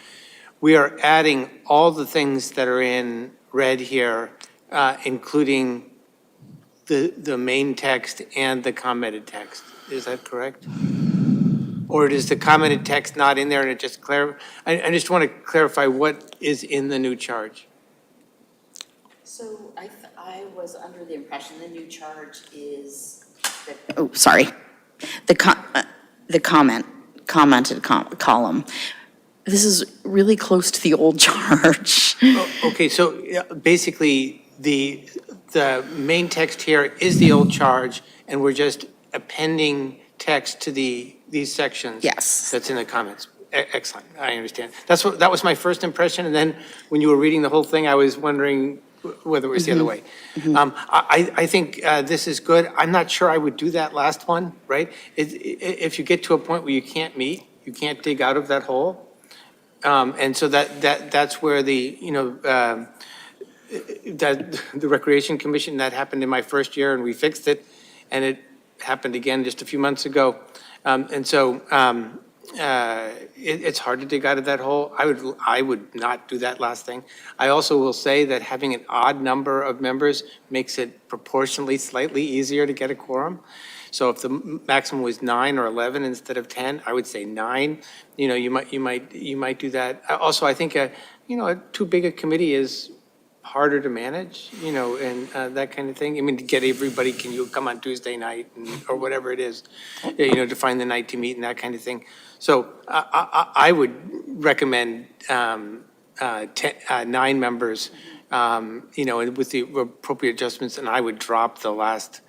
We are adding all the things that are in red here, including the main text and the commented text. Is that correct? Or is the commented text not in there and it just I just want to clarify what is in the new charge. So I was under the impression the new charge is, sorry, the commented column. This is really close to the old charge. Okay, so basically the main text here is the old charge, and we're just appending text to these sections. Yes. That's in the comments. Excellent, I understand. That was my first impression, and then when you were reading the whole thing, I was wondering whether it was the other way. I think this is good. I'm not sure I would do that last one, right? If you get to a point where you can't meet, you can't dig out of that hole. And so that's where that the Recreation Commission, that happened in my first year and we fixed it, and it happened again just a few months ago. And so it's hard to dig out of that hole. I would not do that last thing. I also will say that having an odd number of members makes it proportionally slightly easier to get a quorum. So if the maximum was 9 or 11 instead of 10, I would say 9. You might do that. Also, I think too big a committee is harder to manage, and that kind of thing. I mean, to get everybody, can you come on Tuesday night or whatever it is, to find the night to meet and that kind of thing. So I would recommend 9 members, with the appropriate adjustments, and I would drop the last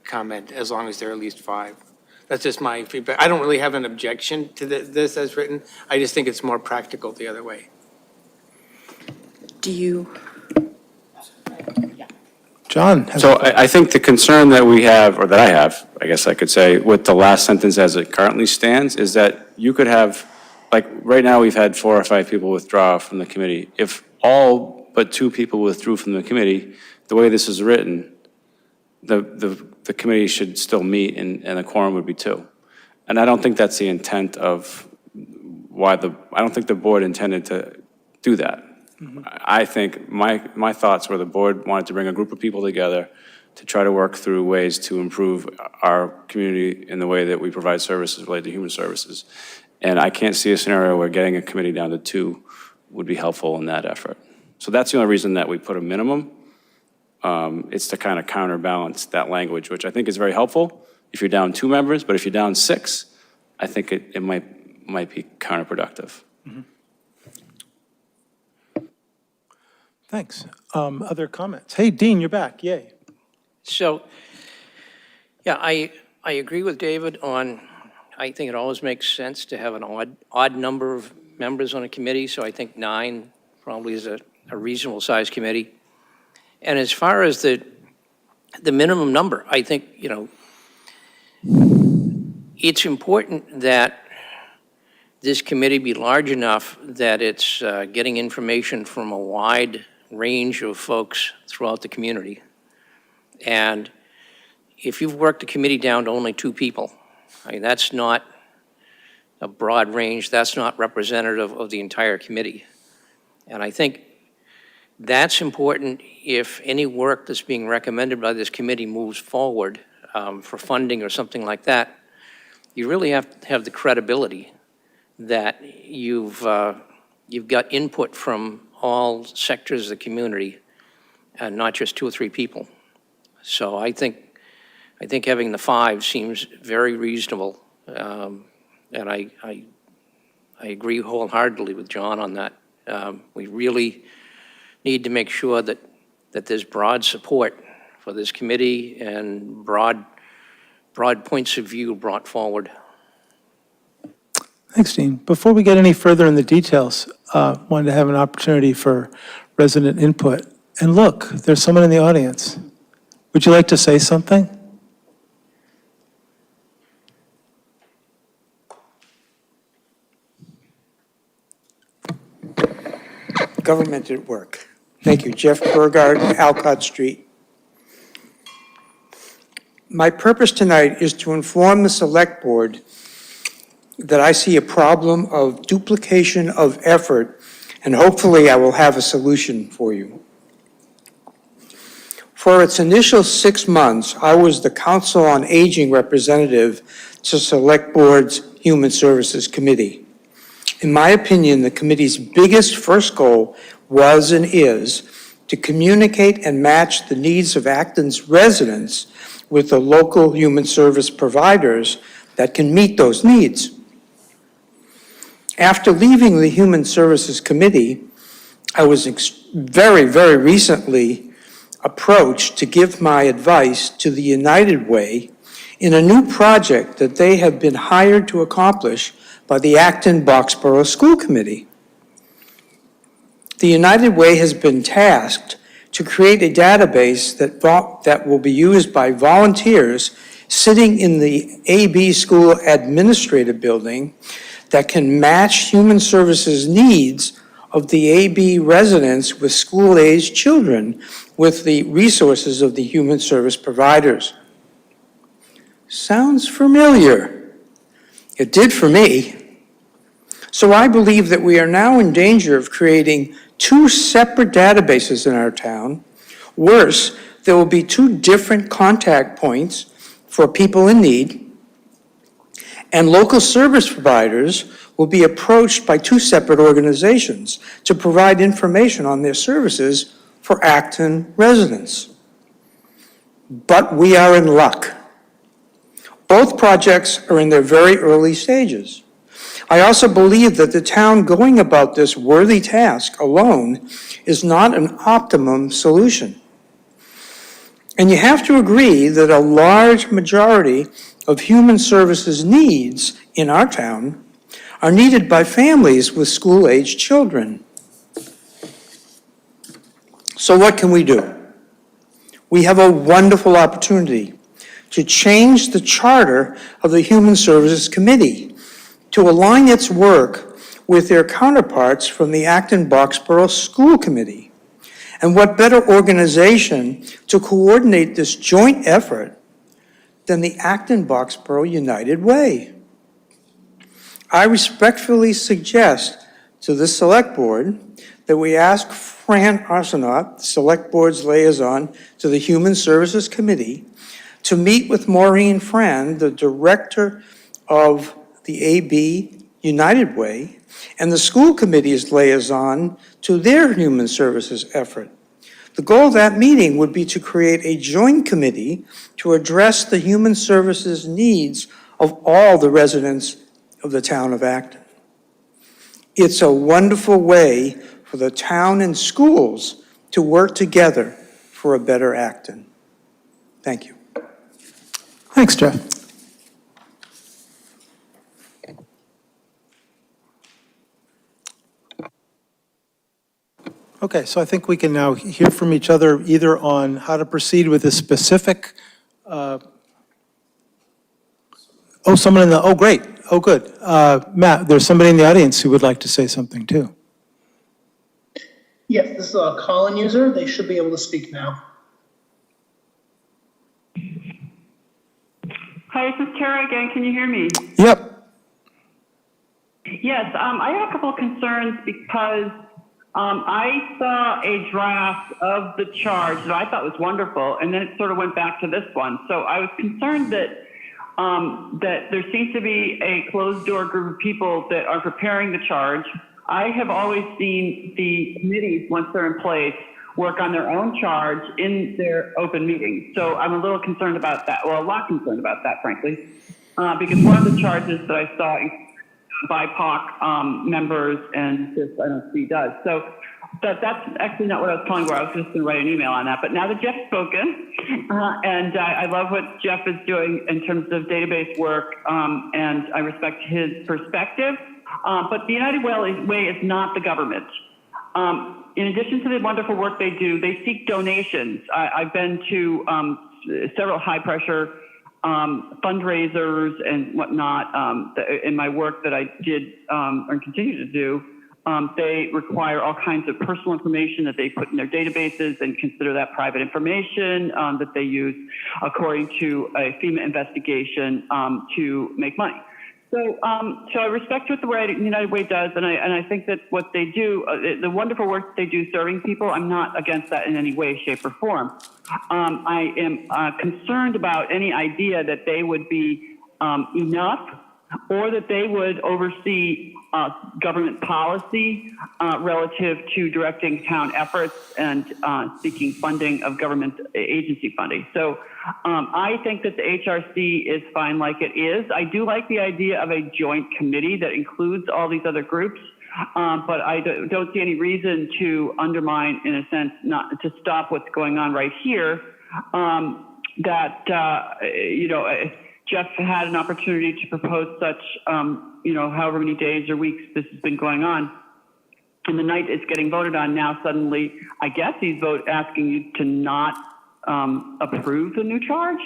comment as long as there are at least 5. That's just my feedback. I don't really have an objection to this as written. I just think it's more practical the other way. Do you? John? So I think the concern that we have, or that I have, I guess I could say, with the last sentence as it currently stands, is that you could have, like, right now we've had 4 or 5 people withdraw from the committee. If all but 2 people withdrew from the committee, the way this is written, the committee should still meet and the quorum would be 2. And I don't think that's the intent of I don't think the board intended to do that. I think my thoughts were the board wanted to bring a group of people together to try to work through ways to improve our community in the way that we provide services related to human services. And I can't see a scenario where getting a committee down to 2 would be helpful in that effort. So that's the only reason that we put a minimum. It's to kind of counterbalance that language, which I think is very helpful if you're down 2 members, but if you're down 6, I think it might be counterproductive. Thanks. Other comments? Hey, Dean, you're back. Yay. So, yeah, I agree with David on, I think it always makes sense to have an odd number of members on a committee, so I think 9 probably is a reasonable sized committee. And as far as the minimum number, I think, it's important that this committee be large enough that it's getting information from a wide range of folks throughout the community. And if you've worked a committee down to only 2 people, I mean, that's not a broad range, that's not representative of the entire committee. And I think that's important if any work that's being recommended by this committee moves forward for funding or something like that. You really have to have the credibility that you've got input from all sectors of the community and not just 2 or 3 people. So I think having the 5 seems very reasonable, and I agree wholeheartedly with John on that. We really need to make sure that there's broad support for this committee and broad points of view brought forward. Thanks, Dean. Before we get any further in the details, wanted to have an opportunity for resident input. And look, there's someone in the audience. Would you like to say something? Government at work. Thank you. Jeff Burgard, Alcott Street. My purpose tonight is to inform the Select Board that I see a problem of duplication of effort, and hopefully I will have a solution for you. For its initial 6 months, I was the Council on Aging representative to Select Board's Human Services Committee. In my opinion, the committee's biggest first goal was and is to communicate and match the needs of Acton's residents with the local human service providers that can meet those needs. After leaving the Human Services Committee, I was very, very recently approached to give my advice to the United Way in a new project that they have been hired to accomplish by the Acton Boxborough School Committee. The United Way has been tasked to create a database that will be used by volunteers sitting in the AB School Administrative Building that can match human services needs of the AB residents with school-aged children with the resources of the human service providers. Sounds familiar. It did for me. So I believe that we are now in danger of creating 2 separate databases in our town. Worse, there will be 2 different contact points for people in need, and local service providers will be approached by 2 separate organizations to provide information on their services for Acton residents. But we are in luck. Both projects are in their very early stages. I also believe that the town going about this worthy task alone is not an optimum solution. And you have to agree that a large majority of human services needs in our town are needed by families with school-aged children. So what can we do? We have a wonderful opportunity to change the charter of the Human Services Committee to align its work with their counterparts from the Acton Boxborough School Committee. And what better organization to coordinate this joint effort than the Acton Boxborough United Way? I respectfully suggest to the Select Board that we ask Fran Arsenault, the Select Board's liaison to the Human Services Committee, to meet with Maureen Fran, the Director of the AB United Way, and the school committee's liaison to their human services effort. The goal of that meeting would be to create a joint committee to address the human services needs of all the residents of the town of Acton. It's a wonderful way for the town and schools to work together for a better Acton. Thank you. Thanks, Jeff. Okay, so I think we can now hear from each other either on how to proceed with a specific, someone in the, great, good. Matt, there's somebody in the audience who would like to say something too. Yes, this is a call-in user. They should be able to speak now. Hi, this is Tara again. Can you hear me? Yep. Yes, I have a couple of concerns because I saw a draft of the charge that I thought was wonderful, and then it sort of went back to this one. So I was concerned that that there seems to be a closed-door group of people that are preparing the charge. I have always seen the committees, once they're in place, work on their own charge in their open meetings. So I'm a little concerned about that, well, a lot concerned about that, frankly, because one of the charges that I saw BIPOC members and this I don't see does. So that's actually not what I was calling for. I was just going to write an email on that. But now that Jeff's spoken, and I love what Jeff is doing in terms of database work, and I respect his perspective. But the United Way is not the government. In addition to the wonderful work they do, they seek donations. I've been to several high-pressure fundraisers and whatnot in my work that I did and continue to do. They require all kinds of personal information that they put in their databases and consider that private information that they use according to a FEMA investigation to make money. So I respect what the United Way does, and I think that what they do, the wonderful work they do serving people, I'm not against that in any way, shape, or form. I am concerned about any idea that they would be enough, or that they would oversee government policy relative to directing town efforts and seeking funding of government agency funding. So I think that the HRC is fine like it is. I do like the idea of a joint committee that includes all these other groups, but I don't see any reason to undermine, in a sense, not to stop what's going on right here. Jeff had an opportunity to propose such, however many days or weeks this has been going on. And the night it's getting voted on now, suddenly, I guess he's asking you to not approve the new charge.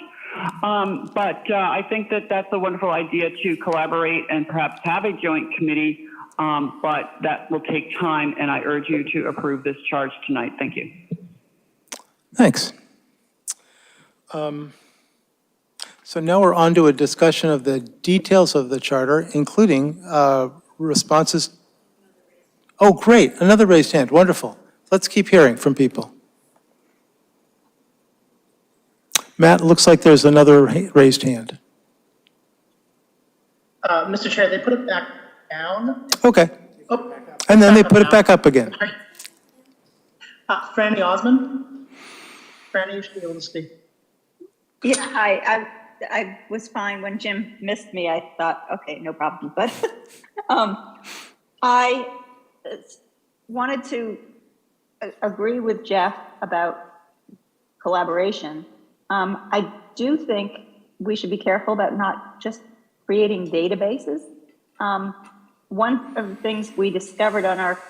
But I think that that's a wonderful idea to collaborate and perhaps have a joint committee, but that will take time, and I urge you to approve this charge tonight. Thank you. Thanks. So now we're on to a discussion of the details of the charter, including responses. Oh, great, another raised hand, wonderful. Let's keep hearing from people. Matt, looks like there's another raised hand. Mr. Chair, they put it back down. Okay. Oh, And then they put it back up again. Franny Osmond. Franny, you should be able to speak. Yeah, I was fine when Jim missed me. I thought, okay, no problem. But I wanted to agree with Jeff about collaboration. I do think we should be careful about not just creating databases. One of the things we discovered on our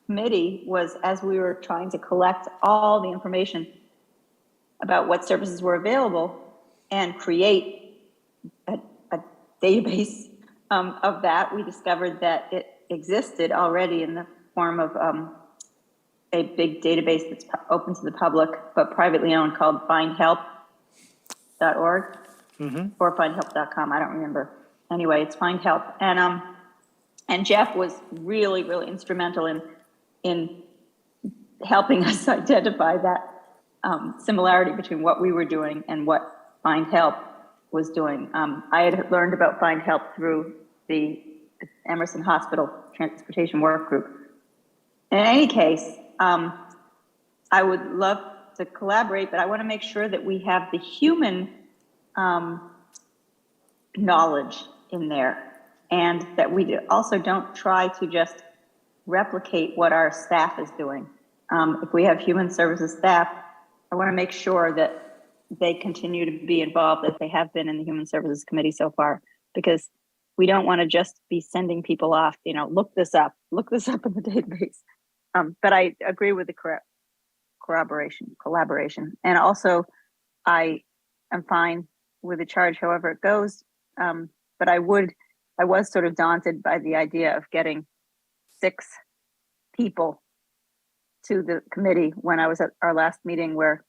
committee was, as we were trying to collect all the information about what services were available and create a database of that, we discovered that it existed already in the form of a big database that's open to the public but privately owned, called findhelp.org or findhelp.com. I don't remember. Anyway, it's Find Help. And And Jeff was really, really instrumental in helping us identify that similarity between what we were doing and what Find Help was doing. I had learned about Find Help through the Emerson Hospital Transportation Work Group. In any case, I would love to collaborate, but I want to make sure that we have the human knowledge in there, and that we also don't try to just replicate what our staff is doing. If we have human services staff, I want to make sure that they continue to be involved as they have been in the Human Services Committee so far, because we don't want to just be sending people off, look this up in the database. But I agree with the collaboration. And also, I am fine with the charge however it goes. But I was sort of daunted by the idea of getting 6 people to the committee when I was at our last meeting where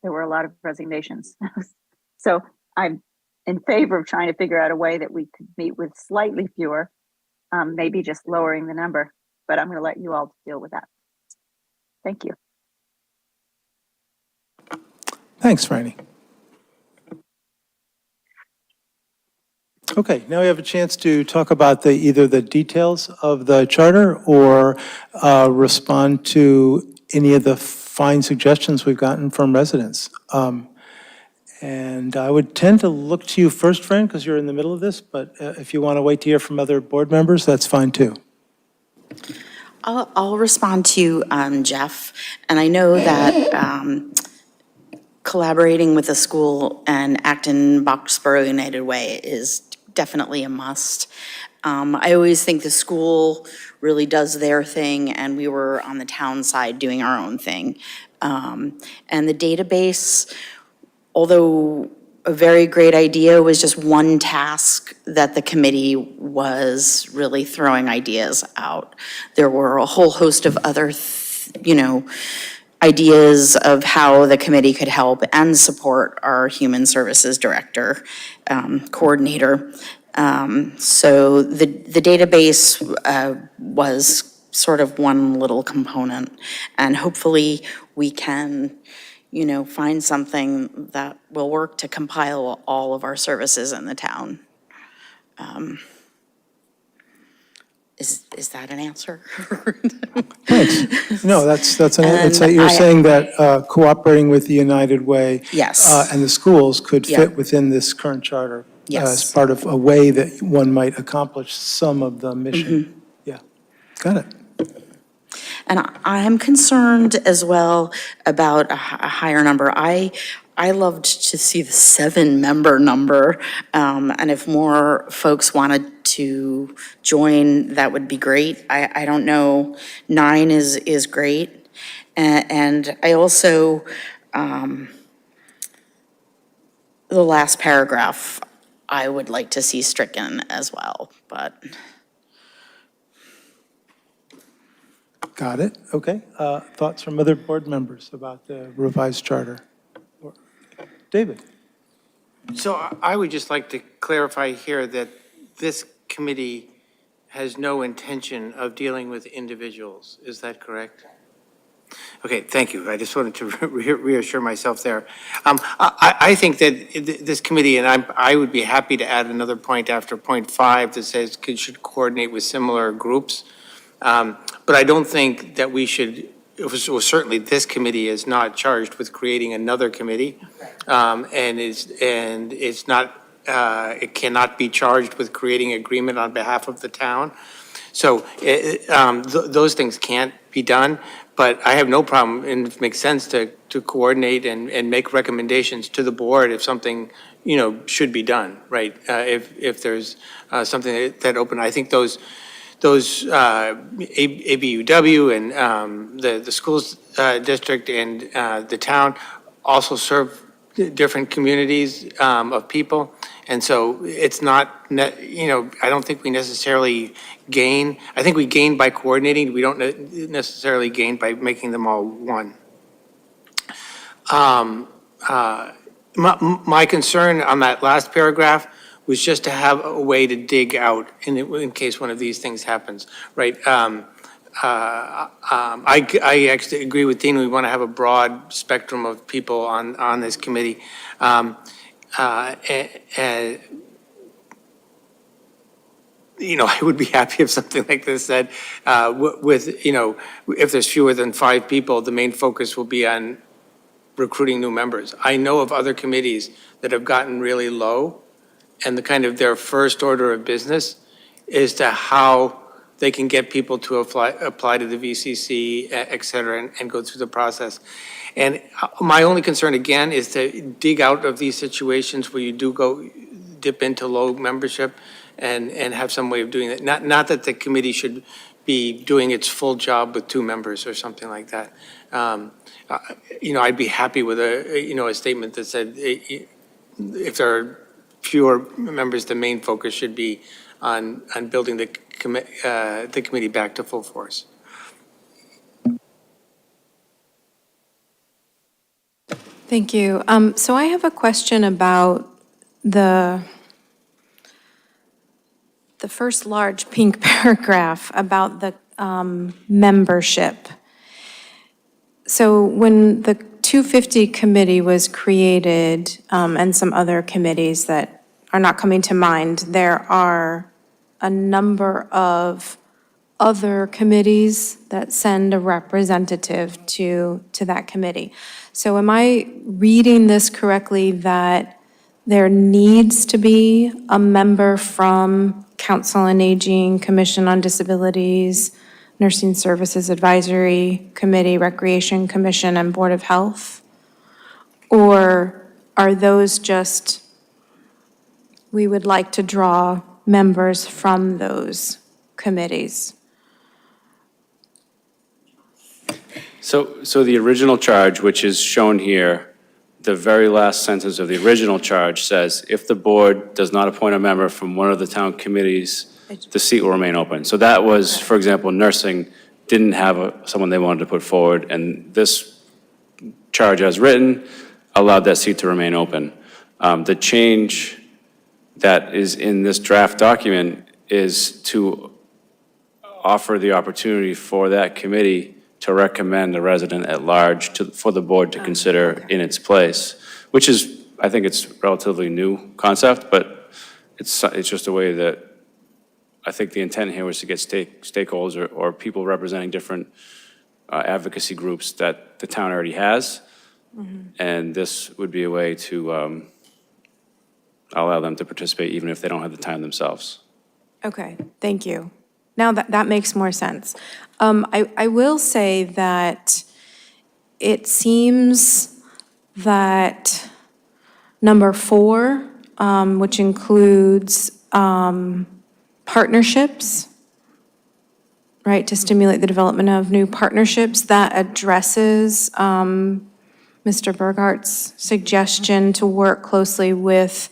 there were a lot of resignations. So I'm in favor of trying to figure out a way that we could meet with slightly fewer, maybe just lowering the number, but I'm going to let you all deal with that. Thank you. Thanks, Franny. Okay, now we have a chance to talk about either the details of the charter or respond to any of the fine suggestions we've gotten from residents. And I would tend to look to you first, Fran, because you're in the middle of this, but if you want to wait to hear from other board members, that's fine too. I'll respond to Jeff, and I know that collaborating with the school and Acton Boxborough United Way is definitely a must. I always think the school really does their thing, and we were on the town side doing our own thing. And the database, although a very great idea, was just one task that the committee was really throwing ideas out. There were a whole host of other, ideas of how the committee could help and support our human services director, coordinator. So the database was sort of one little component, and hopefully we can find something that will work to compile all of our services in the town. Is that an answer? Thanks. No, that's And you're saying that cooperating with the United Way Yes. and the schools could Yeah. fit within this current charter Yes. as part of a way that one might accomplish some of the mission. Yeah, got it. And I am concerned as well about a higher number. I loved to see the 7-member number, and if more folks wanted to join, that would be great. I don't know, 9 is great. And I also, the last paragraph, I would like to see stricken as well, but. Got it, okay. Thoughts from other board members about the revised charter? David? So I would just like to clarify here that this committee has no intention of dealing with individuals. Is that correct? Okay, thank you. I just wanted to reassure myself there. I think that this committee, and I would be happy to add another point after point 5 that says should coordinate with similar groups. But I don't think that we should, well, certainly this committee is not charged with creating another committee. And it's not, it cannot be charged with creating agreement on behalf of the town. So those things can't be done, but I have no problem, and it makes sense to coordinate and make recommendations to the board if something, should be done, right? If there's something that open, I think those ABUW and the schools district and the town also serve different communities of people. And so it's not, I don't think we necessarily gain. I think we gain by coordinating. We don't necessarily gain by making them all one. My concern on that last paragraph was just to have a way to dig out in case one of these things happens, right? I actually agree with Dean. We want to have a broad spectrum of people on this committee. And, you know, I would be happy if something like this said, with, you know, if there's fewer than 5 people, the main focus will be on recruiting new members. I know of other committees that have gotten really low, and the kind of their first order of business is to how they can get people to apply to the VCC, et cetera, and go through the process. And my only concern, again, is to dig out of these situations where you do go dip into low membership and have some way of doing it. Not that the committee should be doing its full job with 2 members or something like that. You know, I'd be happy with a statement that said, if there are fewer members, the main focus should be on building the committee back to full force. Thank you. So I have a question about the first large pink paragraph about the membership. So when the 250 committee was created, and some other committees that are not coming to mind, there are a number of other committees that send a representative to that committee. So am I reading this correctly, that there needs to be a member from Council on Aging, Commission on Disabilities, Nursing Services Advisory Committee, Recreation Commission, and Board of Health? Or are those just, we would like to draw members from those committees? So the original charge, which is shown here, the very last sentence of the original charge says, if the board does not appoint a member from one of the town committees, the seat will remain open. So that was, for example, nursing didn't have someone they wanted to put forward, and this charge as written allowed that seat to remain open. The change that is in this draft document is to offer the opportunity for that committee to recommend a resident at large for the board to consider in its place, which is, I think it's relatively new concept, but it's just a way that I think the intent here was to get stakeholders or people representing different advocacy groups that the town already has. And this would be a way to allow them to participate even if they don't have the time themselves. Okay, thank you. Now that makes more sense. I will say that it seems that number 4, which includes partnerships, right, to stimulate the development of new partnerships, that addresses Mr. Burghart's suggestion to work closely with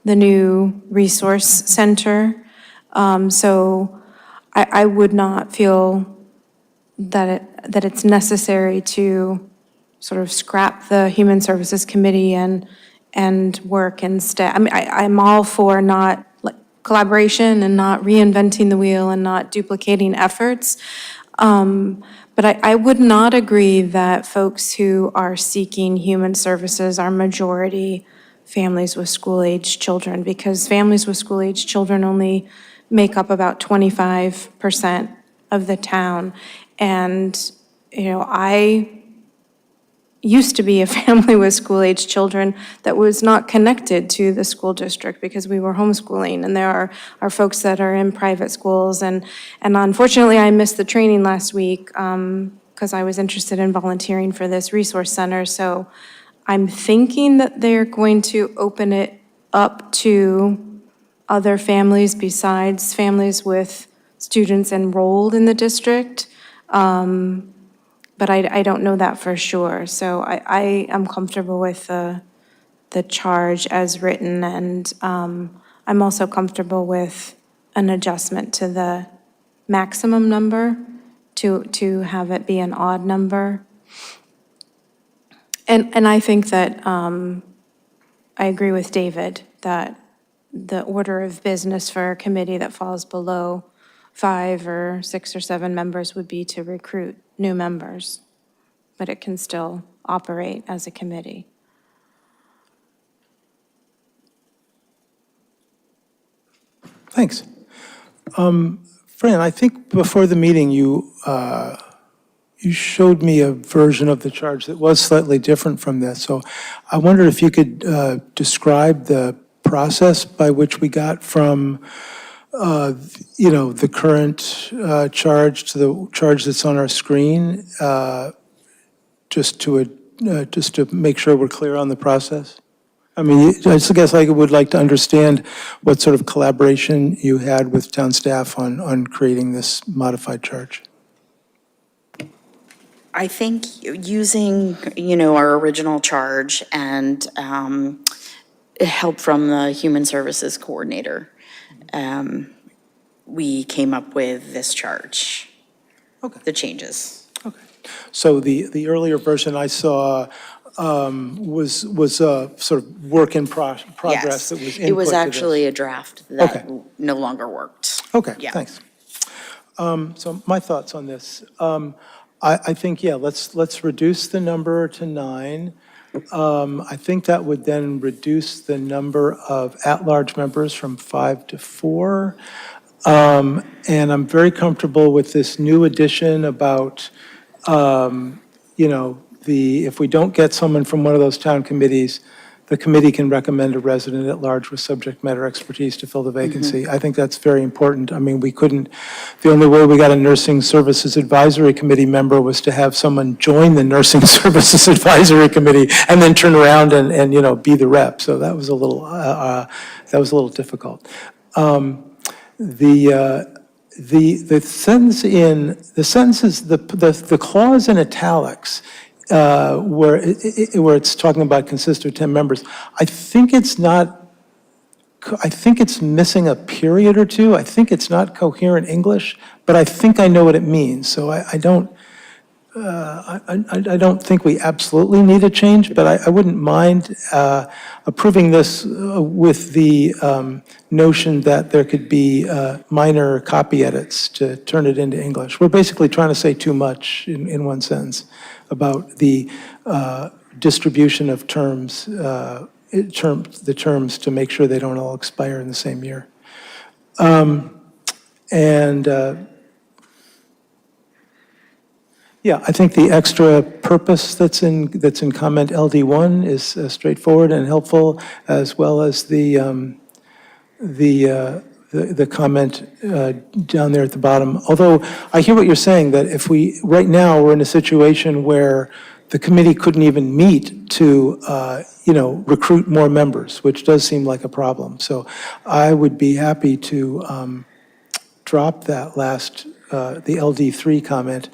the new resource center. So I would not feel that it's necessary to sort of scrap the Human Services Committee and work instead. I mean, I'm all for not collaboration and not reinventing the wheel and not duplicating efforts. But I would not agree that folks who are seeking human services are majority families with school-aged children, because families with school-aged children only make up about 25% of the town. And, you know, I used to be a family with school-aged children that was not connected to the school district because we were homeschooling, and there are folks that are in private schools. And unfortunately, I missed the training last week because I was interested in volunteering for this resource center. So I'm thinking that they're going to open it up to other families besides families with students enrolled in the district. But I don't know that for sure. So I am comfortable with the charge as written, and I'm also comfortable with an adjustment to the maximum number to have it be an odd number. And I think that I agree with David that the order of business for a committee that falls below 5 or 6 or 7 members would be to recruit new members, but it can still operate as a committee. Thanks. Fran, I think before the meeting, you showed me a version of the charge that was slightly different from this. So I wonder if you could describe the process by which we got from, the current charge to the charge that's on our screen, just to make sure we're clear on the process. I mean, I just guess I would like to understand what sort of collaboration you had with town staff on creating this modified charge. I think using, our original charge and help from the Human Services Coordinator, we came up with this charge. Okay. The changes. Okay. So the earlier version I saw was a sort of work in progress Yes. that was input It was to this. actually a draft that Okay. no longer worked. Okay, Yeah. thanks. So my thoughts on this. I think, let's reduce the number to 9. I think that would then reduce the number of at-large members from 5 to 4. And I'm very comfortable with this new addition about, if we don't get someone from one of those town committees, the committee can recommend a resident at large with subject matter expertise to fill the vacancy. I think that's very important. I mean, the only way we got a nursing services advisory committee member was to have someone join the nursing services advisory committee and then turn around and be the rep. So that was a little difficult. The clause in italics, where it's talking about consist of 10 members, I think it's missing a period or two. I think it's not coherent English, but I think I know what it means. So I don't think we absolutely need a change, but I wouldn't mind approving this with the notion that there could be minor copy edits to turn it into English. We're basically trying to say too much in one sentence about the distribution of terms, the terms to make sure they don't all expire in the same year. I think the extra purpose that's in comment LD1 is straightforward and helpful, as well as the comment down there at the bottom. Although I hear what you're saying, that if right now, we're in a situation where the committee couldn't even meet to, recruit more members, which does seem like a problem. So I would be happy to drop that last, the LD3 comment,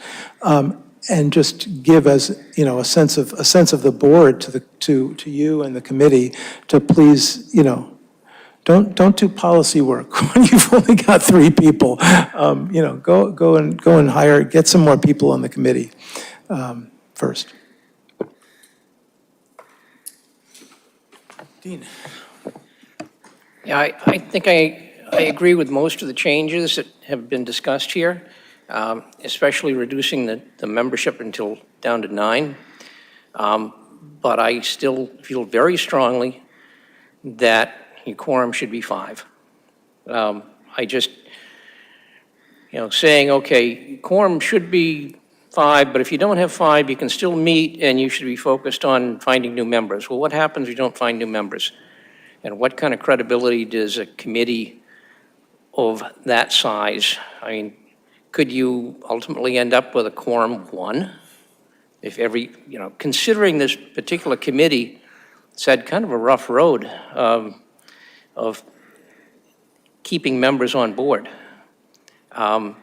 and just give as, a sense of the board to you and the committee to please, don't do policy work when you've only got 3 people. Go and get some more people on the committee first. Dean. Yeah, I think I agree with most of the changes that have been discussed here, especially reducing the membership down to 9. But I still feel very strongly that your quorum should be 5. I just, saying, okay, quorum should be 5, but if you don't have 5, you can still meet and you should be focused on finding new members. Well, what happens if you don't find new members? And what kind of credibility does a committee of that size, could you ultimately end up with a quorum of 1? If considering this particular committee, it's had kind of a rough road of keeping members on board. And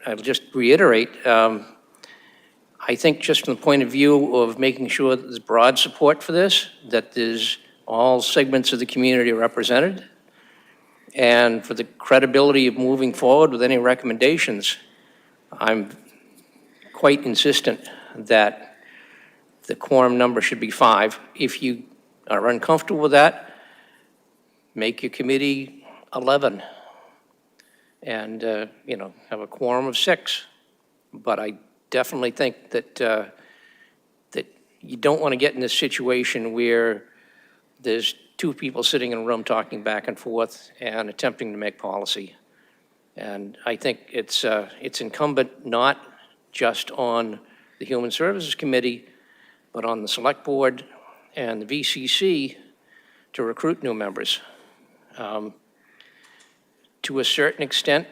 I'll just reiterate, I think just from the point of view of making sure that there's broad support for this, that there's all segments of the community represented, and for the credibility of moving forward with any recommendations, I'm quite insistent that the quorum number should be 5. If you are uncomfortable with that, make your committee 11 and, have a quorum of 6. But I definitely think that, that you don't want to get in this situation where there's 2 people sitting in a room talking back and forth and attempting to make policy. And I think it's incumbent not just on the Human Services Committee, but on the Select Board and the VCC to recruit new members. To a certain extent,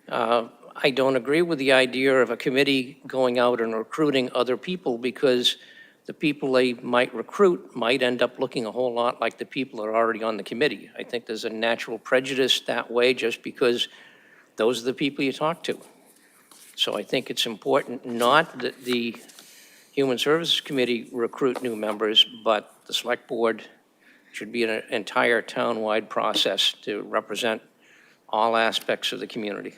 I don't agree with the idea of a committee going out and recruiting other people, because the people they might recruit might end up looking a whole lot like the people that are already on the committee. I think there's a natural prejudice that way just because those are the people you talk to. So I think it's important not that the Human Services Committee recruit new members, but the Select Board should be an entire town-wide process to represent all aspects of the community.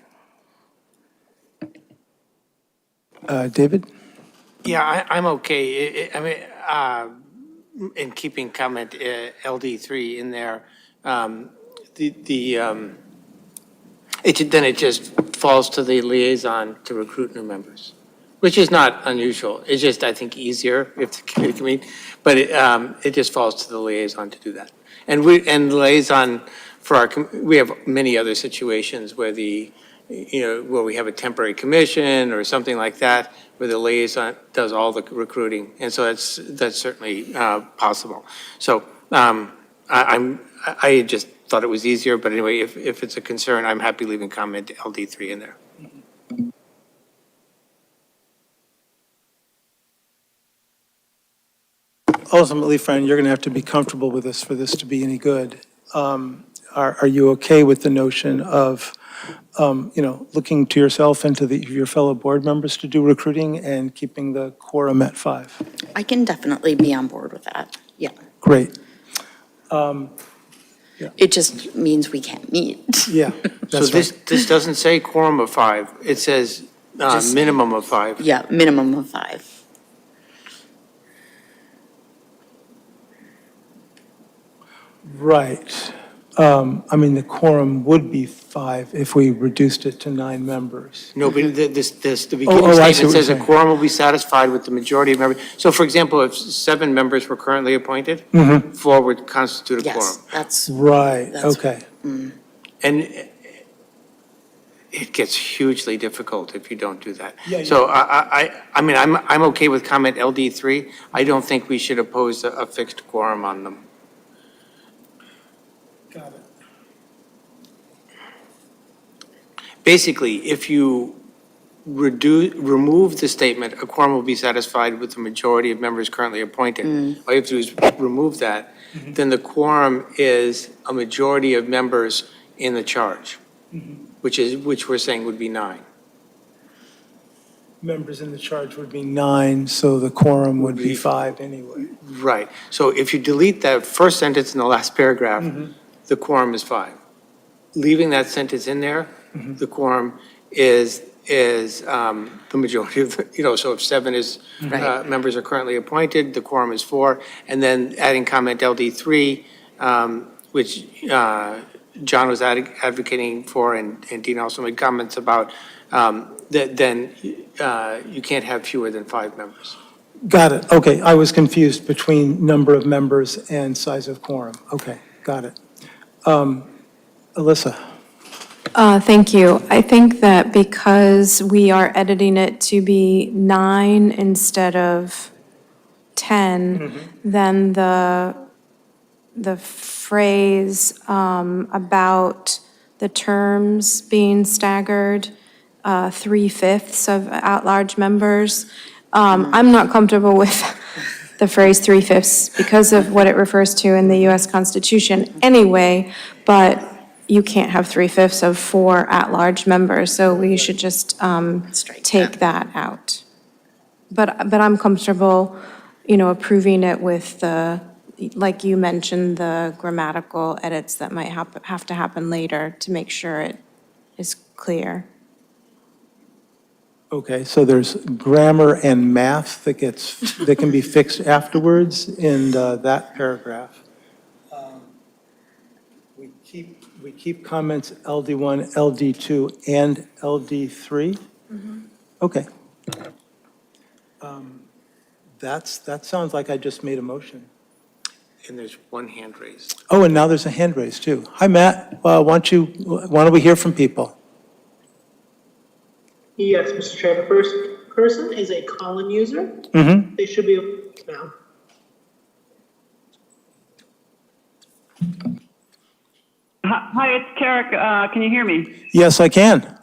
David? Yeah, I'm okay. In keeping comment LD3 in there, then it just falls to the liaison to recruit new members, which is not unusual. It's just, I think, easier if the committee can meet, but it just falls to the liaison to do that. And the liaison for we have many other situations where where we have a temporary commission or something like that, where the liaison does all the recruiting, and so that's certainly possible. So I just thought it was easier, but anyway, if it's a concern, I'm happy leaving comment LD3 in there. Ultimately, Fran, you're going to have to be comfortable with this for this to be any good. Are you okay with the notion of, looking to yourself and to your fellow board members to do recruiting and keeping the quorum at 5? I can definitely be on board with that, yeah. Great. It just means we can't meet. Yeah. So this doesn't say quorum of 5, it says minimum of 5. Yeah, minimum of 5. Right. The quorum would be 5 if we reduced it to 9 members. No, but the beginning I see statement what says you're a saying. quorum will be satisfied with the majority of members. So for example, if 7 members were currently appointed, 4 would constitute a quorum. Yes, that's. Right, That's- okay. And it gets hugely difficult if you don't do that. Yeah, So I'm okay with comment LD3. I don't think we should oppose a fixed quorum on them. Got it. Basically, if you remove the statement, a quorum will be satisfied with the majority of members currently appointed. All you have to do is remove that. Then the quorum is a majority of members in the charge, which we're saying would be 9. Members in the charge would be 9, so the quorum would be 5 anyway. Right. So if you delete that first sentence in the last paragraph, the quorum is 5. Leaving that sentence in there, the quorum is the majority of, so if 7 members are currently appointed, the quorum is 4. And then adding comment LD3, which John was advocating for, and Dean also made comments about, then you can't have fewer than 5 members. Got it, okay. I was confused between number of members and size of quorum. Okay, got it. Alyssa? Thank you. I think that because we are editing it to be 9 instead of 10, then the phrase about the terms being staggered, 3/5 of at-large members, I'm not comfortable with the phrase 3/5 because of what it refers to in the U.S. Constitution anyway, but you can't have 3/5 of 4 at-large members, so we should just take that out. But I'm comfortable, approving it with the, like you mentioned, the grammatical edits that might have to happen later to make sure it is clear. Okay, so there's grammar and math that can be fixed afterwards in that paragraph. We keep comments LD1, LD2, and LD3? Okay. That sounds like I just made a motion. And there's one hand raised. Oh, and now there's a hand raised, too. Hi, Matt. Why don't we hear from people? Yes, Mr. Chair, the first person is a Colin user. Mm-hmm. They should be able now. Hi, it's Tarek. Can you hear me? Yes, I can.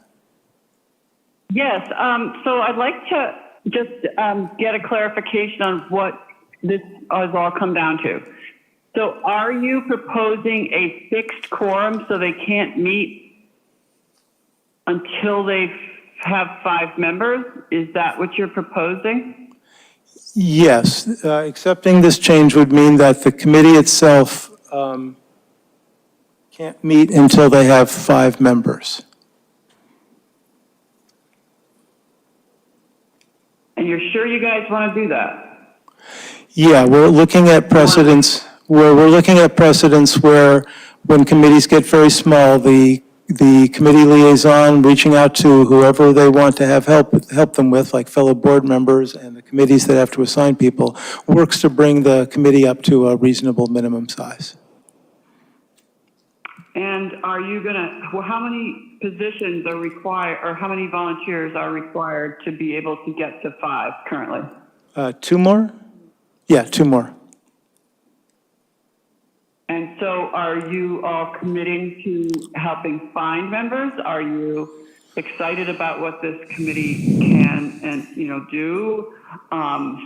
Yes. So I'd like to just get a clarification on what this has all come down to. So are you proposing a fixed quorum so they can't meet until they have 5 members? Is that what you're proposing? Yes. Accepting this change would mean that the committee itself can't meet until they have 5 members. And you're sure you guys want to do that? Yeah, we're looking at precedents where when committees get very small, the committee liaison reaching out to whoever they want to have help them with, like fellow board members and the committees that have to assign people, works to bring the committee up to a reasonable minimum size. And are you how many positions are required, or how many volunteers are required to be able to get to 5 currently? 2 more? Yeah, 2 more. And so are you all committing to helping find members? Are you excited about what this committee can do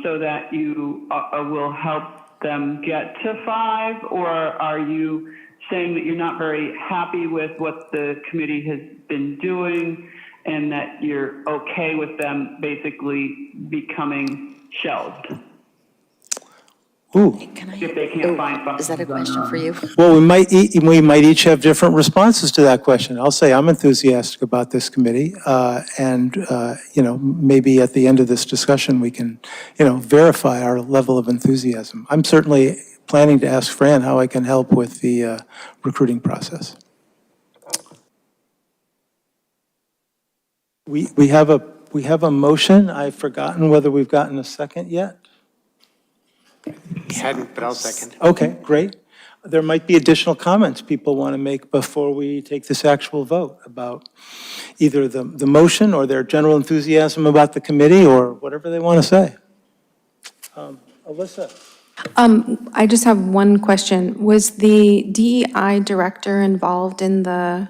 so that you will help them get to 5? Or are you saying that you're not very happy with what the committee has been doing and that you're okay with them basically becoming shelved? Ooh. If they can't find. Is that a question for you? Well, we might each have different responses to that question. I'll say I'm enthusiastic about this committee, and maybe at the end of this discussion we can, verify our level of enthusiasm. I'm certainly planning to ask Fran how I can help with the recruiting process. We have a motion. I've forgotten whether we've gotten a second yet. He hadn't, but I'll second. Okay, great. There might be additional comments people want to make before we take this actual vote about either the motion or their general enthusiasm about the committee or whatever they want to say. Alyssa? I just have one question. Was the DEI director involved in the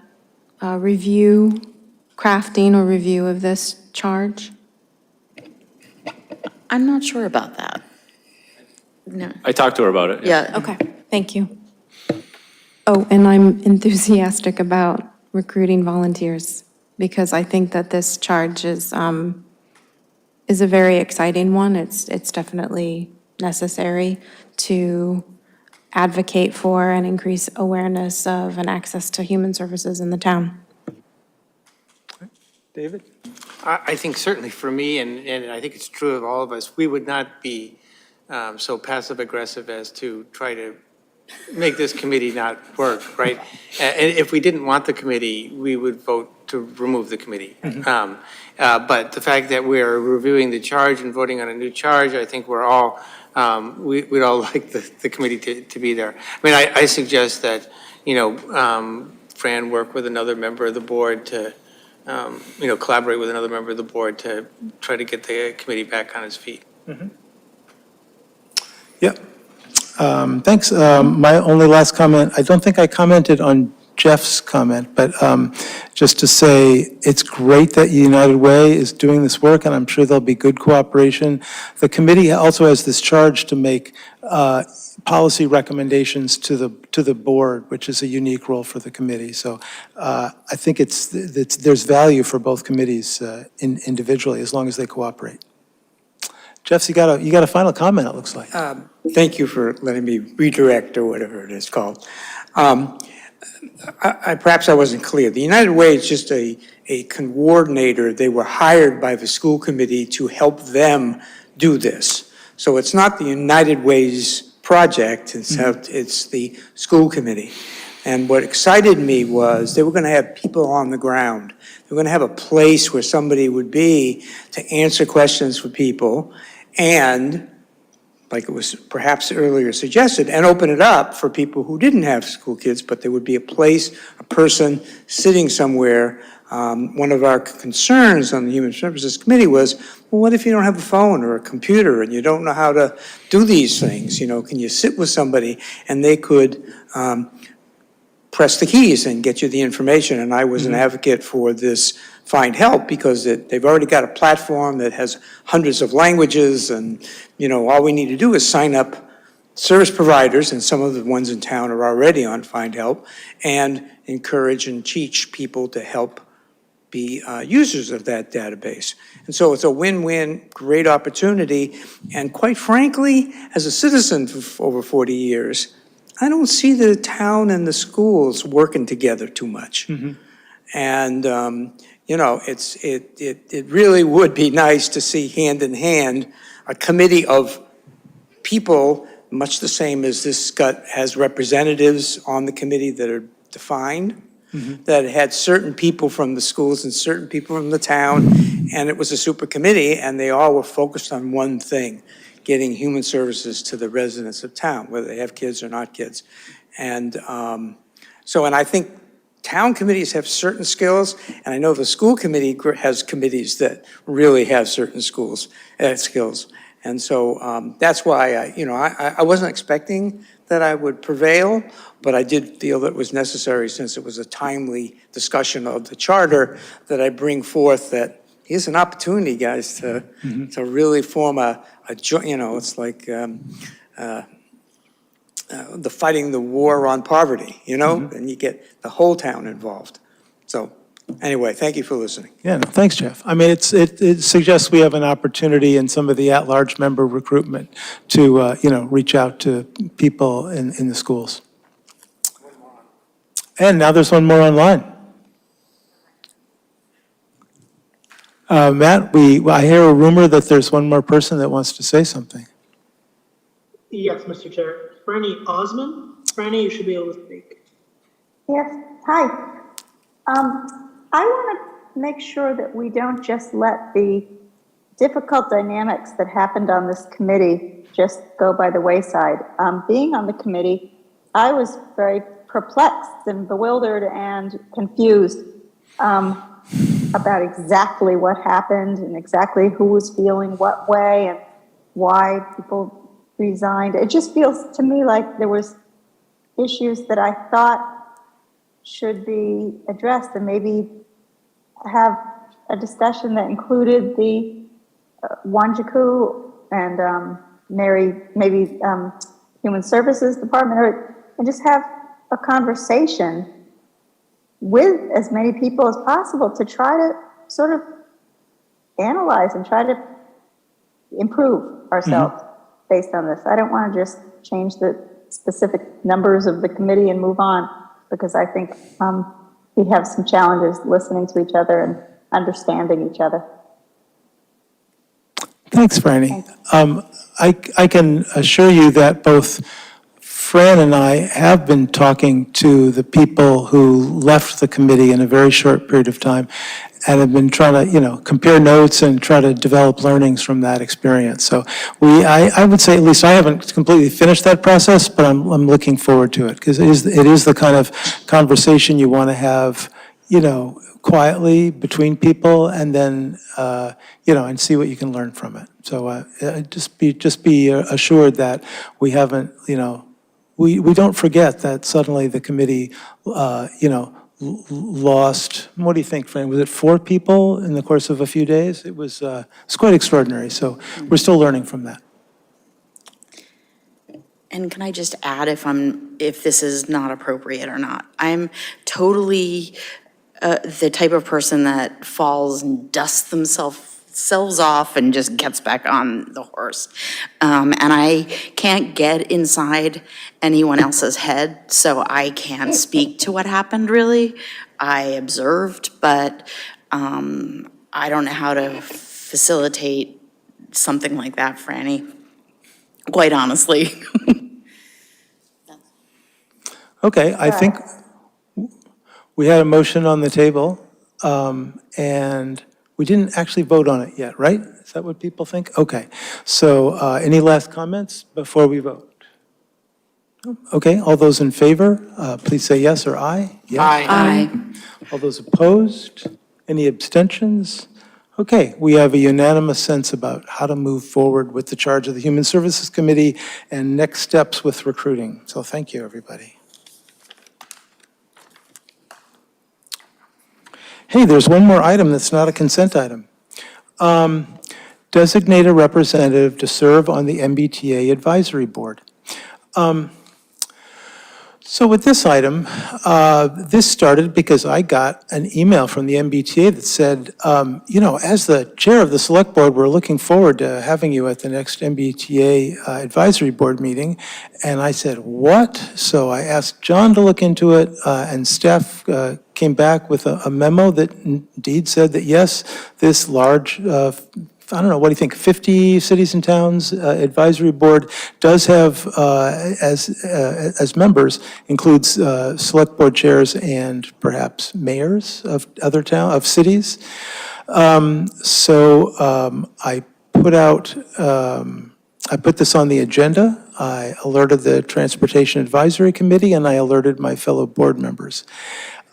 crafting or review of this charge? I'm not sure about that. No. I talked to her about it. Yeah. Okay, thank you. Oh, and I'm enthusiastic about recruiting volunteers because I think that this charge is a very exciting one. It's definitely necessary to advocate for and increase awareness of and access to human services in the town. David? I think certainly for me, and I think it's true of all of us, we would not be so passive aggressive as to try to make this committee not work, right? And if we didn't want the committee, we would vote to remove the committee. But the fact that we're reviewing the charge and voting on a new charge, I think we're all, we'd all like the committee to be there. I mean, I suggest that, Fran work with another member of the board to, collaborate with another member of the board to try to get the committee back on its feet. Yep. Thanks. My only last comment, I don't think I commented on Jeff's comment, but just to say it's great that United Way is doing this work, and I'm sure there'll be good cooperation. The committee also has this charge to make policy recommendations to the board, which is a unique role for the committee. So I think there's value for both committees individually as long as they cooperate. Jeff, you got a final comment, it looks like. Thank you for letting me redirect or whatever it is called. Perhaps I wasn't clear. The United Way is just a coordinator. They were hired by the school committee to help them do this. So it's not the United Way's project, it's the school committee. And what excited me was they were going to have people on the ground. They were going to have a place where somebody would be to answer questions for people and, like it was perhaps earlier suggested, and open it up for people who didn't have school kids, but there would be a place, a person sitting somewhere. One of our concerns on the Human Services Committee was, well, what if you don't have a phone or a computer and you don't know how to do these things? You know, can you sit with somebody and they could press the keys and get you the information? And I was an advocate for this Find Help because they've already got a platform that has hundreds of languages, and, you know, all we need to do is sign up service providers, and some of the ones in town are already on Find Help, and encourage and teach people to help be users of that database. And so it's a win-win, great opportunity, and quite frankly, as a citizen for over 40 years, I don't see the town and the schools working together too much. And, you know, it really would be nice to see hand in hand a committee of people, much the same as this has representatives on the committee that are defined, that had certain people from the schools and certain people from the town, and it was a super committee, and they all were focused on one thing, getting human services to the residents of town, whether they have kids or not kids. And and I think town committees have certain skills, and I know the school committee has committees that really have certain skills. And so that's why I wasn't expecting that I would prevail, but I did feel that it was necessary, since it was a timely discussion of the charter, that I bring forth that here's an opportunity, guys, to really form a joint, it's like the fighting the war on poverty, and you get the whole town involved. So anyway, thank you for listening. Yeah, no, thanks, Jeff. I mean, it suggests we have an opportunity in some of the at-large member recruitment to, reach out to people in the schools. And now there's one more online. Matt, I hear a rumor that there's one more person that wants to say something. Yes, Mr. Chair. Franny Osman. Franny, you should be able to speak. Yes, hi. I want to make sure that we don't just let the difficult dynamics that happened on this committee just go by the wayside. Being on the committee, I was very perplexed and bewildered and confused about exactly what happened and exactly who was feeling what way and why people resigned. It just feels to me like there was issues that I thought should be addressed, and maybe have a discussion that included the Wanjiku and maybe Human Services Department, and just have a conversation with as many people as possible to try to sort of analyze and try to improve ourselves based on this. I don't want to just change the specific numbers of the committee and move on, because I think we have some challenges listening to each other and understanding each other. Thanks, Franny. I can assure you that both Fran and I have been talking to the people who left the committee in a very short period of time, and have been trying to, compare notes and try to develop learnings from that experience. So I would say, at least I haven't completely finished that process, but I'm looking forward to it, because it is the kind of conversation you want to have, quietly between people, and then, and see what you can learn from it. So just be assured that we haven't, we don't forget that suddenly the committee, lost, what do you think, Fran? Was it 4 people in the course of a few days? It's quite extraordinary. So we're still learning from that. And can I just add, if this is not appropriate or not? I'm totally the type of person that falls and dusts themselves off and just gets back on the horse. And I can't get inside anyone else's head, so I can't speak to what happened, really. I observed, but I don't know how to facilitate something like that, Franny, quite honestly. Okay, I think we had a motion on the table, and we didn't actually vote on it yet, right? Is that what people think? Okay. So any last comments before we vote? Okay, all those in favor, please say yes or aye. Yes. Aye. All those opposed? Any abstentions? Okay, we have a unanimous sense about how to move forward with the charge of the Human Services Committee and next steps with recruiting. So thank you, everybody. Hey, there's one more item that's not a consent item. Designate a representative to serve on the MBTA Advisory Board. So with this item, this started because I got an email from the MBTA that said, as the chair of the select board, we're looking forward to having you at the next MBTA advisory board meeting. And I said, what? So I asked John to look into it, and staff came back with a memo that indeed said that, yes, this large I don't know, what do you think, 50 cities and towns advisory board does have, as members, includes select board chairs and perhaps mayors of other cities. I put this on the agenda. I alerted the Transportation Advisory Committee, and I alerted my fellow board members.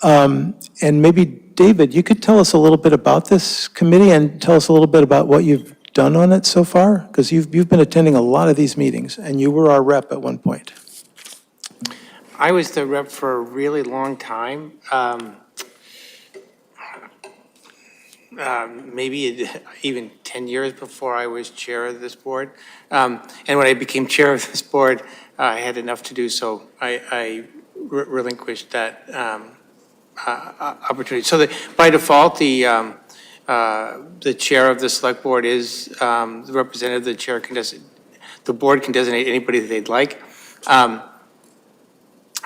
And maybe, David, you could tell us a little bit about this committee and tell us a little bit about what you've done on it so far? Because you've been attending a lot of these meetings, and you were our rep at one point. I was the rep for a really long time. Maybe even 10 years before I was chair of this board. And when I became chair of this board, I had enough to do, so I relinquished that opportunity. So by default, the chair of the select board is the representative. The chair can the board can designate anybody that they'd like.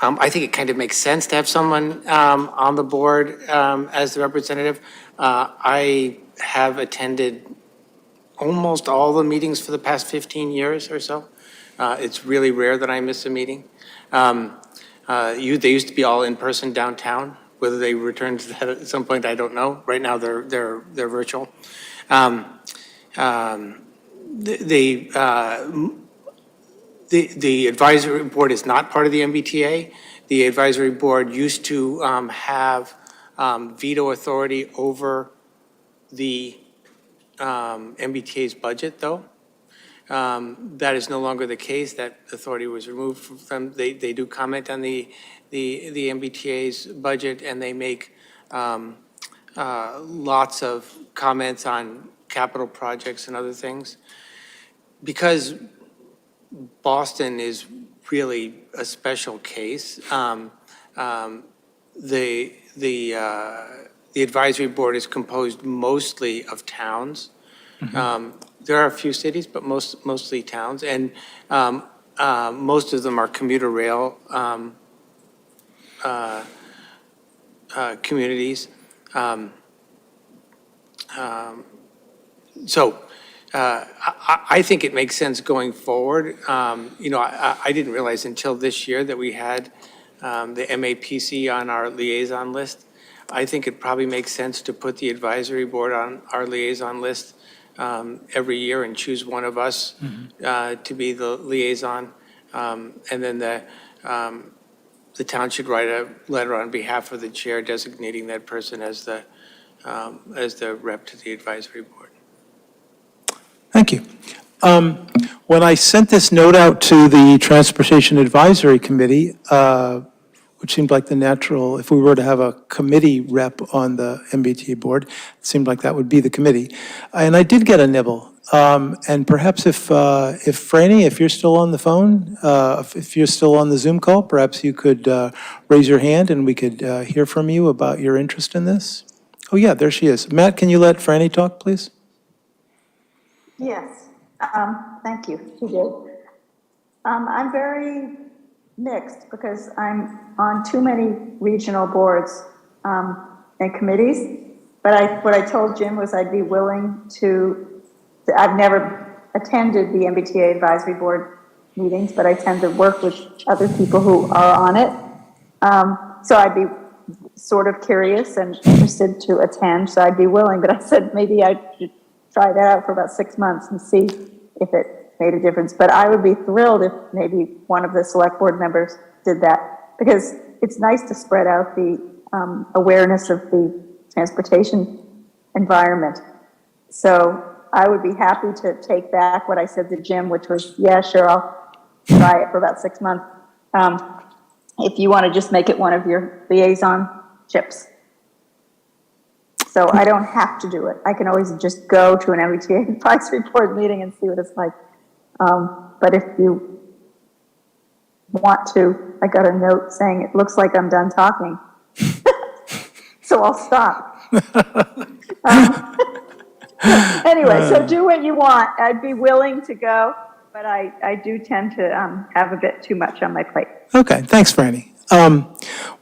I think it kind of makes sense to have someone on the board as the representative. I have attended almost all the meetings for the past 15 years or so. It's really rare that I miss a meeting. They used to be all in person downtown. Whether they return to that at some point, I don't know. Right now, they're virtual. The advisory board is not part of the MBTA. The advisory board used to have veto authority over the MBTA's budget, though. That is no longer the case. That authority was removed from them. They do comment on the MBTA's budget, and they make lots of comments on capital projects and other things. Because Boston is really a special case, the advisory board is composed mostly of towns. There are a few cities, but mostly towns, and most of them are commuter rail communities. I think it makes sense going forward. I didn't realize until this year that we had the MAPC on our liaison list. I think it probably makes sense to put the advisory board on our liaison list every year and choose one of us to be the liaison. And then the town should write a letter on behalf of the chair designating that person as the rep to the advisory board. Thank you. When I sent this note out to the Transportation Advisory Committee, which seemed like the natural, if we were to have a committee rep on the MBTA board, it seemed like that would be the committee. And I did get a nibble. And perhaps if Franny, if you're still on the phone, if you're still on the Zoom call, perhaps you could raise your hand and we could hear from you about your interest in this. Oh yeah, there she is. Matt, can you let Franny talk, please? Yes, thank you. She did. I'm very mixed because I'm on too many regional boards and committees. But what I told Jim was I'd be willing to, I've never attended the MBTA advisory board meetings, but I tend to work with other people who are on it. So I'd be sort of curious and interested to attend, so I'd be willing, but I said maybe I should try that out for about 6 months and see if it made a difference. But I would be thrilled if maybe one of the select board members did that, because it's nice to spread out the awareness of the transportation environment. So I would be happy to take back what I said to Jim, which was, yeah, sure, I'll try it for about 6 months. If you want to just make it one of your liaison chips. So I don't have to do it. I can always just go to an MBTA advisory board meeting and see what it's like. But if you want to, I got a note saying it looks like I'm done talking. So I'll stop. Anyway, so do what you want. I'd be willing to go, but I do tend to have a bit too much on my plate. Okay, thanks, Franny.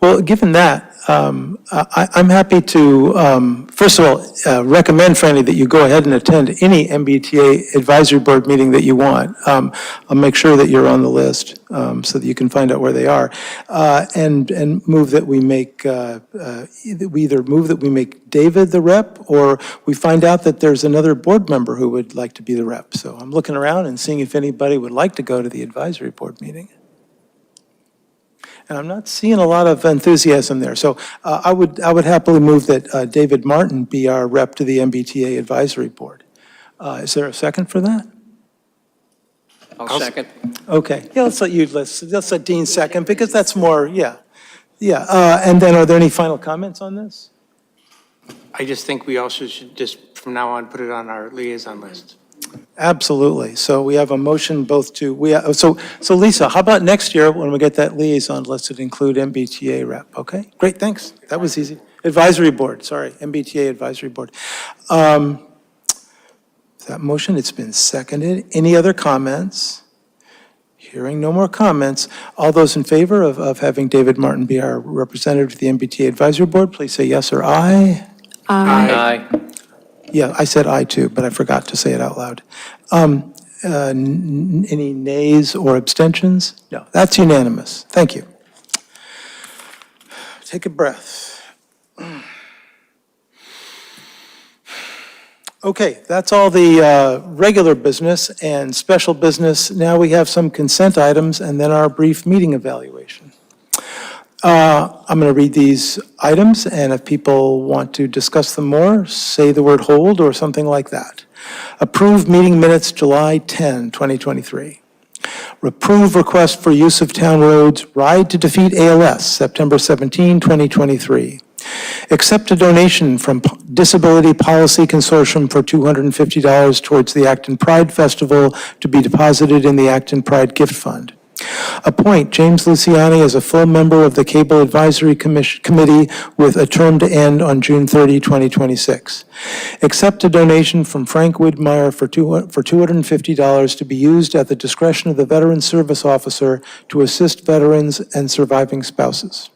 Well, given that, I'm happy to, first of all, recommend, Franny, that you go ahead and attend any MBTA advisory board meeting that you want. I'll make sure that you're on the list so that you can find out where they are. And move that we make, we either move that we make David the rep, or we find out that there's another board member who would like to be the rep. So I'm looking around and seeing if anybody would like to go to the advisory board meeting. And I'm not seeing a lot of enthusiasm there. So I would happily move that David Martin be our rep to the MBTA Advisory Board. Is there a second for that? I'll second. Okay. Yeah, let's let Dean second, because that's more, yeah. Yeah, and then are there any final comments on this? I just think we also should just, from now on, put it on our liaison list. Absolutely. So we have a motion both to, so Lisa, how about next year when we get that liaison list, it include MBTA rep, okay? Great, thanks. That was easy. Advisory Board, sorry, MBTA Advisory Board. That motion, it's been seconded. Any other comments? Hearing no more comments. All those in favor of having David Martin be our representative to the MBTA Advisory Board, please say yes or aye. Aye. Yeah, I said aye too, but I forgot to say it out loud. Any nays or abstentions? No, that's unanimous. Thank you. Take a breath. Okay, that's all the regular business and special business. Now we have some consent items and then our brief meeting evaluation. I'm going to read these items, and if people want to discuss them more, say the word hold or something like that. Approve meeting minutes July 10, 2023. Approve request for use of town roads, Ride to Defeat ALS, September 17, 2023. Accept a donation from Disability Policy Consortium for $250 towards the Acton Pride Festival to be deposited in the Acton Pride Gift Fund. Appoint James Luciani as a full member of the Cable Advisory Committee with a term to end on June 30, 2026. Accept a donation from Frank Widmeyer for $250 to be used at the discretion of the Veteran Service Officer to assist veterans and surviving spouses.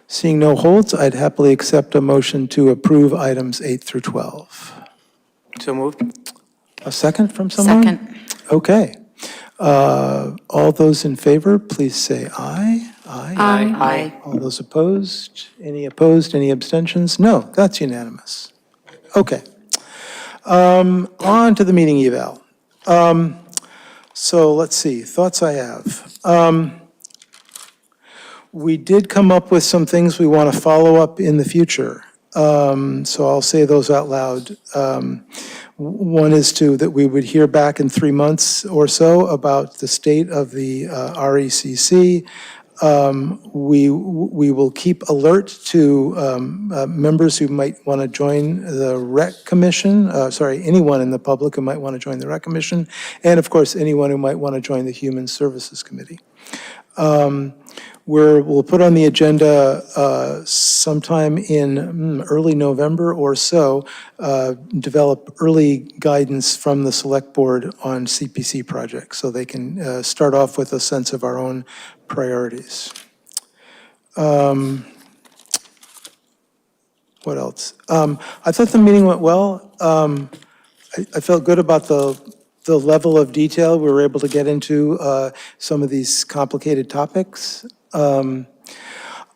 Seeing no holds, I'd happily accept a motion to approve items 8 through 12. So moved? A second from someone? Second. Okay. All those in favor, please say aye. Aye. All those opposed? Any opposed? Any abstentions? No, that's unanimous. Okay. On to the meeting eval. So let's see, thoughts I have. We did come up with some things we want to follow up in the future. So I'll say those out loud. One is that we would hear back in 3 months or so about the state of the RECC. We will keep alert to members who might want to join the Rec Commission, anyone in the public who might want to join the Rec Commission, and of course, anyone who might want to join the Human Services Committee. We'll put on the agenda sometime in early November or so, develop early guidance from the Select Board on CPC projects so they can start off with a sense of our own priorities. What else? I thought the meeting went well. I felt good about the level of detail we were able to get into some of these complicated topics.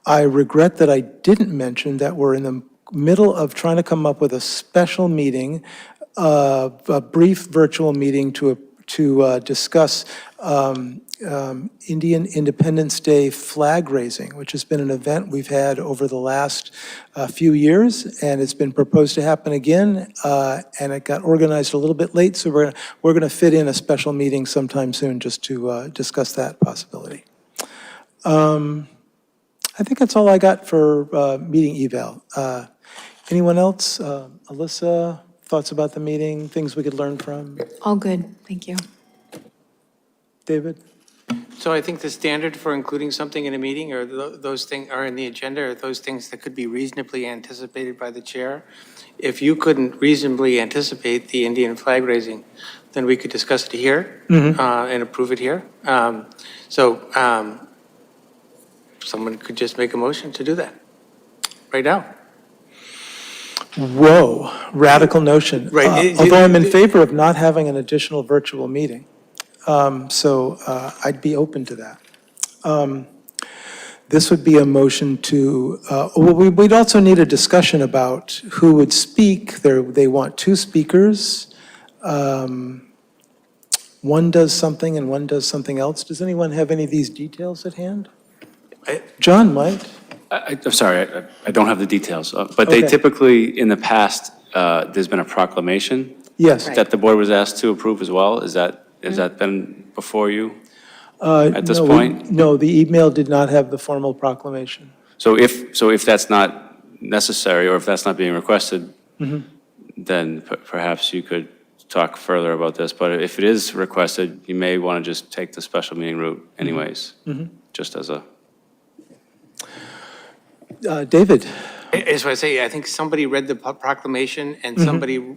I regret that I didn't mention that we're in the middle of trying to come up with a special meeting, a brief virtual meeting to discuss Indian Independence Day flag raising, which has been an event we've had over the last few years, and it's been proposed to happen again, and it got organized a little bit late, so we're going to fit in a special meeting sometime soon just to discuss that possibility. I think that's all I got for meeting eval. Anyone else? Alyssa, thoughts about the meeting, things we could learn from? All good, thank you. David? So I think the standard for including something in a meeting or those things are in the agenda are those things that could be reasonably anticipated by the chair. If you couldn't reasonably anticipate the Indian flag raising, then we could discuss it here and approve it here. Someone could just make a motion to do that right now. Whoa, radical notion. Right. Although I'm in favor of not having an additional virtual meeting. So I'd be open to that. This would be a motion to, we'd also need a discussion about who would speak. They want two speakers. One does something and one does something else. Does anyone have any of these details at hand? John might. I'm sorry, I don't have the details, but they Okay. typically, in the past, there's been a proclamation Yes. that the board was asked to approve as well. Has that been before you at this No, point? No, the email did not have the formal proclamation. So if that's not necessary, or if that's not being requested, then perhaps you could talk further about this. But if it is requested, you may want to just take the special meeting route anyways, just as a... David? As I say, I think somebody read the proclamation and somebody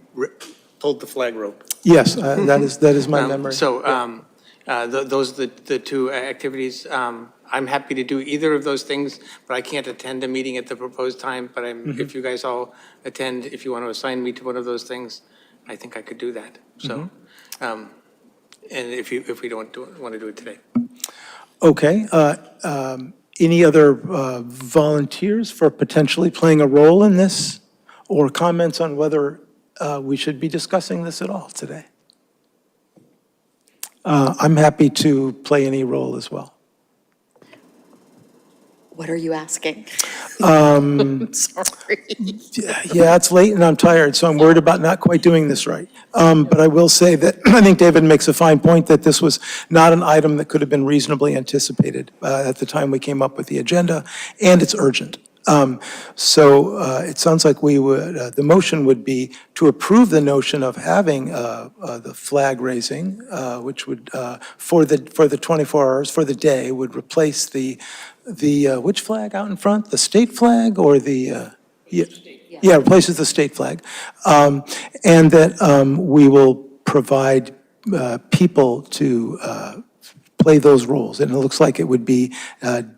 pulled the flag rope. Yes, that is my memory. Those are the two activities. I'm happy to do either of those things, but I can't attend a meeting at the proposed time. But if you guys all attend, if you want to assign me to one of those things, I think I could do that. So, and if we don't want to do it today. Okay. Any other volunteers for potentially playing a role in this, or comments on whether we should be discussing this at all today? I'm happy to play any role as well. What are you asking? Sorry. Yeah, it's late and I'm tired, so I'm worried about not quite doing this right. But I will say that I think David makes a fine point that this was not an item that could have been reasonably anticipated at the time we came up with the agenda, and it's urgent. So it sounds like we would, the motion would be to approve the notion of having the flag raising, which would, for the 24 hours, for the day, would replace the which flag out in front? The state flag or the? Yeah, replaces the state flag. And that we will provide people to play those roles. And it looks like it would be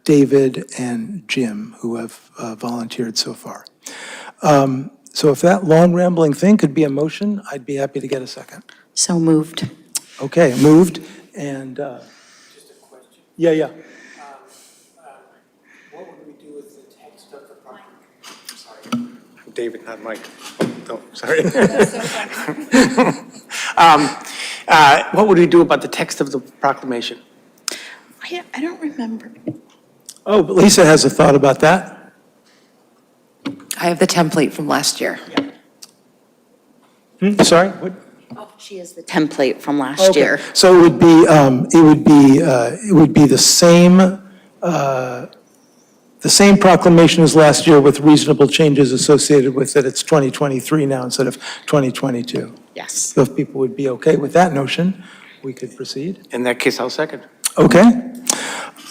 David and Jim who have volunteered so far. So if that long rambling thing could be a motion, I'd be happy to get a second. So moved. Okay, moved and. Just a question. Yeah. What would we do with the text of the proclamation? Sorry. David, not Mike. Oh, sorry. What would we do about the text of the proclamation? I don't remember. Oh, but Lisa has a thought about that. I have the template from last year. Sorry? What? Oh, she has the template from last year. So it would be the same proclamation as last year with reasonable changes associated with it. It's 2023 now instead of 2022. Yes. So if people would be okay with that notion, we could proceed. In that case, I'll second. Okay.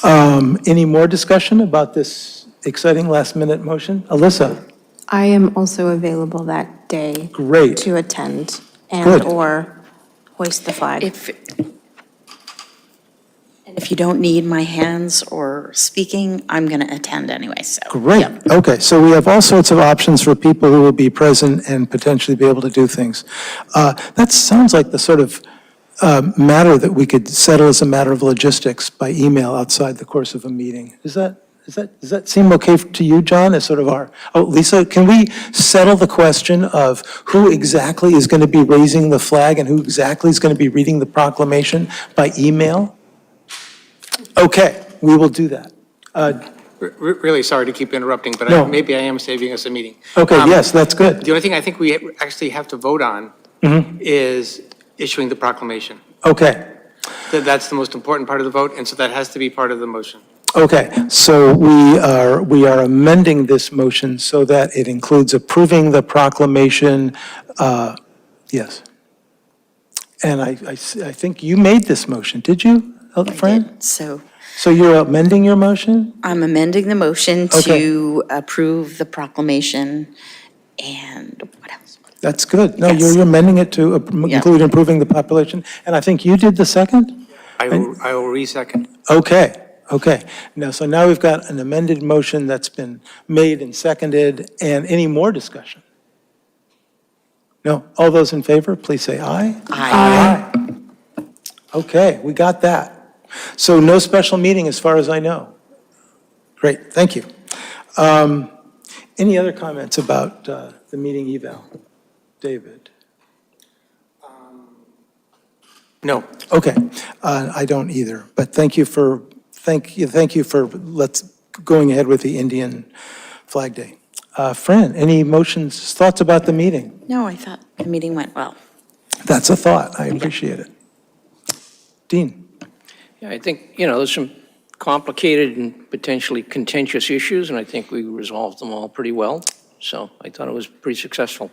Any more discussion about this exciting last-minute motion? Alyssa? I am also available that day. Great. To attend Good. and/or hoist the flag. If you don't need my hands or speaking, I'm going to attend anyway, so. Great. Okay, so we have all sorts of options for people who will be present and potentially be able to do things. That sounds like the sort of matter that we could settle as a matter of logistics by email outside the course of a meeting. Is that Does that seem okay to you, John, as sort of our, oh, Lisa, can we settle the question of who exactly is going to be raising the flag and who exactly is going to be reading the proclamation by email? Okay, we will do that. Really sorry to keep interrupting, but No. maybe I am saving us a meeting. Okay, yes, that's good. The only thing I think we actually have to vote on is issuing the proclamation. Okay. That's the most important part of the vote, and so that has to be part of the motion. Okay, so we are amending this motion so that it includes approving the proclamation, yes. And I think you made this motion, did you, Fran? So So you're amending your motion? I'm amending the motion Okay. to approve the proclamation and what else? That's good. No, Yes. you're amending it to include improving the population, and I think you did the second? I will re-second. Okay, okay. Now we've got an amended motion that's been made and seconded, and any more discussion? No? All those in favor, please say aye. Aye. Okay, we got that. So no special meeting as far as I know. Great, thank you. Any other comments about the meeting eval? David? No. Okay, I don't either, but thank you for going ahead with the Indian Flag Day. Fran, any motions, thoughts about the meeting? No, I thought the meeting went well. That's a thought, I appreciate it. Dean? Yeah, I think, there's some complicated and potentially contentious issues, and I think we resolved them all pretty well. So I thought it was pretty successful.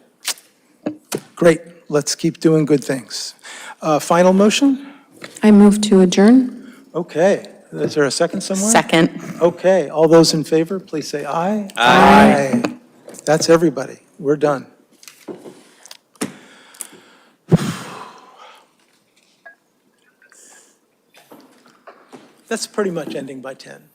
Great, let's keep doing good things. Final motion? I move to adjourn. Okay, is there a second somewhere? Second. Okay, all those in favor, please say aye. Aye. That's everybody, we're done. That's pretty much ending by 10.